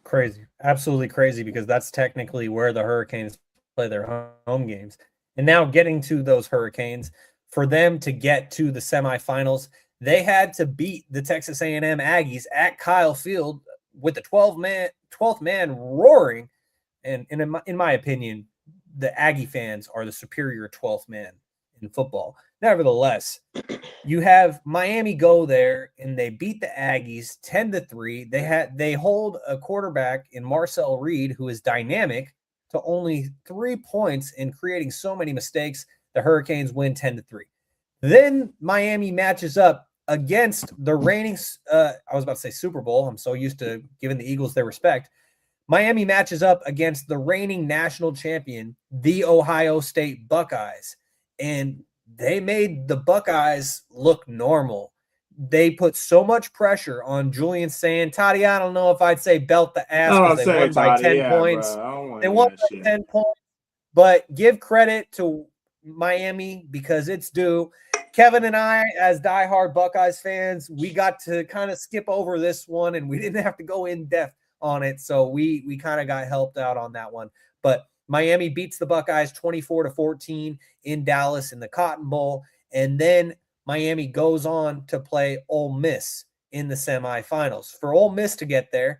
Crazy. Absolutely crazy, because that's technically where the Hurricanes play their home games. And now getting to those Hurricanes, for them to get to the semifinals, they had to beat the Texas A&M Aggies at Kyle Field with the 12th man roaring. And in my opinion, the Aggie fans are the superior 12th man in football. Nevertheless, you have Miami go there and they beat the Aggies 10-3. They hold a quarterback in Marcel Reed, who is dynamic, to only 3 points in creating so many mistakes. The Hurricanes win 10-3. Then Miami matches up against the reigning, I was about to say Super Bowl. I'm so used to giving the Eagles their respect. Miami matches up against the reigning national champion, the Ohio State Buckeyes. And they made the Buckeyes look normal. They put so much pressure on Julian Tati. I don't know if I'd say belt the ass, because they won by 10 points. They won by 10 points. But give credit to Miami because it's due. Kevin and I, as diehard Buckeyes fans, we got to kind of skip over this one, and we didn't have to go in depth on it. So we kind of got helped out on that one. But Miami beats the Buckeyes 24-14 in Dallas in the Cotton Bowl. And then Miami goes on to play Ole Miss in the semifinals. For Ole Miss to get there,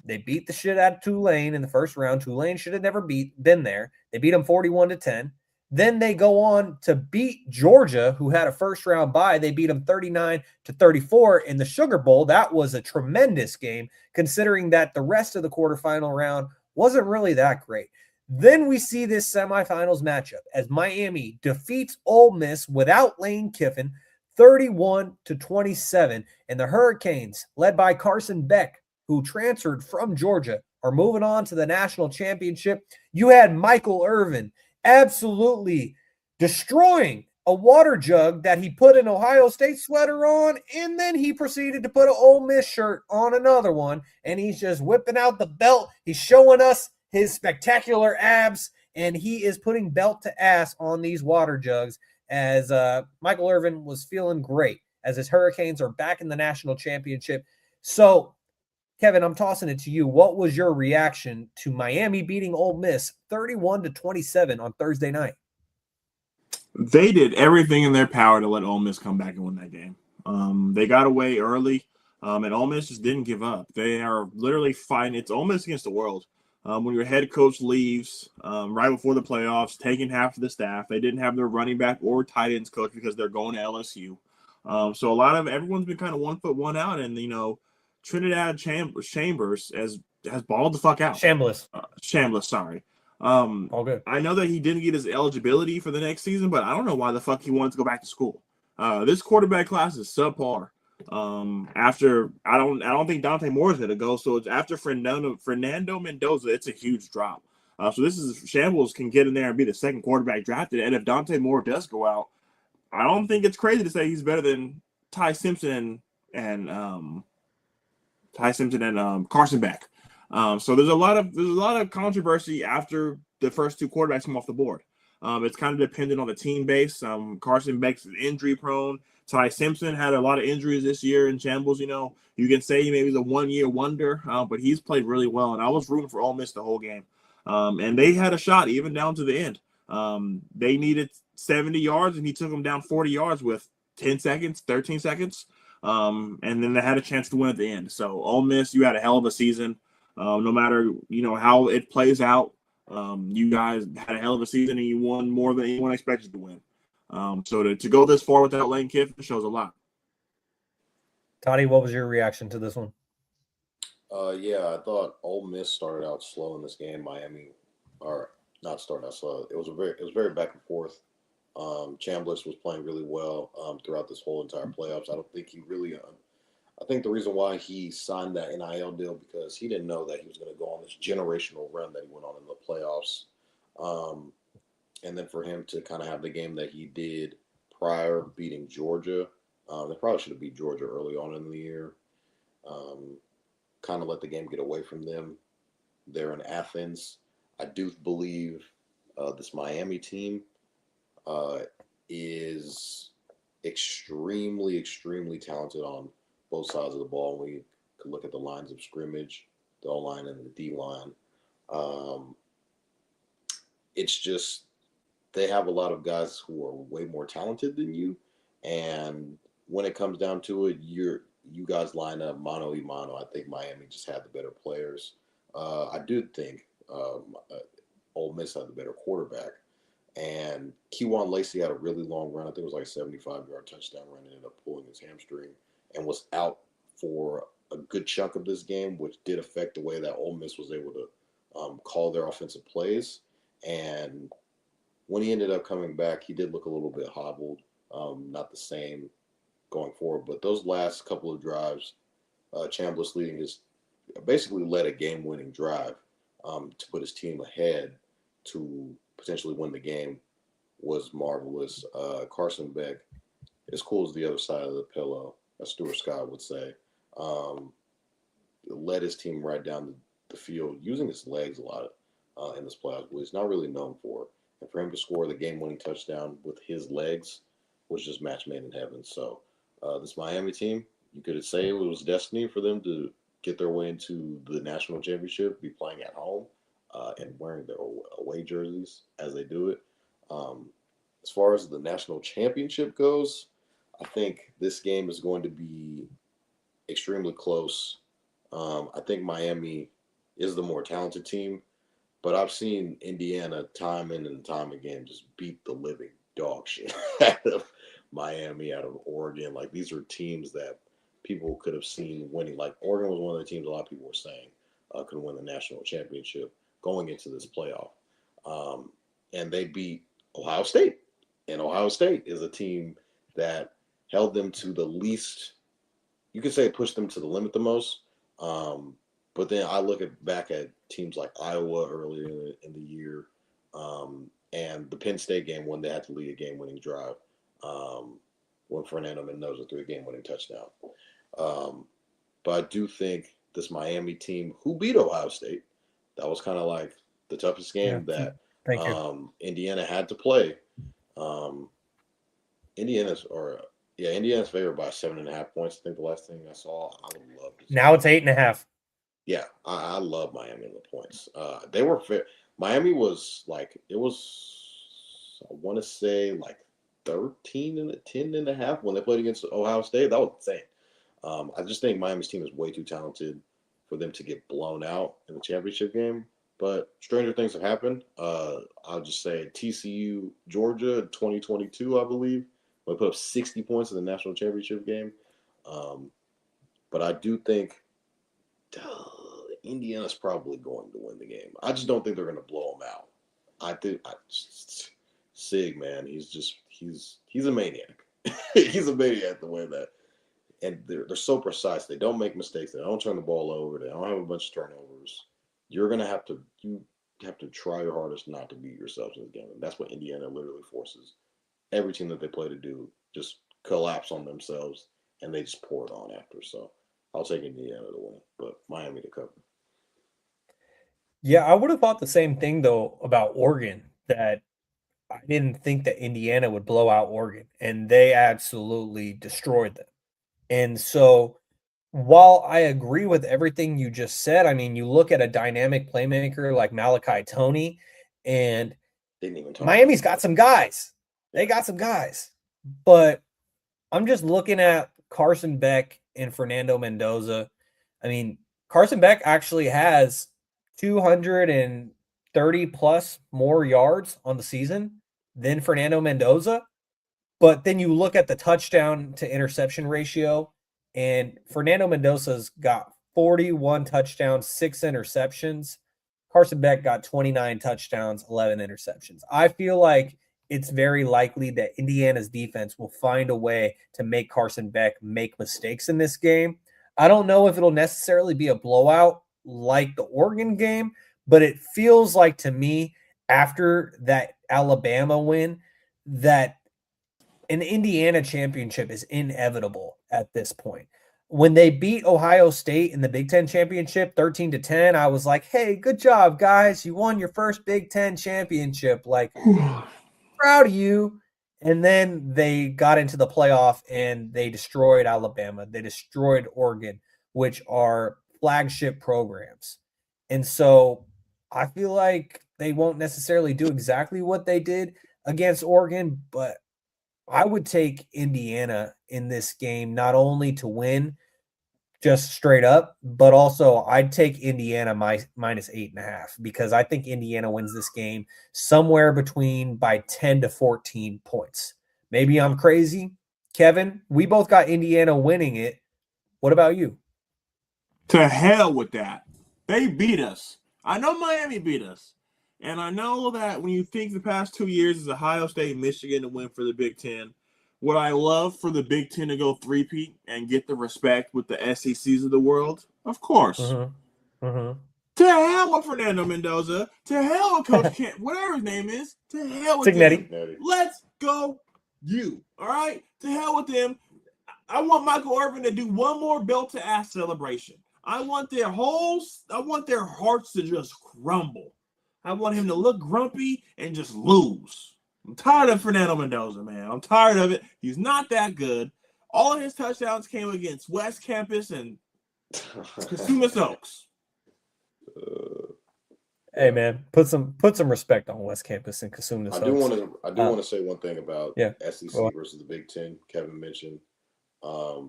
they beat the shit out of Tulane in the first round. Tulane should have never been there. They beat them 41-10. Then they go on to beat Georgia, who had a first-round bye. They beat them 39-34 in the Sugar Bowl. That was a tremendous game, considering that the rest of the quarterfinal round wasn't really that great. Then we see this semifinals matchup as Miami defeats Ole Miss without Lane Kiffin 31-27, and the Hurricanes, led by Carson Beck, who transferred from Georgia, are moving on to the national championship. You had Michael Irvin absolutely destroying a water jug that he put an Ohio State sweater on, and then he proceeded to put an Ole Miss shirt on another one, and he's just whipping out the belt. He's showing us his spectacular abs, and he is putting belt to ass on these water jugs as Michael Irvin was feeling great as his Hurricanes are back in the national championship. So, Kevin, I'm tossing it to you. What was your reaction to Miami beating Ole Miss 31-27 on Thursday night? They did everything in their power to let Ole Miss come back and win that game. They got away early, and Ole Miss just didn't give up. They are literally fighting. It's Ole Miss against the world. When your head coach leaves right before the playoffs, taking half of the staff, they didn't have their running back or tight ends coach because they're going to LSU. So a lot of everyone's been kind of 1 foot, 1 out, and Trinidad Chambers has balled the fuck out. Chambliss, sorry. All good. I know that he didn't get his eligibility for the next season, but I don't know why the fuck he wanted to go back to school. This quarterback class is subpar. After I don't think Dante Moore is going to go, so it's after Fernando Mendoza. It's a huge drop. So this is Shambles can get in there and be the second quarterback drafted, and if Dante Moore does go out, I don't think it's crazy to say he's better than Ty Simpson and Carson Beck. So there's a lot of controversy after the first two quarterbacks come off the board. It's kind of dependent on the team base. Carson Beck's injury prone. Ty Simpson had a lot of injuries this year in shambles. You know, you can say maybe he's a 1-year wonder, but he's played really well. And I was rooting for Ole Miss the whole game. And they had a shot even down to the end. They needed 70 yards, and he took them down 40 yards with 10 seconds, 13 seconds. And then they had a chance to win at the end. So Ole Miss, you had a hell of a season. No matter, how it plays out, you guys had a hell of a season and you won more than anyone expected to win. So to go this far without Lane Kiffin shows a lot. Toddy, what was your reaction to this one? Yeah, I thought Ole Miss started out slow in this game. Miami, or not started out slow. It was very back and forth. Chambliss was playing really well throughout this whole entire playoffs. I don't think he really. I think the reason why he signed that NIL deal because he didn't know that he was going to go on this generational run that he went on in the playoffs. And then for him to kind of have the game that he did prior, beating Georgia, they probably should have beat Georgia early on in the year. Kind of let the game get away from them. They're in Athens. I do believe this Miami team is extremely, extremely talented on both sides of the ball. We could look at the lines of scrimmage, the O-line and the D-line. It's just they have a lot of guys who are way more talented than you. And when it comes down to it, you guys line up mano a mano. I think Miami just had the better players. I do think Ole Miss had the better quarterback. And Keywan Lacey had a really long run. I think it was like a 75-yard touchdown run. Ended up pulling his hamstring and was out for a good chunk of this game, which did affect the way that Ole Miss was able to call their offensive plays. And when he ended up coming back, he did look a little bit hobbled, not the same going forward. But those last couple of drives, Chambliss basically led a game-winning drive to put his team ahead to potentially win the game was marvelous. Carson Beck, as cool as the other side of the pillow, as Stuart Scott would say, led his team right down the field using his legs a lot in this playoff, which he's not really known for. And for him to score the game-winning touchdown with his legs was just match made in heaven. So this Miami team, you could say it was destiny for them to get their way into the national championship, be playing at home, and wearing their away jerseys as they do it. As far as the national championship goes, I think this game is going to be extremely close. I think Miami is the more talented team, but I've seen Indiana time in and time again just beat the living dog shit out of Miami, out of Oregon. Like, these are teams that people could have seen winning. Like, Oregon was one of the teams a lot of people were saying could win the national championship going into this playoff. And they beat Ohio State. And Ohio State is a team that held them to the least, you could say pushed them to the limit the most. But then I look back at teams like Iowa earlier in the year, and the Penn State game when they had to lead a game-winning drive, when Fernando Mendoza threw a game-winning touchdown. But I do think this Miami team, who beat Ohio State, that was kind of like the toughest game that Indiana had to play. Indiana's favored by 7.5 points. I think the last thing I saw, I would love to see. Now it's 8.5. Yeah, I love Miami in the points. They were fair. Miami was like, it was, I want to say like 13 and 10.5 when they played against Ohio State. That was insane. I just think Miami's team is way too talented for them to get blown out in the championship game. But stranger things have happened. I'll just say TCU, Georgia, 2022, I believe. They put up 60 points in the national championship game. But I do think Indiana's probably going to win the game. I just don't think they're going to blow them out. I think Sig, man, he's a maniac. He's a maniac the way that. and they're so precise. They don't make mistakes. They don't turn the ball over. They don't have a bunch of turnovers. You have to try your hardest not to beat yourself in this game. And that's what Indiana literally forces every team that they play to do. Just collapse on themselves, and they just pour it on after. So I'll take Indiana to win, but Miami to cover. Yeah, I would have thought the same thing though about Oregon, that I didn't think that Indiana would blow out Oregon, and they absolutely destroyed them. And so while I agree with everything you just said, I mean, you look at a dynamic playmaker like Malachi Toney, and Didn't even talk Miami's about got some guys. They got some guys. But I'm just looking at Carson Beck and Fernando Mendoza. I mean, Carson Beck actually has 230 plus more yards on the season than Fernando Mendoza. But then you look at the touchdown to interception ratio, and Fernando Mendoza's got 41 touchdowns, 6 interceptions. Carson Beck got 29 touchdowns, 11 interceptions. I feel like it's very likely that Indiana's defense will find a way to make Carson Beck make mistakes in this game. I don't know if it'll necessarily be a blowout like the Oregon game, but it feels like to me after that Alabama win that an Indiana championship is inevitable at this point. When they beat Ohio State in the Big Ten championship 13-10, I was like, hey, good job, guys. You won your first Big Ten championship. Like, proud of you. And then they got into the playoff and they destroyed Alabama. They destroyed Oregon, which are flagship programs. And so I feel like they won't necessarily do exactly what they did against Oregon, but I would take Indiana in this game, not only to win just straight up, but also I'd take Indiana minus 8.5 because I think Indiana wins this game somewhere between by 10 to 14 points. Maybe I'm crazy. Kevin, we both got Indiana winning it. What about you? To hell with that. They beat us. I know Miami beat us. And I know that when you think the past 2 years is Ohio State, Michigan to win for the Big Ten, would I love for the Big Ten to go three-peat and get the respect with the SECs of the world? Of course. Mm-hmm. Mm-hmm. To hell with Fernando Mendoza. To hell with Coach Kent, whatever his name is. To hell with Signetti. him. Let's go you. All right? To hell with them. I want Michael Irvin to do one more belt-to-ass celebration. I want their hearts to just crumble. I want him to look grumpy and just lose. I'm tired of Fernando Mendoza, man. I'm tired of it. He's not that good. All of his touchdowns came against West Campus and Cosumnes Oaks. Hey man, put some respect on West Campus and Cosumnes Oaks. I do want to say one thing about SEC versus the Big Ten. Kevin mentioned. I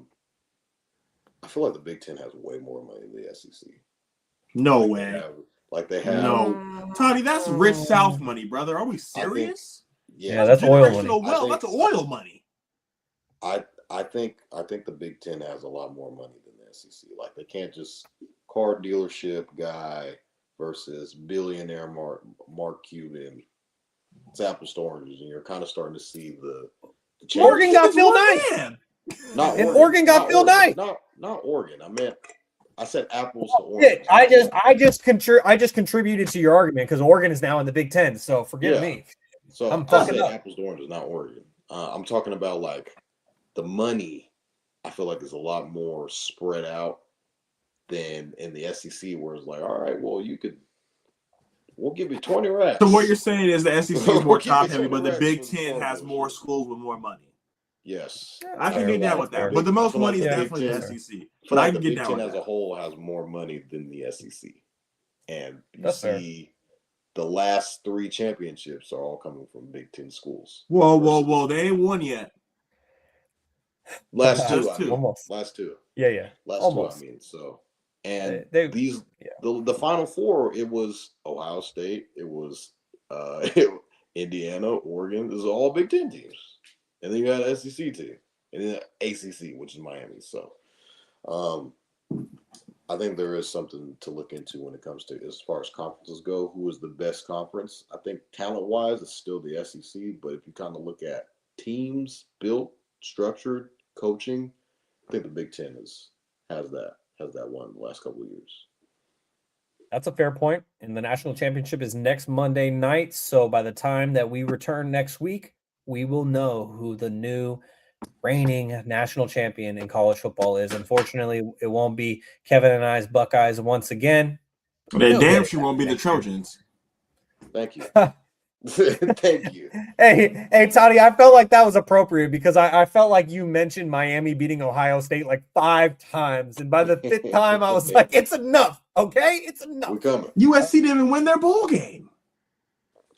feel like the Big Ten has way more money than the SEC. No way. They have. No, Tony, that's rich South money, brother. Are we serious? That's oil money. That's oil money. I think the Big Ten has a lot more money than the SEC. Like they can't just car dealership guy versus billionaire Mark Cuban. It's apples to oranges, and you're kind of starting to see the Oregon got Phil Knight. Oregon got Phil Knight. Not Oregon. I said apples to oranges. I just contributed to your argument because Oregon is now in the Big Ten. So forgive me. So I'm fucking apples to oranges, not Oregon. I'm talking about like the money. I feel like is a lot more spread out than in the SEC, where it's like, all right, well, we'll give you 20 racks. So what you're saying is the SEC is more top heavy, but the Big Ten has more schools with more money. Yes, I can get down with that. But the most money is definitely the SEC. But I can get down with that. The Big Ten as a whole has more money than the SEC, and you see the last 3 championships are all coming from Big Ten schools. Whoa! They ain't won yet. Last two. Last two. Almost. Two. So, and the Final Four, it was Ohio State, it was Indiana, Oregon. Those are all Big Ten teams. And then you had an SEC team, and then ACC, which is Miami. So, I think there is something to look into when it comes to as far as conferences go. Who is the best conference? I think talent-wise, it's still the SEC. But if you kind of look at teams built, structured, coaching, I think the Big Ten has that one in the last couple of years. That's a fair point. And the national championship is next Monday night. So by the time that we return next week, we will know who the new reigning national champion in college football is. Unfortunately, it won't be Kevin and I's Buckeyes once again. They damn sure won't be the Trojans. Thank you. Thank you. Hey, Toddy, I felt like that was appropriate because I felt like you mentioned Miami beating Ohio State like 5 times. And by the 5th time, I was like, it's enough. Okay? It's enough. We're coming. USC didn't even win their bowl game.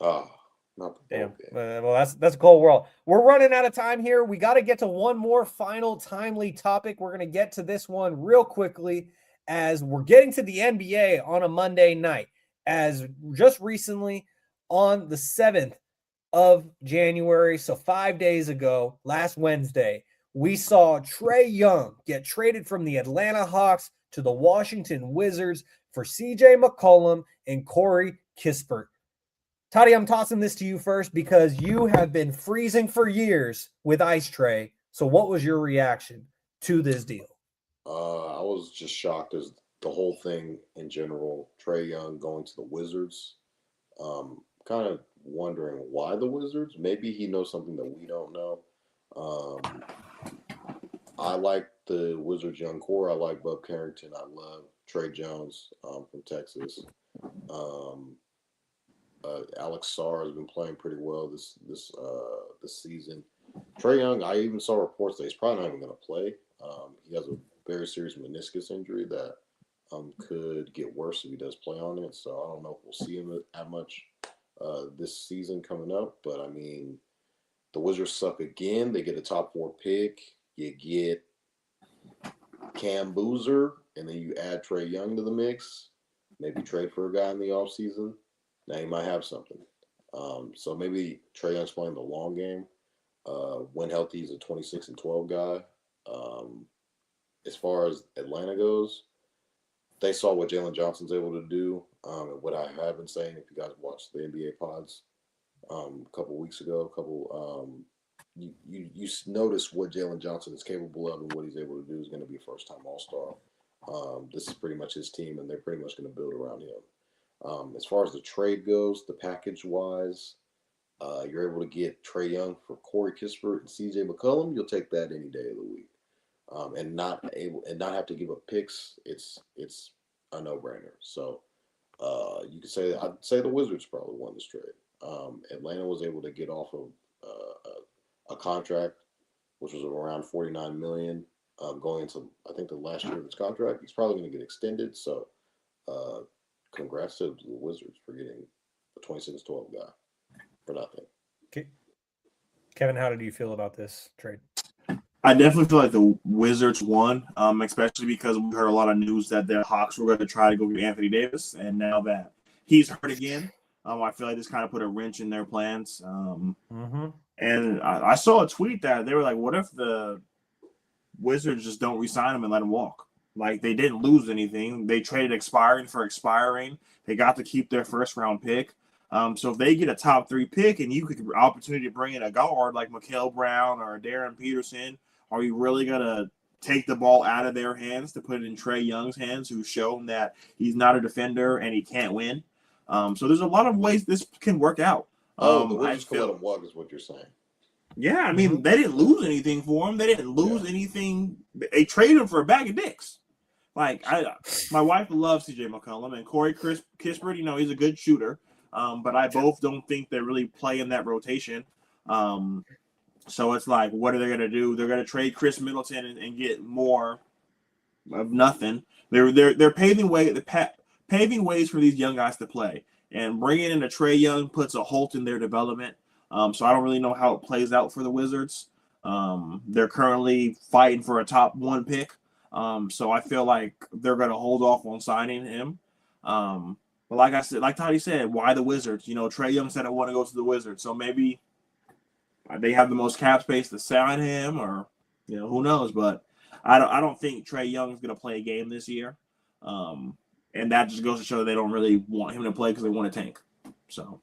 Oh, not the damn. bowl game. Well, that's a cold world. We're running out of time here. We got to get to one more final timely topic. We're going to get to this one real quickly as we're getting to the NBA on a Monday night. As just recently, on the 7th of January, so 5 days ago, last Wednesday, we saw Trae Young get traded from the Atlanta Hawks to the Washington Wizards for CJ McCollum and Corey Kispert. Toddy, I'm tossing this to you first because you have been freezing for years with Ice Trae. So what was your reaction to this deal? I was just shocked as the whole thing in general. Trae Young going to the Wizards. Kind of wondering why the Wizards. Maybe he knows something that we don't know. I like the Wizards young core. I like Bub Carrington. I love Trey Jones from Texas. Alex Sarr has been playing pretty well this season. Trae Young, I even saw reports that he's probably not even going to play. He has a very serious meniscus injury that could get worse if he does play on it. So I don't know if we'll see him that much this season coming up. But, I mean, the Wizards suck again. They get a top 4 pick. You get Cam Boozer, and then you add Trae Young to the mix. Maybe trade for a guy in the offseason. Now you might have something. So maybe Trae Young's playing the long game. When healthy, he's a 26-12 guy. As far as Atlanta goes, they saw what Jalen Johnson's able to do. And what I have been saying, if you guys watched the NBA pods a couple weeks ago, you notice what Jalen Johnson is capable of and what he's able to do is going to be a first-time All-Star. This is pretty much his team, and they're pretty much going to build around him. As far as the trade goes, the package-wise, you're able to get Trae Young for Corey Kispert and CJ McCollum. You'll take that any day of the week, and not have to give up picks. It's a no-brainer. So you could say I'd say the Wizards probably won this trade. Atlanta was able to get off of a contract which was around $49 million going into I think the last year of his contract. He's probably going to get extended. So congrats to the Wizards for getting a 26-12 guy for nothing. Okay. Kevin, how did you feel about this trade? I definitely feel like the Wizards won, especially because we heard a lot of news that the Hawks were going to try to go get Anthony Davis, and now that he's hurt again, I feel like this kind of put a wrench in their plans. And I saw a tweet that they were like, what if the Wizards just don't re-sign him and let him walk? Like, they didn't lose anything. They traded expiring for expiring. They got to keep their first-round pick. So if they get a top 3 pick and you could get opportunity to bring in a guard like Mikael Brown or Darren Peterson, are you really going to take the ball out of their hands to put it in Trae Young's hands, who's shown that he's not a defender and he can't win? So there's a lot of ways this can work out. The Wizards can let him walk is what you're saying. Yeah, I mean, they didn't lose anything for him. They didn't lose anything. They traded him for a bag of dicks. Like, my wife loves CJ McCollum and Corey Kispert. You know, he's a good shooter. But I both don't think they really play in that rotation. So it's like, what are they going to do? They're going to trade Chris Middleton and get more of nothing. They're paving ways for these young guys to play. And bringing in a Trae Young puts a halt in their development. So I don't really know how it plays out for the Wizards. They're currently fighting for a top 1 pick. So I feel like they're going to hold off on signing him. But like I said, like Toddy said, why the Wizards? You know, Trae Young said I want to go to the Wizards. So maybe they have the most cap space to sign him, or, you know, who knows? But I don't think Trae Young is going to play a game this year. And that just goes to show they don't really want him to play because they want to tank. So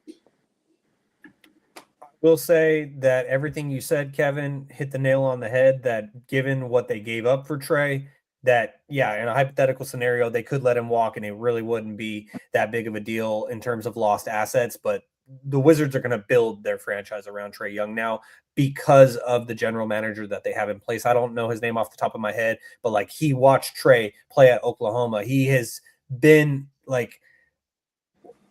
will say that everything you said, Kevin, hit the nail on the head, that given what they gave up for Trae, that, yeah, in a hypothetical scenario, they could let him walk and it really wouldn't be that big of a deal in terms of lost assets. But the Wizards are going to build their franchise around Trae Young now because of the general manager that they have in place. I don't know his name off the top of my head, but like, he watched Trae play at Oklahoma. He has been like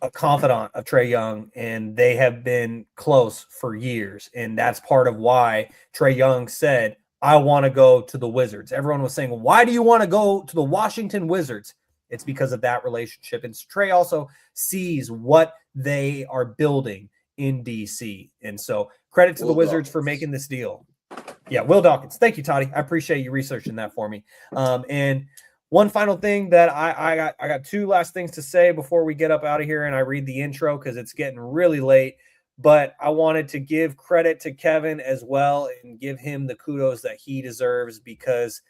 a confidant of Trae Young, and they have been close for years. And that's part of why Trae Young said, I want to go to the Wizards. Everyone was saying, why do you want to go to the Washington Wizards? It's because of that relationship. And Trae also sees what they are building in DC. And so credit to the Wizards for making this deal. Yeah, Will Dawkins. Thank you, Toddy. I appreciate you researching that for me. And one final thing that I got two last things to say before we get up out of here and I read the intro because it's getting really late. But I wanted to give credit to Kevin as well and give him the kudos that he deserves, because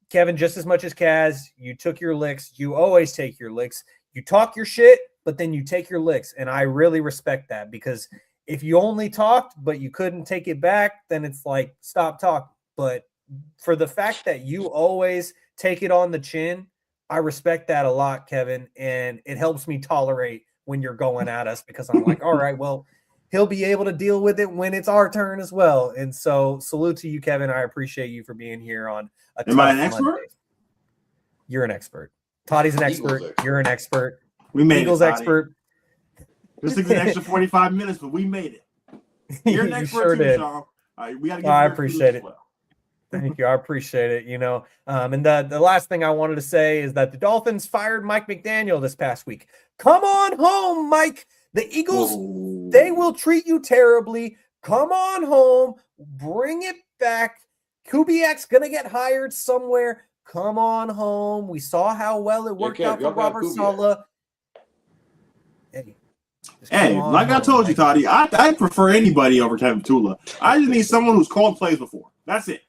Kevin, just as much as Kaz, you took your licks. You always take your licks. You talk your shit, but then you take your licks. And I really respect that, because if you only talked but you couldn't take it back, then it's like, stop talking. But for the fact that you always take it on the chin, I respect that a lot, Kevin. And it helps me tolerate when you're going at us, because I'm like, all right, well, he'll be able to deal with it when it's our turn as well. And so salute to you, Kevin. I appreciate you for being here on a Am I an expert? Monday. You're an expert. Toddy's an expert. You're an expert. We made Eagles it, expert. This took an extra 45 minutes, but we made it. You're an expert sure too, did. Sean. All right, we got to get I appreciate it. well. Thank you. I appreciate it. You know, and the last thing I wanted to say is that the Dolphins fired Mike McDaniel this past week. Come on home, Mike. The Eagles, they will treat you terribly. Come on home. Bring it back. Kubiak's going to get hired somewhere. Come on home. We saw how well it worked out for Robert Saleh. Hey, like I told you, Toddy, I prefer anybody over Kevin Tula. I just need someone who's called plays before. That's it.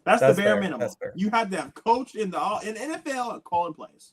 That's the bare minimum. You have to have coached in NFL calling plays.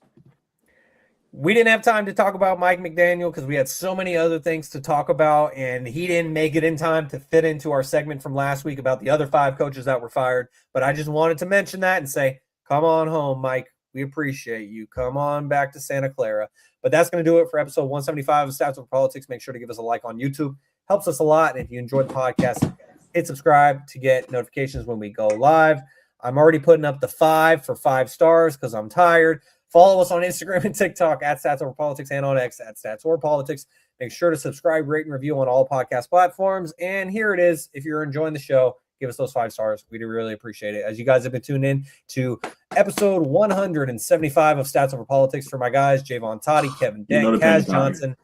We didn't have time to talk about Mike McDaniel because we had so many other things to talk about, and he didn't make it in time to fit into our segment from last week about the other 5 coaches that were fired. But I just wanted to mention that and say, come on home, Mike. We appreciate you. Come on back to Santa Clara. But that's going to do it for episode 175 of Stats Over Politics. Make sure to give us a like on YouTube. Helps us a lot. And if you enjoyed the podcast, hit subscribe to get notifications when we go live. I'm already putting up the 5 for 5 stars because I'm tired. Follow us on Instagram and TikTok at Stats Over Politics and on X at Stats Over Politics. Make sure to subscribe, rate, and review on all podcast platforms. And here it is. If you're enjoying the show, give us those 5 stars. We do really appreciate it. As you guys have been tuned in to episode 175 of Stats Over Politics for my guys, Jaevon, Toddy, Kevin Dent, Kaz Johnson,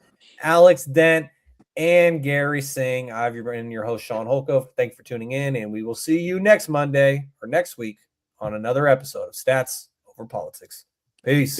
Alex Dent, and Gary Singh. I've been your host, Sean Holko. Thank you for tuning in, and we will see you next Monday or next week on another episode of Stats Over Politics. Peace.